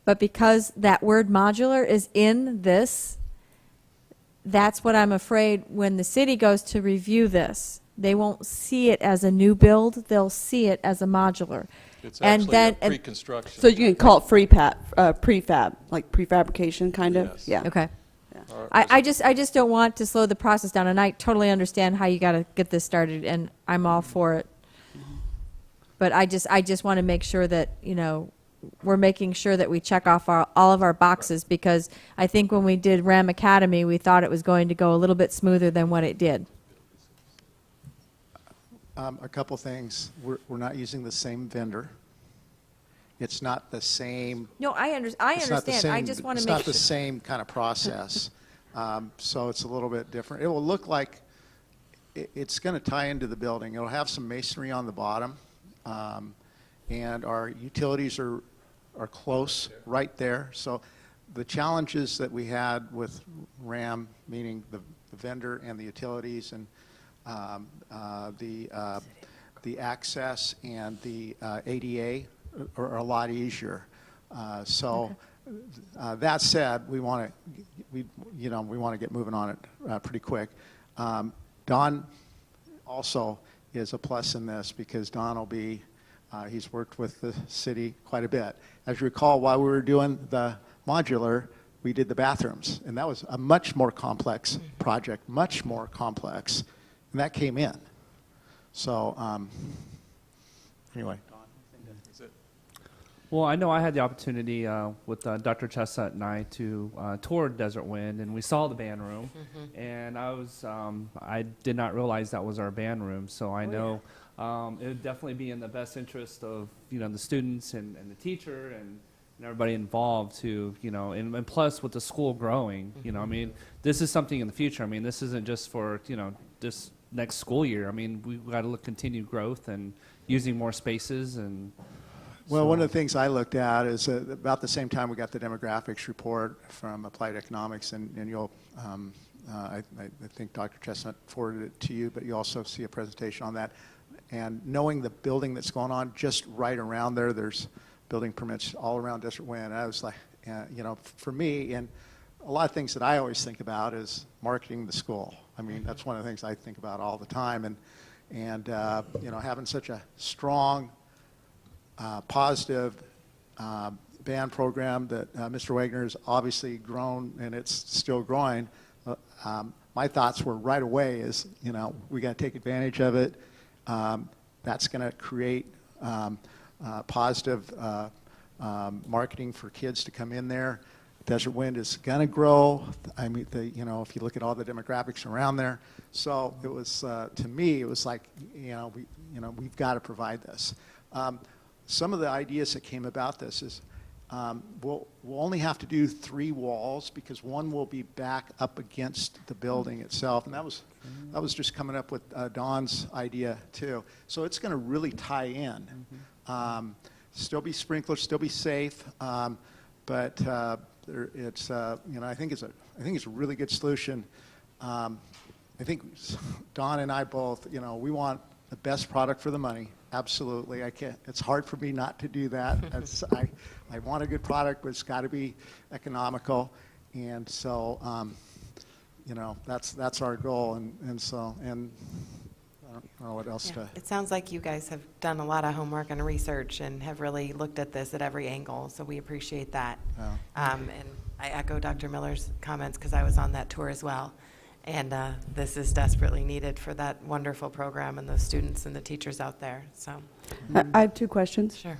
but because that word modular is in this, that's what I'm afraid when the city goes to review this, they won't see it as a new build. They'll see it as a modular. It's actually a pre-construction. So you can call it prefab, like prefabrication, kind of? Yes. Yeah. Okay. I just don't want to slow the process down, and I totally understand how you got to get this started, and I'm all for it. But I just want to make sure that we're making sure that we check off all of our boxes, because I think when we did Ram Academy, we thought it was going to go a little bit smoother than what it did. A couple things. We're not using the same vendor. It's not the same. No, I understand. I just want to It's make not the sure. same kind of process. So it's a little bit different. It will look like it's going to tie into the building. It'll have some masonry on the bottom, and our utilities are close right there. So the challenges that we had with RAM, meaning the vendor and the utilities and the access and the ADA are a lot easier. That said, we want to get moving on it pretty quick. Don also is a plus in this because Don will be, he's worked with the city quite a bit. As you recall, while we were doing the modular, we did the bathrooms, and that was a much more complex project, much more complex, and that came in. So anyway. Well, I know I had the opportunity with Dr. Chestnut and I to tour Desert Wind, and we saw the band room, and I did not realize that was our band room. So I know it would definitely be in the best interest of the students and the teacher and everybody involved to and plus with the school growing, I mean, this is something in the future. I mean, this isn't just for this next school year. I mean, we've got to look continued growth and using more spaces and. Well, one of the things I looked at is about the same time we got the demographics report from Applied Economics, and you'll, I think Dr. Chestnut forwarded it to you, but you also see a presentation on that. And knowing the building that's going on just right around there, there's building permits all around Desert Wind. I was like, for me, and a lot of things that I always think about is marketing the school. I mean, that's one of the things I think about all the time, and having such a strong positive band program that Mr. Wagner has obviously grown, and it's still growing. My thoughts were right away is, we got to take advantage of it. That's going to create positive marketing for kids to come in there. Desert Wind is going to grow. I mean, if you look at all the demographics around there. So it was, to me, it was like, we've got to provide this. Some of the ideas that came about this is we'll only have to do 3 walls because one will be back up against the building itself, and that was just coming up with Don's idea too. So it's going to really tie in. Still be sprinklers, still be safe, but it's I think it's a really good solution. I think Don and I both we want the best product for the money. Absolutely, I can't. It's hard for me not to do that. I want a good product, but it's got to be economical, and so that's our goal, and so I don't know what else to. It sounds like you guys have done a lot of homework and research and have really looked at this at every angle, so we appreciate that. And I echo Dr. Miller's comments because I was on that tour as well. And this is desperately needed for that wonderful program and those students and the teachers out there. So, I have 2 questions. Sure.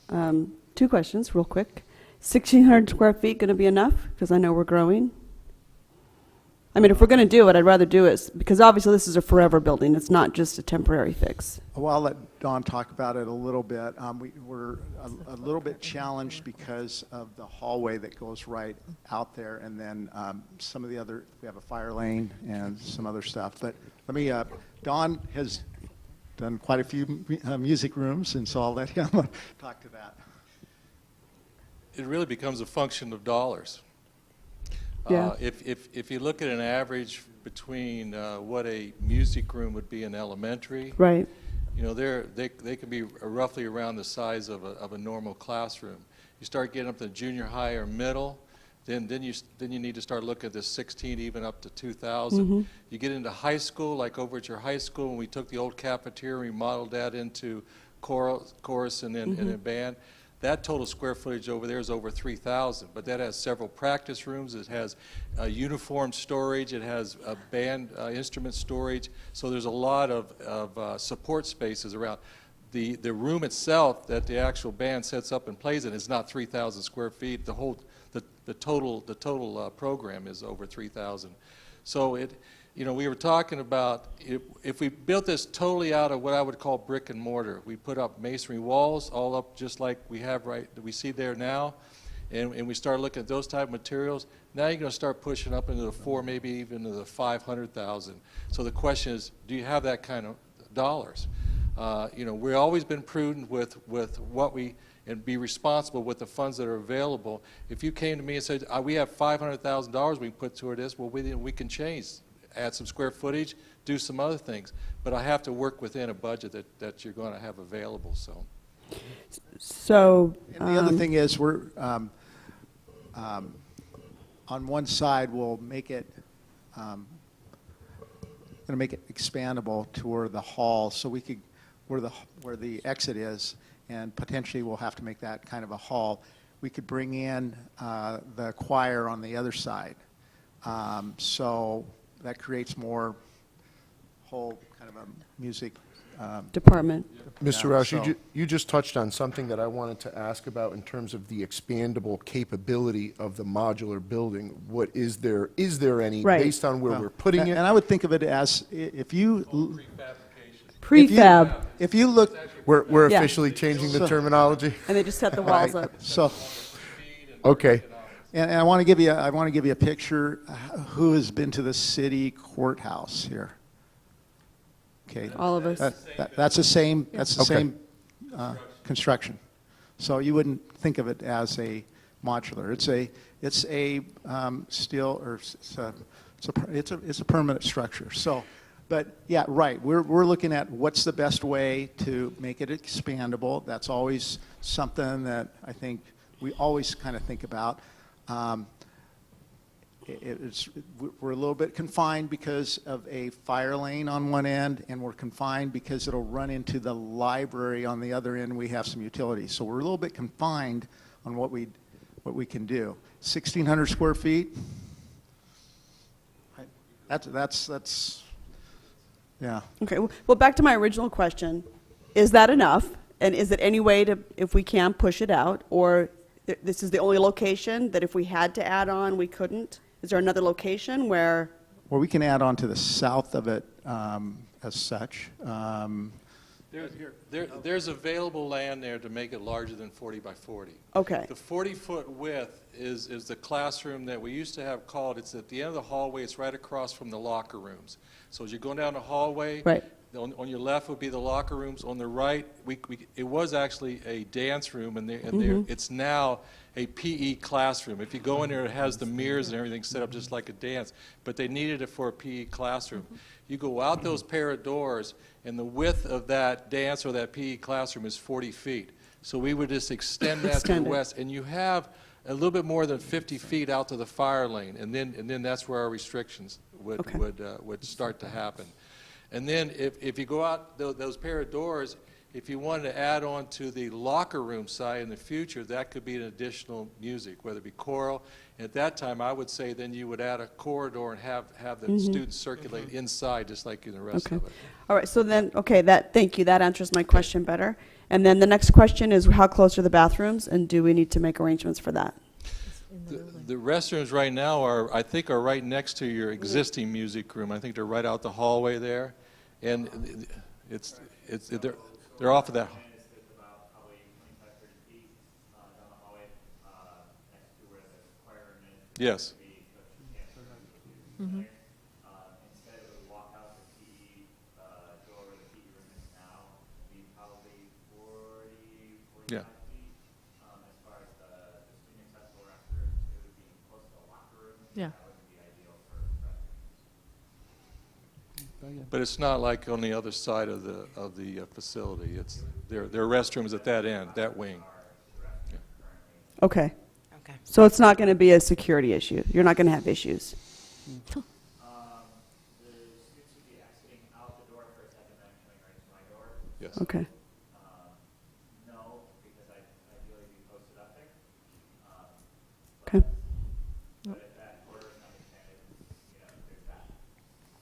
2 questions, real quick. 1,600 square feet going to be enough? Because I know we're growing. I mean, if we're going to do it, I'd rather do it because obviously this is a forever building. It's not just a temporary fix. Well, I'll let Dawn talk about it a little bit. We're a little bit challenged because of the hallway that goes right out there, and then some of the other, we have a fire lane and some other stuff. But let me, Dawn has done quite a few music rooms, and so I'll let him talk to that. It really becomes a function of dollars. Yeah. If you look at an average between what a music room would be in elementary, right? They can be roughly around the size of a normal classroom. You start getting up to junior high or middle, then you need to start looking at this 16, even up to 2,000. You get into high school, like over at your high school, when we took the old cafeteria, we modeled that into chorus and then band. That total square footage over there is over 3,000, but that has several practice rooms. It has uniform storage. It has a band instrument storage. So there's a lot of support spaces around. The room itself that the actual band sets up and plays in is not 3,000 square feet. The total program is over 3,000. So you know, we were talking about if we built this totally out of what I would call brick and mortar, we put up masonry walls all up just like we have that we see there now, and we start looking at those type of materials, now you're going to start pushing up into the 4, maybe even into the 500,000. So the question is, do you have that kind of dollars? You know, we've always been prudent with what we, and be responsible with the funds that are available. If you came to me and said, we have $500,000 we can put toward this, well, we can change, add some square footage, do some other things. But I have to work within a budget that you're going to have available. So, and the other thing is, we're on one side, we'll make it going to make it expandable toward the hall, so we could where the exit is, and potentially we'll have to make that kind of a hall. We could bring in the choir on the other side, so that creates more whole kind of a music department. Mr. Yeah, Roush, so- you just touched on something that I wanted to ask about in terms of the expandable capability of the modular building. What is there any, Right. based on where we're putting and it? I would think of it as if you Prefab. If you look, We're Yeah. officially changing the So- terminology? And they just set the walls Right. up. So, Okay. and I want to give you a picture. Who has been to the city courthouse here? Okay. All of us. That's the same. That's the Okay. same construction. So you wouldn't think of it as a modular. It's a steel, or it's a permanent structure. So, but yeah, right. We're looking at what's the best way to make it expandable. That's always something that I think we always kind of think about. We're a little bit confined because of a fire lane on one end, and we're confined because it'll run into the library on the other end. We have some utilities, so we're a little bit confined on what we can do. 1,600 square feet. That's yeah. Okay, well, back to my original question. Is that enough? And is it any way to, if we can, push it out? Or this is the only location that if we had to add on, we couldn't? Is there another location where? Well, we can add on to the south of it as such. There's available land there to make it larger than 40 by 40. Okay. The 40-foot width is the classroom that we used to have called, it's at the end of the hallway, it's right across from the locker rooms. So as you're going down the hallway, Right. on your left would be the locker rooms. On the right, it was actually a dance room, and it's now a PE classroom. If you go in there, it has the mirrors and everything set up just like a dance, but they needed it for a PE classroom. You go out those pair of doors, and the width of that dance or that PE classroom is 40 feet. So we would just extend that to the west, and you have a little bit more than 50 feet out to the fire lane, and then that's where our restrictions would start to happen. And then if you go out those pair of doors, if you wanted to add on to the locker room side in the future, that could be an additional music, whether it be choral. At that time, I would say then you would add a corridor and have the students circulate inside just like in the rest Okay. of it. All right, so then, okay, thank you. That answers my question better. And then the next question is, how close are the bathrooms, and do we need to make arrangements for that? The restrooms right now I think are right next to your existing music room. I think they're right out the hallway there, and they're off of that. Yes. Mhm. Instead of a walk out the PE door where the PE room is now, be probably 45 Yeah. feet as far as the student accessible restrooms. It would be close to the locker room. Yeah. That would be ideal for restrooms. But it's not like on the other side of the facility. It's there are restrooms at that end, that wing. Okay. Okay. So it's not going to be a security issue? You're not going to have issues? The students would be exiting out the door first and then coming right to my door. Yes. Okay. No, because I'd ideally be posted up there. Okay. But if that order is not intended, there's that.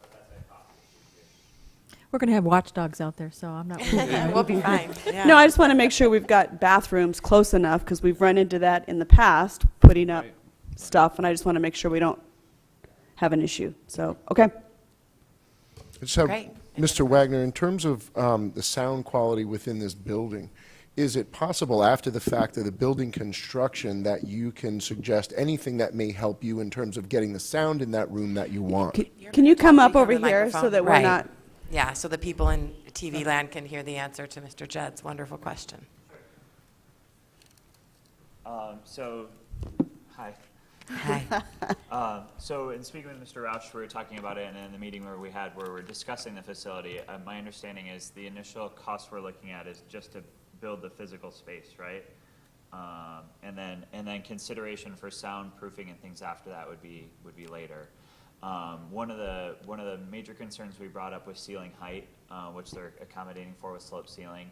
But that's a cost issue too. We're going to have watchdogs out there, so I'm not worried about it. We'll be fine. Yeah. No, I just want to make sure we've got bathrooms close enough, because we've run into that in the past, putting up stuff, and I just want to make sure we don't have an issue. So, okay. So, Great. Mr. Wagner, in terms of the sound quality within this building, is it possible after the fact of the building construction that you can suggest anything that may help you in terms of getting the sound in that room that you want? Can you come up Speak on over the here so microphone. that we're Right. not? Yeah, so the people in TV land can hear the answer to Mr. Judd's wonderful question. Hi. Hi. So in speaking with Mr. Rausch, we were talking about it, and in the meeting where we're discussing the facility, my understanding is the initial cost we're looking at is just to build the physical space, right? And then consideration for soundproofing and things after that would be later. One of the major concerns we brought up was ceiling height, which they're accommodating for with slope ceiling.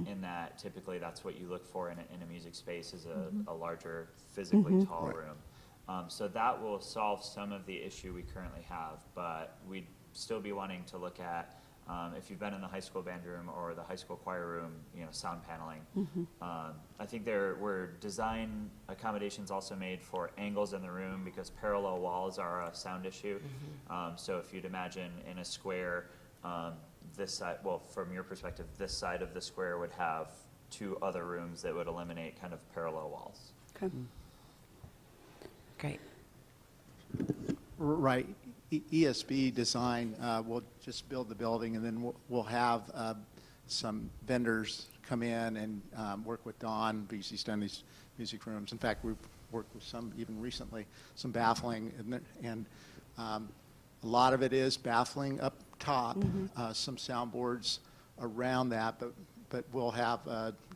In that typically that's what you look for in a music space is a larger physically tall room. So that will solve some of the issue we currently have, but we'd still be wanting to look at, if you've been in the high school band room or the high school choir room, sound paneling. I think there were design accommodations also made for angles in the room because parallel walls are a sound issue. So if you'd imagine in a square, this side, well, from your perspective, this side of the square would have two other rooms that would eliminate kind of parallel walls. Okay. Great. Right. ESB design, we'll just build the building, and then we'll have some vendors come in and work with Don because he's done these music rooms. In fact, we've worked with some even recently, some baffling, and a lot of it is baffling up top, some soundboards around that, but we'll have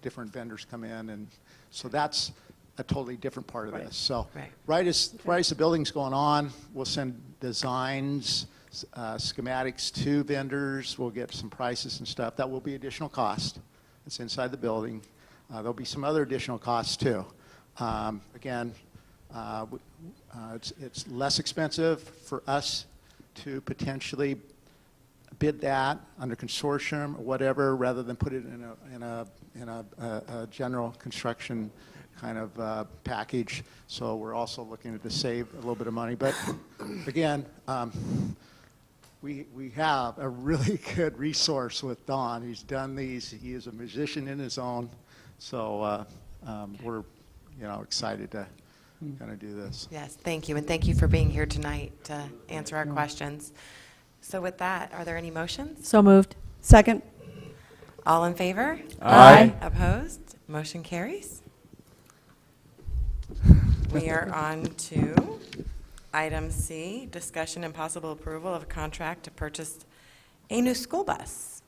different vendors come in, and so that's a totally different part of this. So right as the building's going on, we'll send designs, schematics to vendors. We'll get some prices and stuff. That will be additional cost. It's inside the building. There'll be some other additional costs too. Again, it's less expensive for us to potentially bid that under consortium or whatever, rather than put it in a general construction kind of package. So we're also looking to save a little bit of money. But again, we have a really good resource with Don. He's done these. He is a musician in his own. So we're excited to kind of do this. Yes, thank you, and thank you for being here tonight to answer our questions. So with that, are there any motions? So moved. Second. All in favor? Aye. Opposed? Motion carries. We are on to item C, discussion and possible approval of a contract to purchase a new school bus.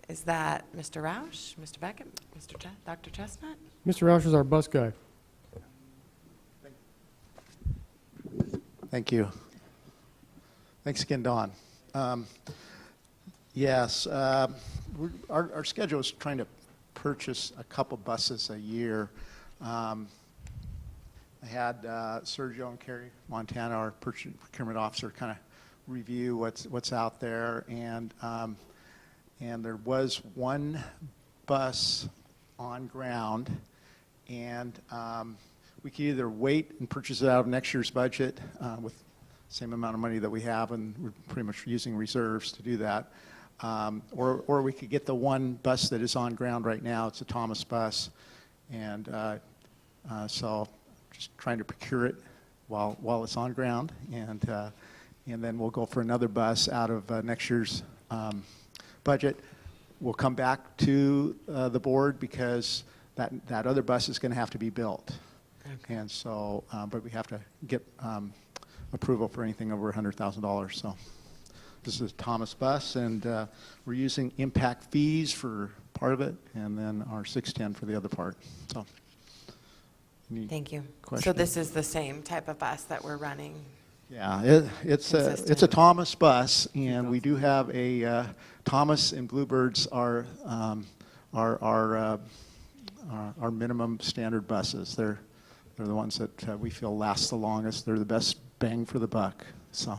Is that Mr. Rausch, Mr. Beckett, Dr. Chestnut? Mr. Rausch is our bus guy. Thank you. Thanks again, Don. Yes, our schedule is trying to purchase a couple buses a year. I had Sergio and Carrie Montana, our procurement officer, kind of review what's out there, and there was one bus on ground, and we could either wait and purchase it out of next year's budget with the same amount of money that we have, and we're pretty much using reserves to do that, or we could get the one bus that is on ground right now. It's a Thomas bus, and so just trying to procure it while it's on ground, and then we'll go for another bus out of next year's budget. We'll come back to the board because that other bus is going to have to be built. Okay. And so, but we have to get approval for anything over $100,000. So this is a Thomas bus, and we're using impact fees for part of it, and then our 610 for the other part. So. Thank you. Question? So this is the same type of bus that we're running? Yeah, it's a Thomas bus, and we do have a Thomas and Bluebirds are our minimum standard buses. They're the ones that we feel last the longest. They're the best bang for the buck. So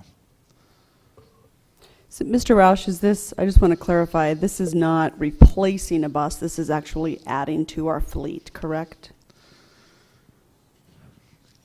Mr. Rausch, is this? I just want to clarify. This is not replacing a bus. This is actually adding to our fleet, correct?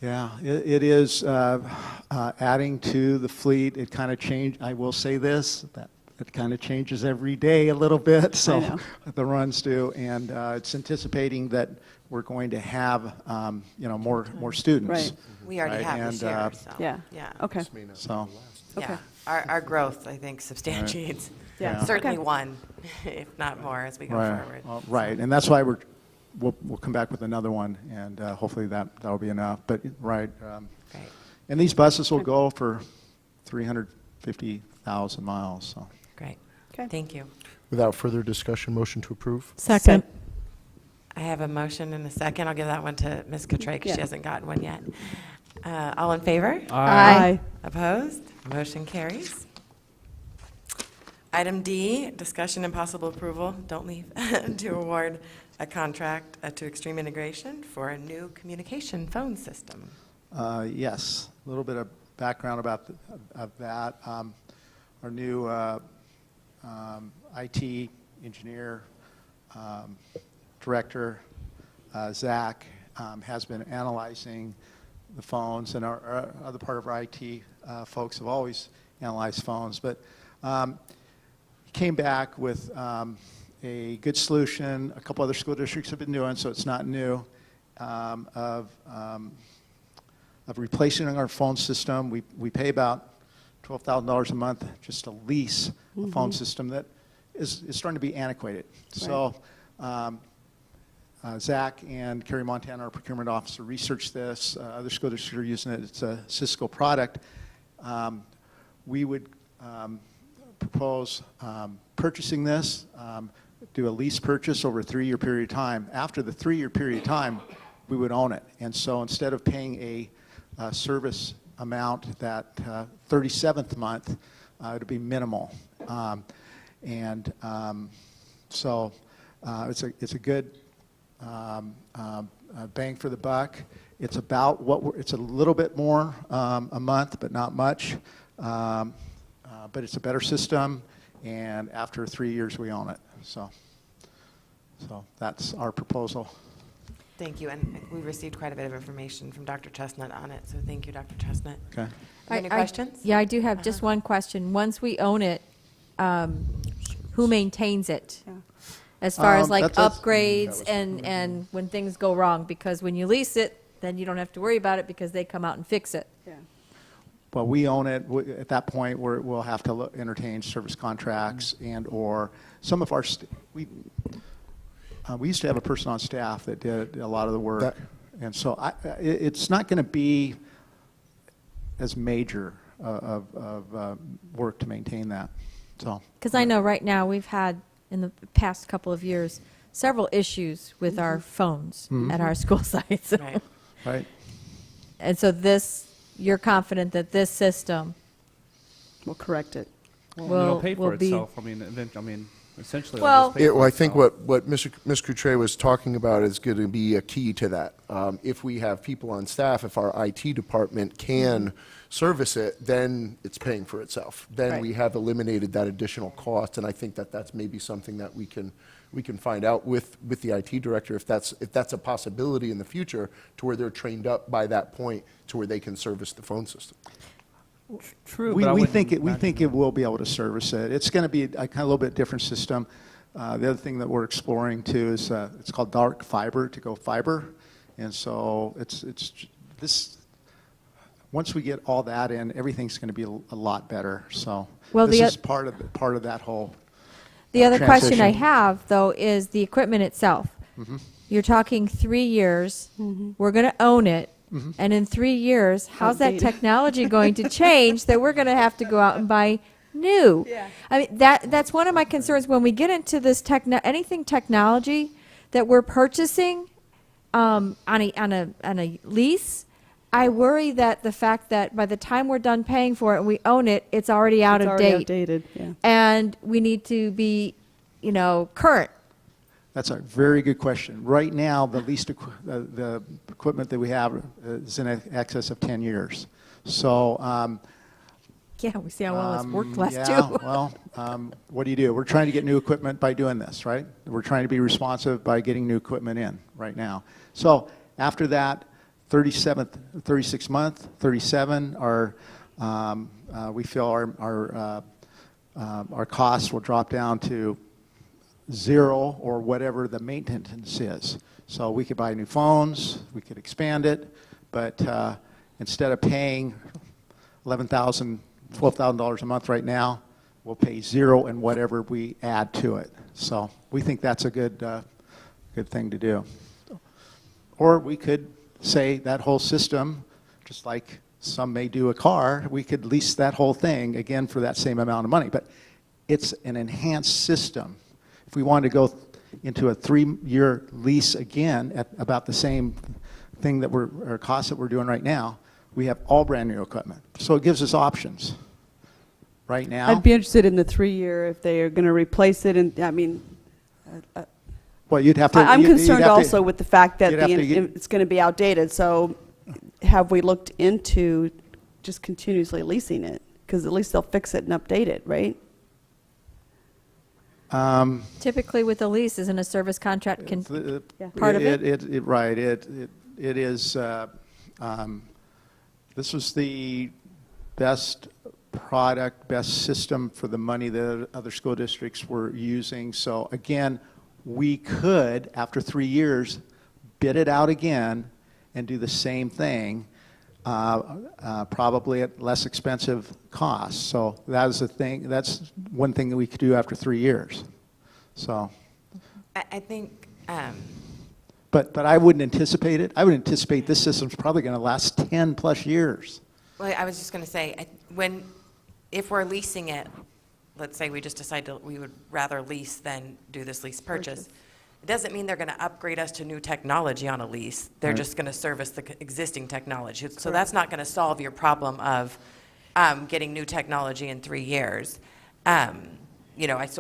Yeah, it is adding to the fleet. It kind of changed, I will say this, that it kind of changes every day a little bit, so the runs do, and it's anticipating that we're going to have, more students. Right. We already have this year, so. Yeah. Okay. So, Yeah, our growth, I think, substantiates Yeah. certainly Okay. one, if not more, as we go right, forward. right, and that's why we'll come back with another one, and hopefully that'll be enough. But Great. and these buses will go for 350,000 miles. So Great. Thank you. Without further discussion, motion to approve? Second. I have a motion and a second. I'll give that one to Ms. Cotray because she hasn't gotten one yet. All in favor? Aye. Opposed? Motion carries. Item D, discussion and possible approval, don't leave, to award a contract to Extreme Integration for a new communication phone system. yes, a little bit of background about of that. Our new IT engineer, director, Zach, has been analyzing the phones, and our other part of our IT folks have always analyzed phones, but came back with a good solution. A couple other school districts have been doing, so it's not new, of replacing our phone system. We pay about $12,000 a month just to lease a phone system that is starting to be antiquated. So Zach and Kerry Montana, our procurement officer, researched this. Other school districts are using it. It's a Cisco product. We would propose purchasing this, do a lease purchase over a 3-year period of time. After the 3-year period of time, we would own it. And so instead of paying a service amount that 37th month, it would be minimal. So it's a good bang for the buck. It's about it's a little bit more a month, but not much. But it's a better system, and after 3 years, we own it. So that's our proposal. Thank you, and we received quite a bit of information from Dr. Chestnut on it, so thank you, Dr. Chestnut. Okay. Any questions? Yeah, I do have just one question. Once we own it, who maintains it? As far as like upgrades and when things go wrong, because when you lease it, then you don't have to worry about it because they come out and fix it. Well, we own it. At that point, we'll have to entertain service contracts and/or some of our. We used to have a person on staff that did a lot of the work, and so it's not going to be as major of work to maintain that. So. Because I know right now we've had in the past couple of years several issues with our phones at our school sites. Right. And so you're confident that this system will correct it. It'll pay for itself. Essentially. I think what Ms. Cotray was talking about is going to be a key to that. If we have people on staff, if our IT department can service it, then it's paying for itself. Then we have eliminated that additional cost, and I think that's maybe something that we can find out with the IT director if that's a possibility in the future, to where they're trained up by that point to where they can service the phone system. True. We think it will be able to service it. It's going to be a kind of a little bit different system. The other thing that we're exploring too is it's called dark fiber to go fiber, and so it's this. Once we get all that in, everything's going to be a lot better. So this is part of that whole. The other question I transition. have though is the equipment itself. You're talking 3 years. We're going to own it. And in 3 years, how's that technology going to change that we're going to have to go out and buy new? I mean, that's one of my concerns when we get into this anything technology that we're purchasing on a lease. I worry that the fact that by the time we're done paying for it and we own it, it's already out of date. Outdated, And we need to be, current. That's a very good question. Right now, the leased the equipment that we have is in excess of 10 years. So. Yeah, we see how well it's worked last two. Well, what do? We're trying to get new equipment by doing this, right? We're trying to be responsive by getting new equipment in right now. So after that, 36 month, 37, we feel our costs will drop down to 0 or whatever the maintenance is. So we could buy new phones, we could expand it, but instead of paying $11,000, $12,000 a month right now, we'll pay 0 and whatever we add to it. So we think that's a good thing to do. Or we could say that whole system, just like some may do a car, we could lease that whole thing again for that same amount of money. But it's an enhanced system. If we wanted to go into a 3-year lease again at about the same thing that or cost that we're doing right now, we have all brand new equipment. So it gives us options. Right now, I'd be interested in the 3-year if they are going to replace it. And I mean, well, you'd have to. I'm you'd concerned have to- also with the fact that you'd have to get- it's going to be outdated. So have we looked into just continuously leasing it? Because at least they'll fix it and update it, right? Typically with a lease, isn't a service contract part of it? Right. It is. This was the best product, best system for the money that other school districts were using. So again, we could, after 3 years, bid it out again and do the same thing, probably at less expensive costs. So that is the thing. That's one thing that we could do after 3 years. So. I think. But I wouldn't anticipate it. I would anticipate this system's probably going to last 10 plus years. Well, I was just going to say, if we're leasing it, let's say we just decide we would rather lease than do this lease purchase. It doesn't mean they're going to upgrade us to new technology on a lease. They're Right. just going to service the existing technology. So that's not going to solve your problem of getting new technology in 3 years. So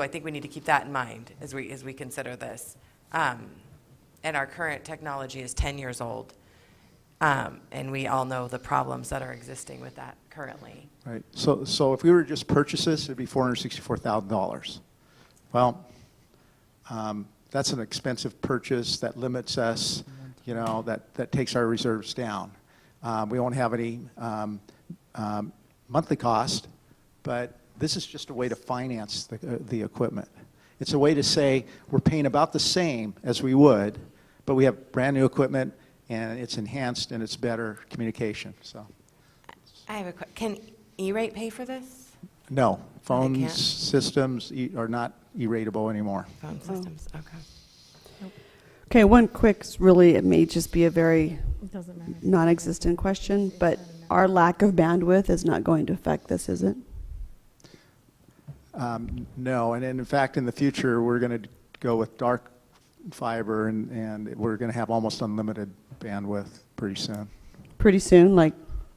I think we need to keep that in mind as we consider this. And our current technology is 10 years old. And we all know the problems that are existing with that currently. Right. So if we were to just purchase this, it'd be $464,000. Well, that's an expensive purchase that limits us, that takes our reserves down. We won't have any monthly cost, but this is just a way to finance the equipment. It's a way to say we're paying about the same as we would, but we have brand new equipment and it's enhanced and it's better communication. So, I have a question. Can E-rate pay for this? no, They phone can't? systems are not E-ratable anymore. Phone systems, okay. Okay, one quick, really, it may just be a very It doesn't matter. non-existent question, but our lack of bandwidth is not going to affect this, is it? No, and in fact, in the future, we're going to go with dark fiber, and we're going to have almost unlimited bandwidth pretty soon. Pretty soon, like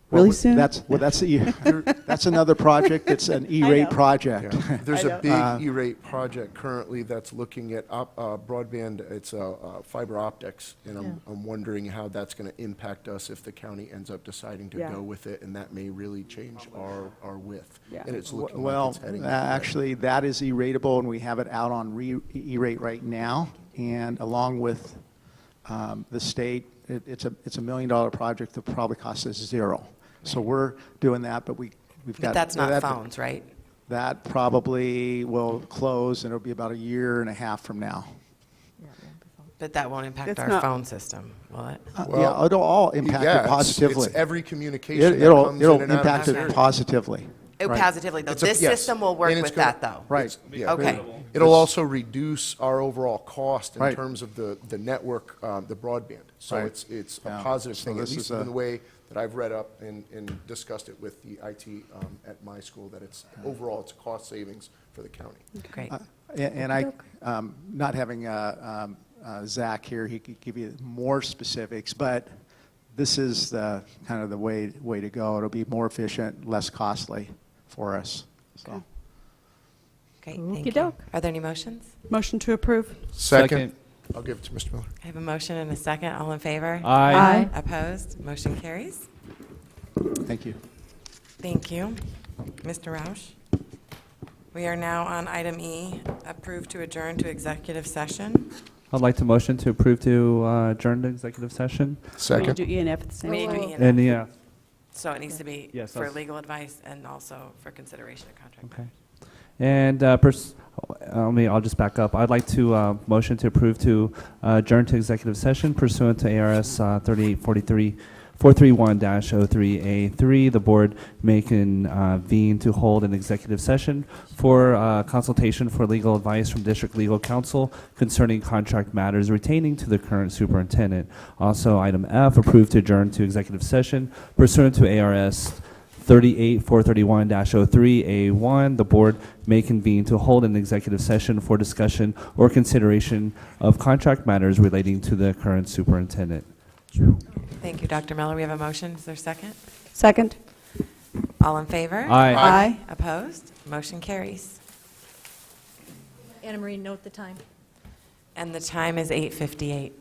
really soon? That's another project. It's an E-rate project. Yeah. There's I a big E-rate project currently that's looking at broadband, it's fiber optics, and I'm wondering how that's going to impact us if the county ends up deciding to Yeah. go with it, and that may really change our width. Yeah. And it's looking like Well, it's heading that way. actually, that is E-ratable, and we have it out on E-rate right now, and along with the state, it's a $1 million project that probably costs us $0. So we're doing that, but we've got. But that's not phones, right? That probably will close, and it'll be about 1.5 years from now. But that won't impact It's our not- phone system, will it? Yeah, it'll all impact Yeah, it it's- positively. It's every communication that It'll comes in and out of impact this it area. positively. Oh, Right. positively, though. It's a- This yes. system will work And it's with gonna- that, though. Right. Yeah. Okay. It'll also reduce our overall cost in Right. terms of the network, the broadband. So Right. it's a Yeah. positive So thing, at this least is in the way that I've read up and discussed it with the IT at my school, that it's overall, it's a cost savings for the county. Great. And I, not having Zach here, he could give you more specifics, but this is the kind of the way to go. It'll be more efficient, less costly for us. So. Great, thank you. Okey-doke. Are there any motions? Motion to approve? Second. I'll give it to Mr. Miller. I have a motion and a second. All in favor? Aye. Opposed? Motion carries. Thank you. Thank you. Mr. Roush? We are now on item E, approved to adjourn to executive session. I'd like to motion to approve to adjourn the executive session. Second. Do E and F at the same We need to time. do E and And F. yeah, So it needs to be Yes, for that's- legal advice and also for consideration of contract. okay. And I'll just back up. I'd like to motion to approve to adjourn to executive session pursuant to ARS 431-03A3. The board may convene to hold an executive session for consultation for legal advice from district legal counsel concerning contract matters retaining to the current superintendent. Also, item F, approved to adjourn to executive session pursuant to ARS 431-03A1. The board may convene to hold an executive session for discussion or consideration of contract matters relating to the current superintendent. Thank you, Dr. Miller. We have a motion. Is there a second? Second. All in favor? Aye. Aye. Opposed? Motion carries. Anna Marie, note the time. And the time is 8:58.